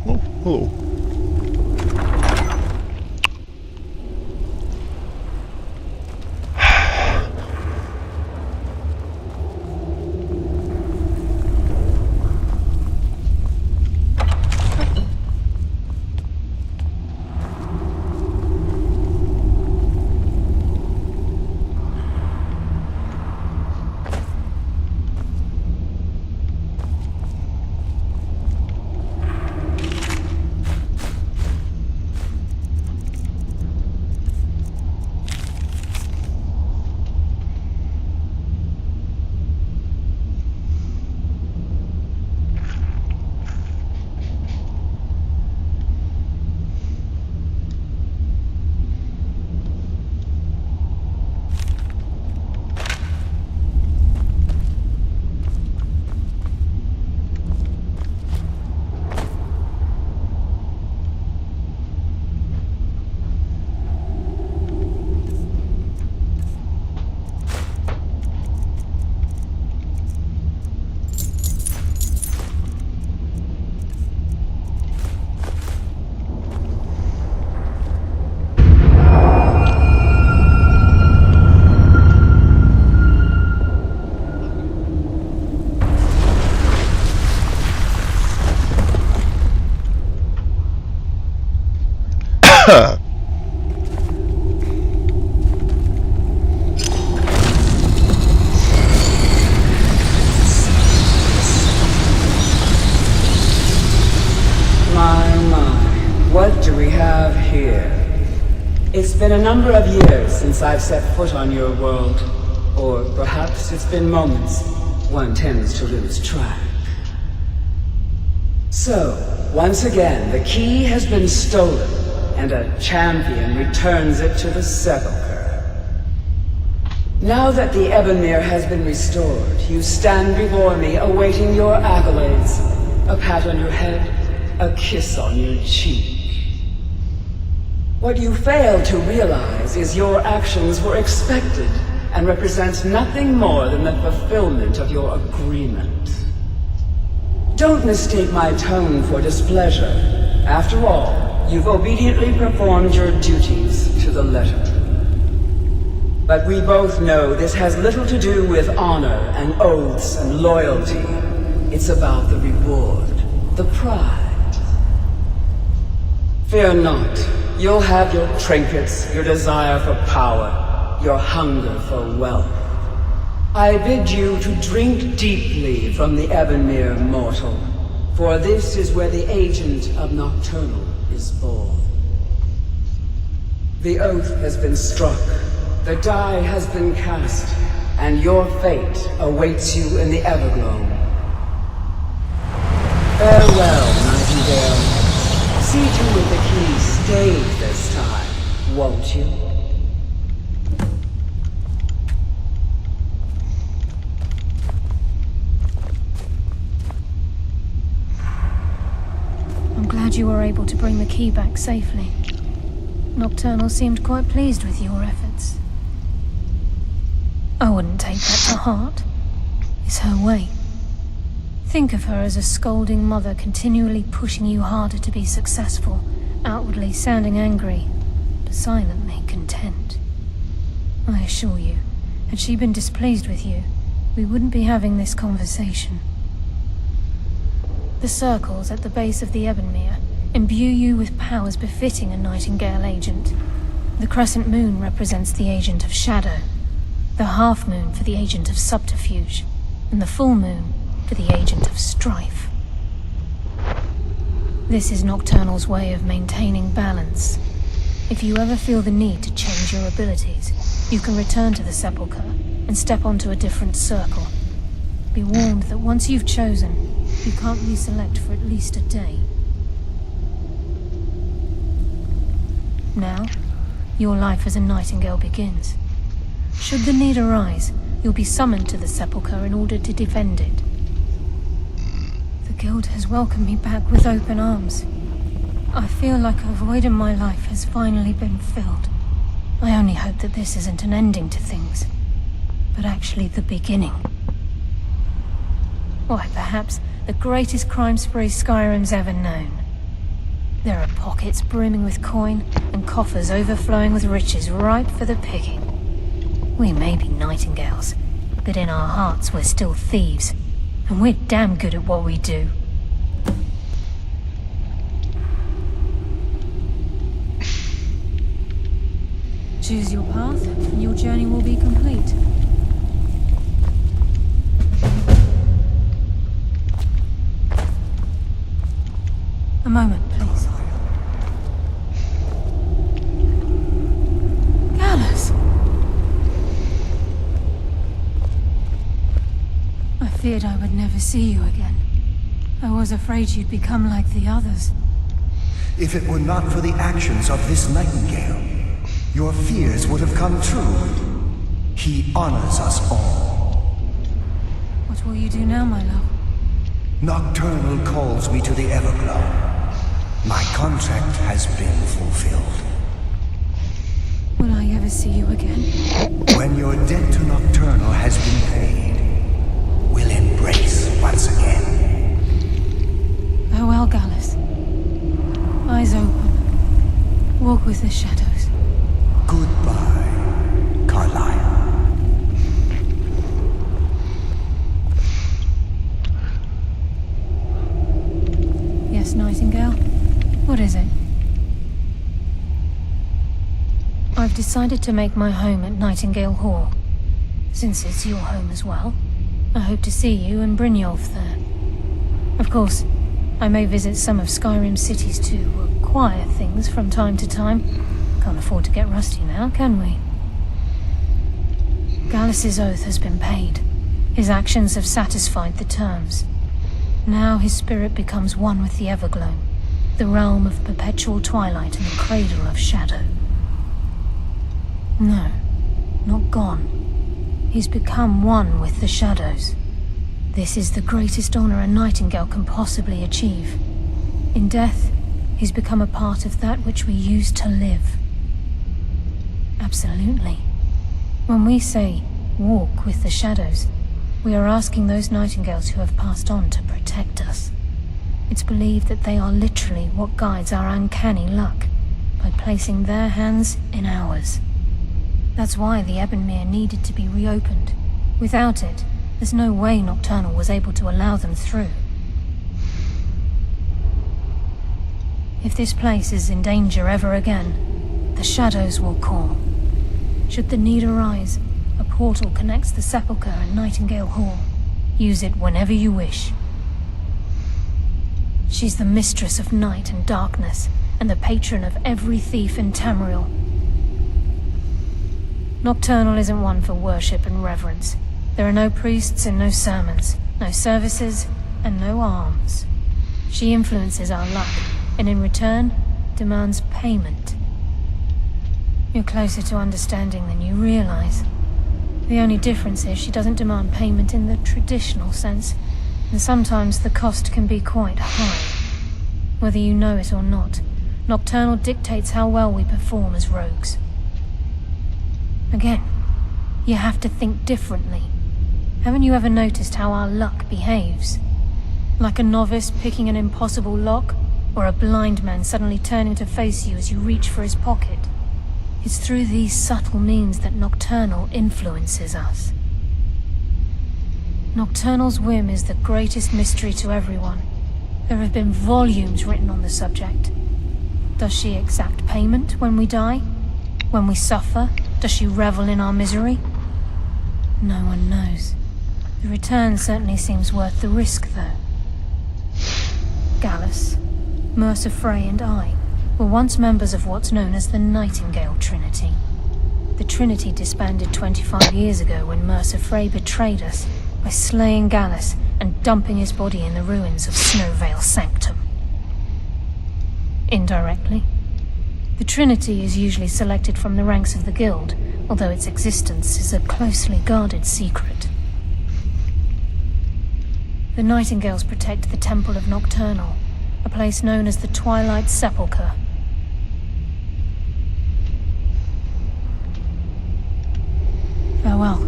Oh, hello. What do we have here? It's been a number of years since I've set foot on your world. Or perhaps it's been moments. One tends to lose track. So, once again, the key has been stolen, and a champion returns it to the sepulchre. Now that the Ebonmere has been restored, you stand before me awaiting your accolades. a pat on your head, a kiss on your cheek. What you fail to realize is your actions were expected and represent nothing more than the fulfillment of your agreement. Don't mistake my tone for displeasure. After all, you've obediently performed your duties to the letter. But we both know this has little to do with honor and oaths and loyalty. It's about the reward, the prize. Fear not. You'll have your trinkets, your desire for power, your hunger for wealth. I bid you to drink deeply from the Ebonmere mortal, for this is where the agent of Nocturnal is born. The oath has been struck, the die has been cast, and your fate awaits you in the Everglow. Farewell, Nightingale. See to it the key stays this time, won't you? I'm glad you were able to bring the key back safely. Nocturnal seemed quite pleased with your efforts. I wouldn't take that to heart. It's her way. Think of her as a scolding mother continually pushing you harder to be successful, outwardly sounding angry, but silently content. I assure you, had she been displeased with you, we wouldn't be having this conversation. The circles at the base of the Ebonmere imbue you with powers befitting a Nightingale agent. The crescent moon represents the agent of shadow, the half moon for the agent of subterfuge, and the full moon for the agent of strife. This is Nocturnal's way of maintaining balance. If you ever feel the need to change your abilities, you can return to the Sepulchre and step onto a different circle. Be warned that once you've chosen, you can't reselect for at least a day. Now, your life as a Nightingale begins. Should the need arise, you'll be summoned to the Sepulchre in order to defend it. The Guild has welcomed me back with open arms. I feel like a void in my life has finally been filled. I only hope that this isn't an ending to things, but actually the beginning. Why, perhaps the greatest crime spree Skyrim's ever known. There are pockets brimming with coin, and coffers overflowing with riches ripe for the picking. We may be Nightingales, but in our hearts we're still thieves, and we're damn good at what we do. Choose your path, and your journey will be complete. A moment, please. Gallus! I feared I would never see you again. I was afraid you'd become like the others. If it were not for the actions of this Nightingale, your fears would have come true. He honors us all. What will you do now, my love? Nocturnal calls me to the Everglow. My contract has been fulfilled. Will I ever see you again? When your debt to Nocturnal has been paid, we'll embrace once again. Farewell, Gallus. Eyes open. Walk with the shadows. Goodbye, Carlisle. Yes, Nightingale? What is it? I've decided to make my home at Nightingale Hall. Since it's your home as well, I hope to see you and Brynjolf there. Of course, I may visit some of Skyrim cities to acquire things from time to time. Can't afford to get rusty now, can we? Gallus's oath has been paid. His actions have satisfied the terms. Now his spirit becomes one with the Everglow, the realm of perpetual twilight and the cradle of shadow. No, not gone. He's become one with the shadows. This is the greatest honor a nightingale can possibly achieve. In death, he's become a part of that which we used to live. Absolutely. When we say, walk with the shadows, we are asking those nightingales who have passed on to protect us. It's believed that they are literally what guides our uncanny luck, by placing their hands in ours. That's why the Ebonmere needed to be reopened. Without it, there's no way Nocturnal was able to allow them through. If this place is in danger ever again, the shadows will call. Should the need arise, a portal connects the Sepulchre and Nightingale Hall. Use it whenever you wish. She's the mistress of night and darkness, and the patron of every thief in Tamriel. Nocturnal isn't one for worship and reverence. There are no priests and no sermons, no services, and no alms. She influences our luck, and in return, demands payment. You're closer to understanding than you realize. The only difference is she doesn't demand payment in the traditional sense, and sometimes the cost can be quite high. Whether you know it or not, Nocturnal dictates how well we perform as rogues. Again, you have to think differently. Haven't you ever noticed how our luck behaves? Like a novice picking an impossible lock, or a blind man suddenly turning to face you as you reach for his pocket. It's through these subtle means that Nocturnal influences us. Nocturnal's whim is the greatest mystery to everyone. There have been volumes written on the subject. Does she exact payment when we die? When we suffer, does she revel in our misery? No one knows. The return certainly seems worth the risk, though. Gallus, Mercer Frey and I were once members of what's known as the Nightingale Trinity. The Trinity disbanded 25 years ago when Mercer Frey betrayed us by slaying Gallus and dumping his body in the ruins of Snowvale Sanctum. Indirectly, the Trinity is usually selected from the ranks of the Guild, although its existence is a closely guarded secret. The Nightingales protect the Temple of Nocturnal, a place known as the Twilight Sepulchre. Farewell.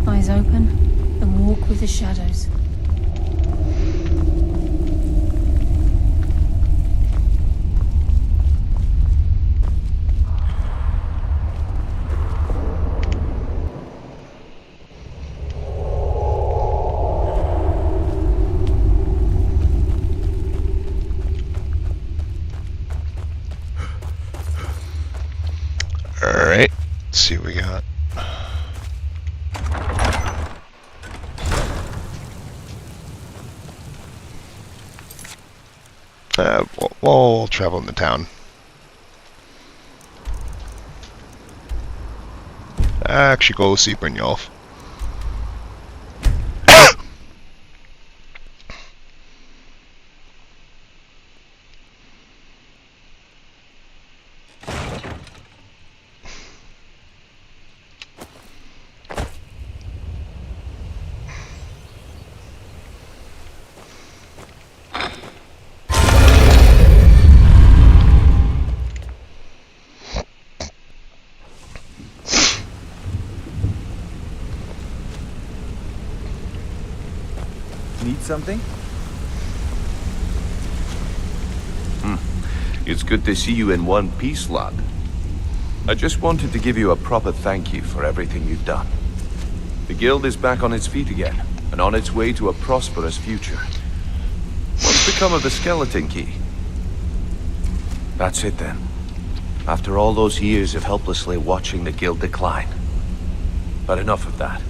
Eyes open, and walk with the shadows. Alright, let's see what we got. We'll travel in the town. Actually, go see Brynjolf. Need something? It's good to see you in one piece, lad. I just wanted to give you a proper thank you for everything you've done. The Guild is back on its feet again, and on its way to a prosperous future. What's become of the skeleton key? That's it then. After all those years of helplessly watching the Guild decline. But enough of that.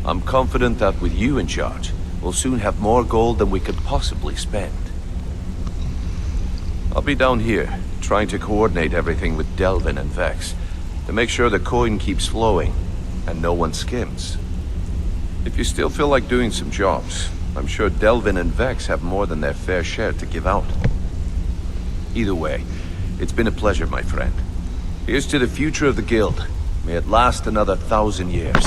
I'm confident that with you in charge, we'll soon have more gold than we could possibly spend. I'll be down here, trying to coordinate everything with Delvin and Vex, to make sure the coin keeps flowing, and no one skims. If you still feel like doing some jobs, I'm sure Delvin and Vex have more than their fair share to give out. Either way, it's been a pleasure, my friend. Here's to the future of the Guild. May it last another 1,000 years.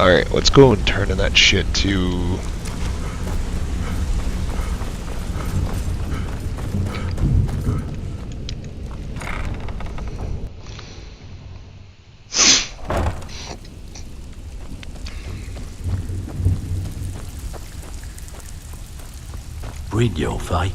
Alright, let's go and turn in that shit to... Brynjolf, eh?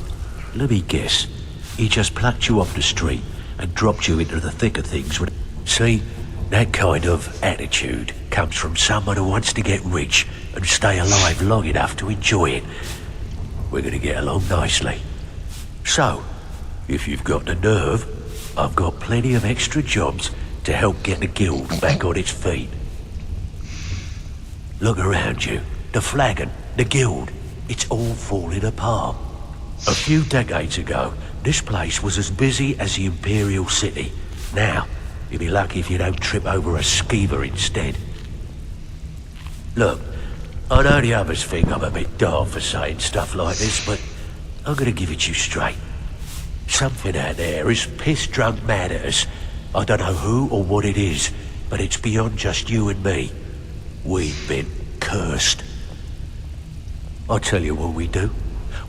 Let me guess. He just plucked you off the street and dropped you into the thick of things with... See, that kind of attitude comes from someone who wants to get rich and stay alive long enough to enjoy it. We're gonna get along nicely. So, if you've got the nerve, I've got plenty of extra jobs to help get the guild back on its feet. Look around you. The flagon, the guild, it's all falling apart. A few decades ago, this place was as busy as the Imperial City. Now, you'll be lucky if you don't trip over a skeever instead. Look, I know the others think I'm a bit daft for saying stuff like this, but I'm gonna give it you straight. Something out there is piss-drunk mad at us. I don't know who or what it is, but it's beyond just you and me. We've been cursed. I'll tell you what we do.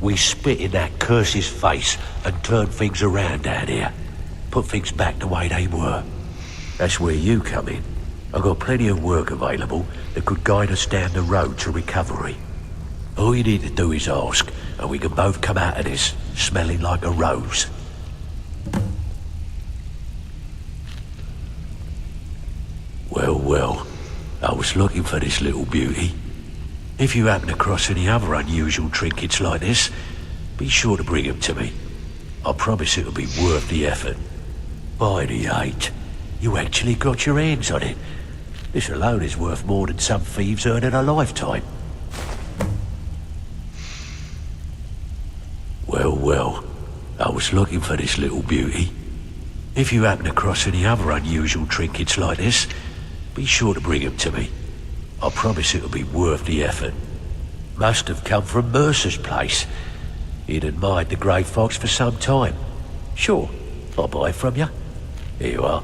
We spit in that curse's face and turn things around down here. Put things back the way they were. That's where you come in. I've got plenty of work available that could guide us down the road to recovery. All you need to do is ask, and we can both come out of this smelling like a rose. Well, well, I was looking for this little beauty. If you happen across any other unusual trinkets like this, be sure to bring them to me. I promise it'll be worth the effort. By the 8, you actually got your hands on it. This alone is worth more than some thieves earn in a lifetime. Well, well, I was looking for this little beauty. If you happen across any other unusual trinkets like this, be sure to bring them to me. I promise it'll be worth the effort. Must have come from Mercer's place. He'd admired the grey fox for some time. Sure, I'll buy it from you. Here you are.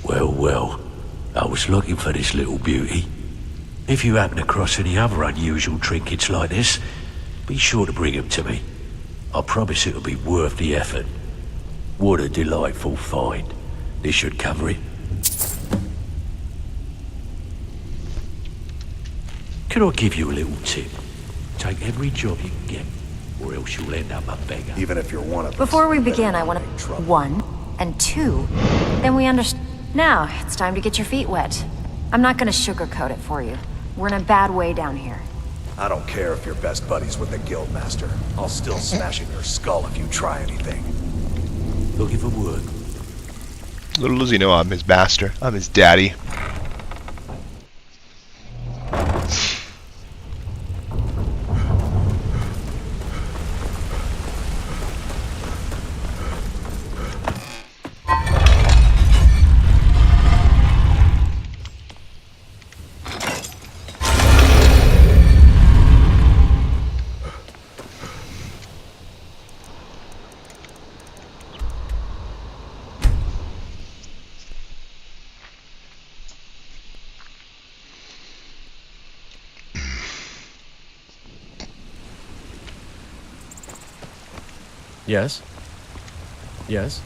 Well, well, I was looking for this little beauty. If you happen across any other unusual trinkets like this, be sure to bring them to me. I promise it'll be worth the effort. What a delightful find. This should cover it. Can I give you a little tip? Take every job you can get, or else you'll end up a beggar. Even if you're one of us. Before we begin, I want to... 1 and 2. Then we understand. Now, it's time to get your feet wet. I'm not gonna sugarcoat it for you. We're in a bad way down here. I don't care if you're best buddies with the Guildmaster. I'll still smash in your skull if you try anything. Looking for work. Little does he know I'm his bastard. I'm his daddy. Yes? Yes?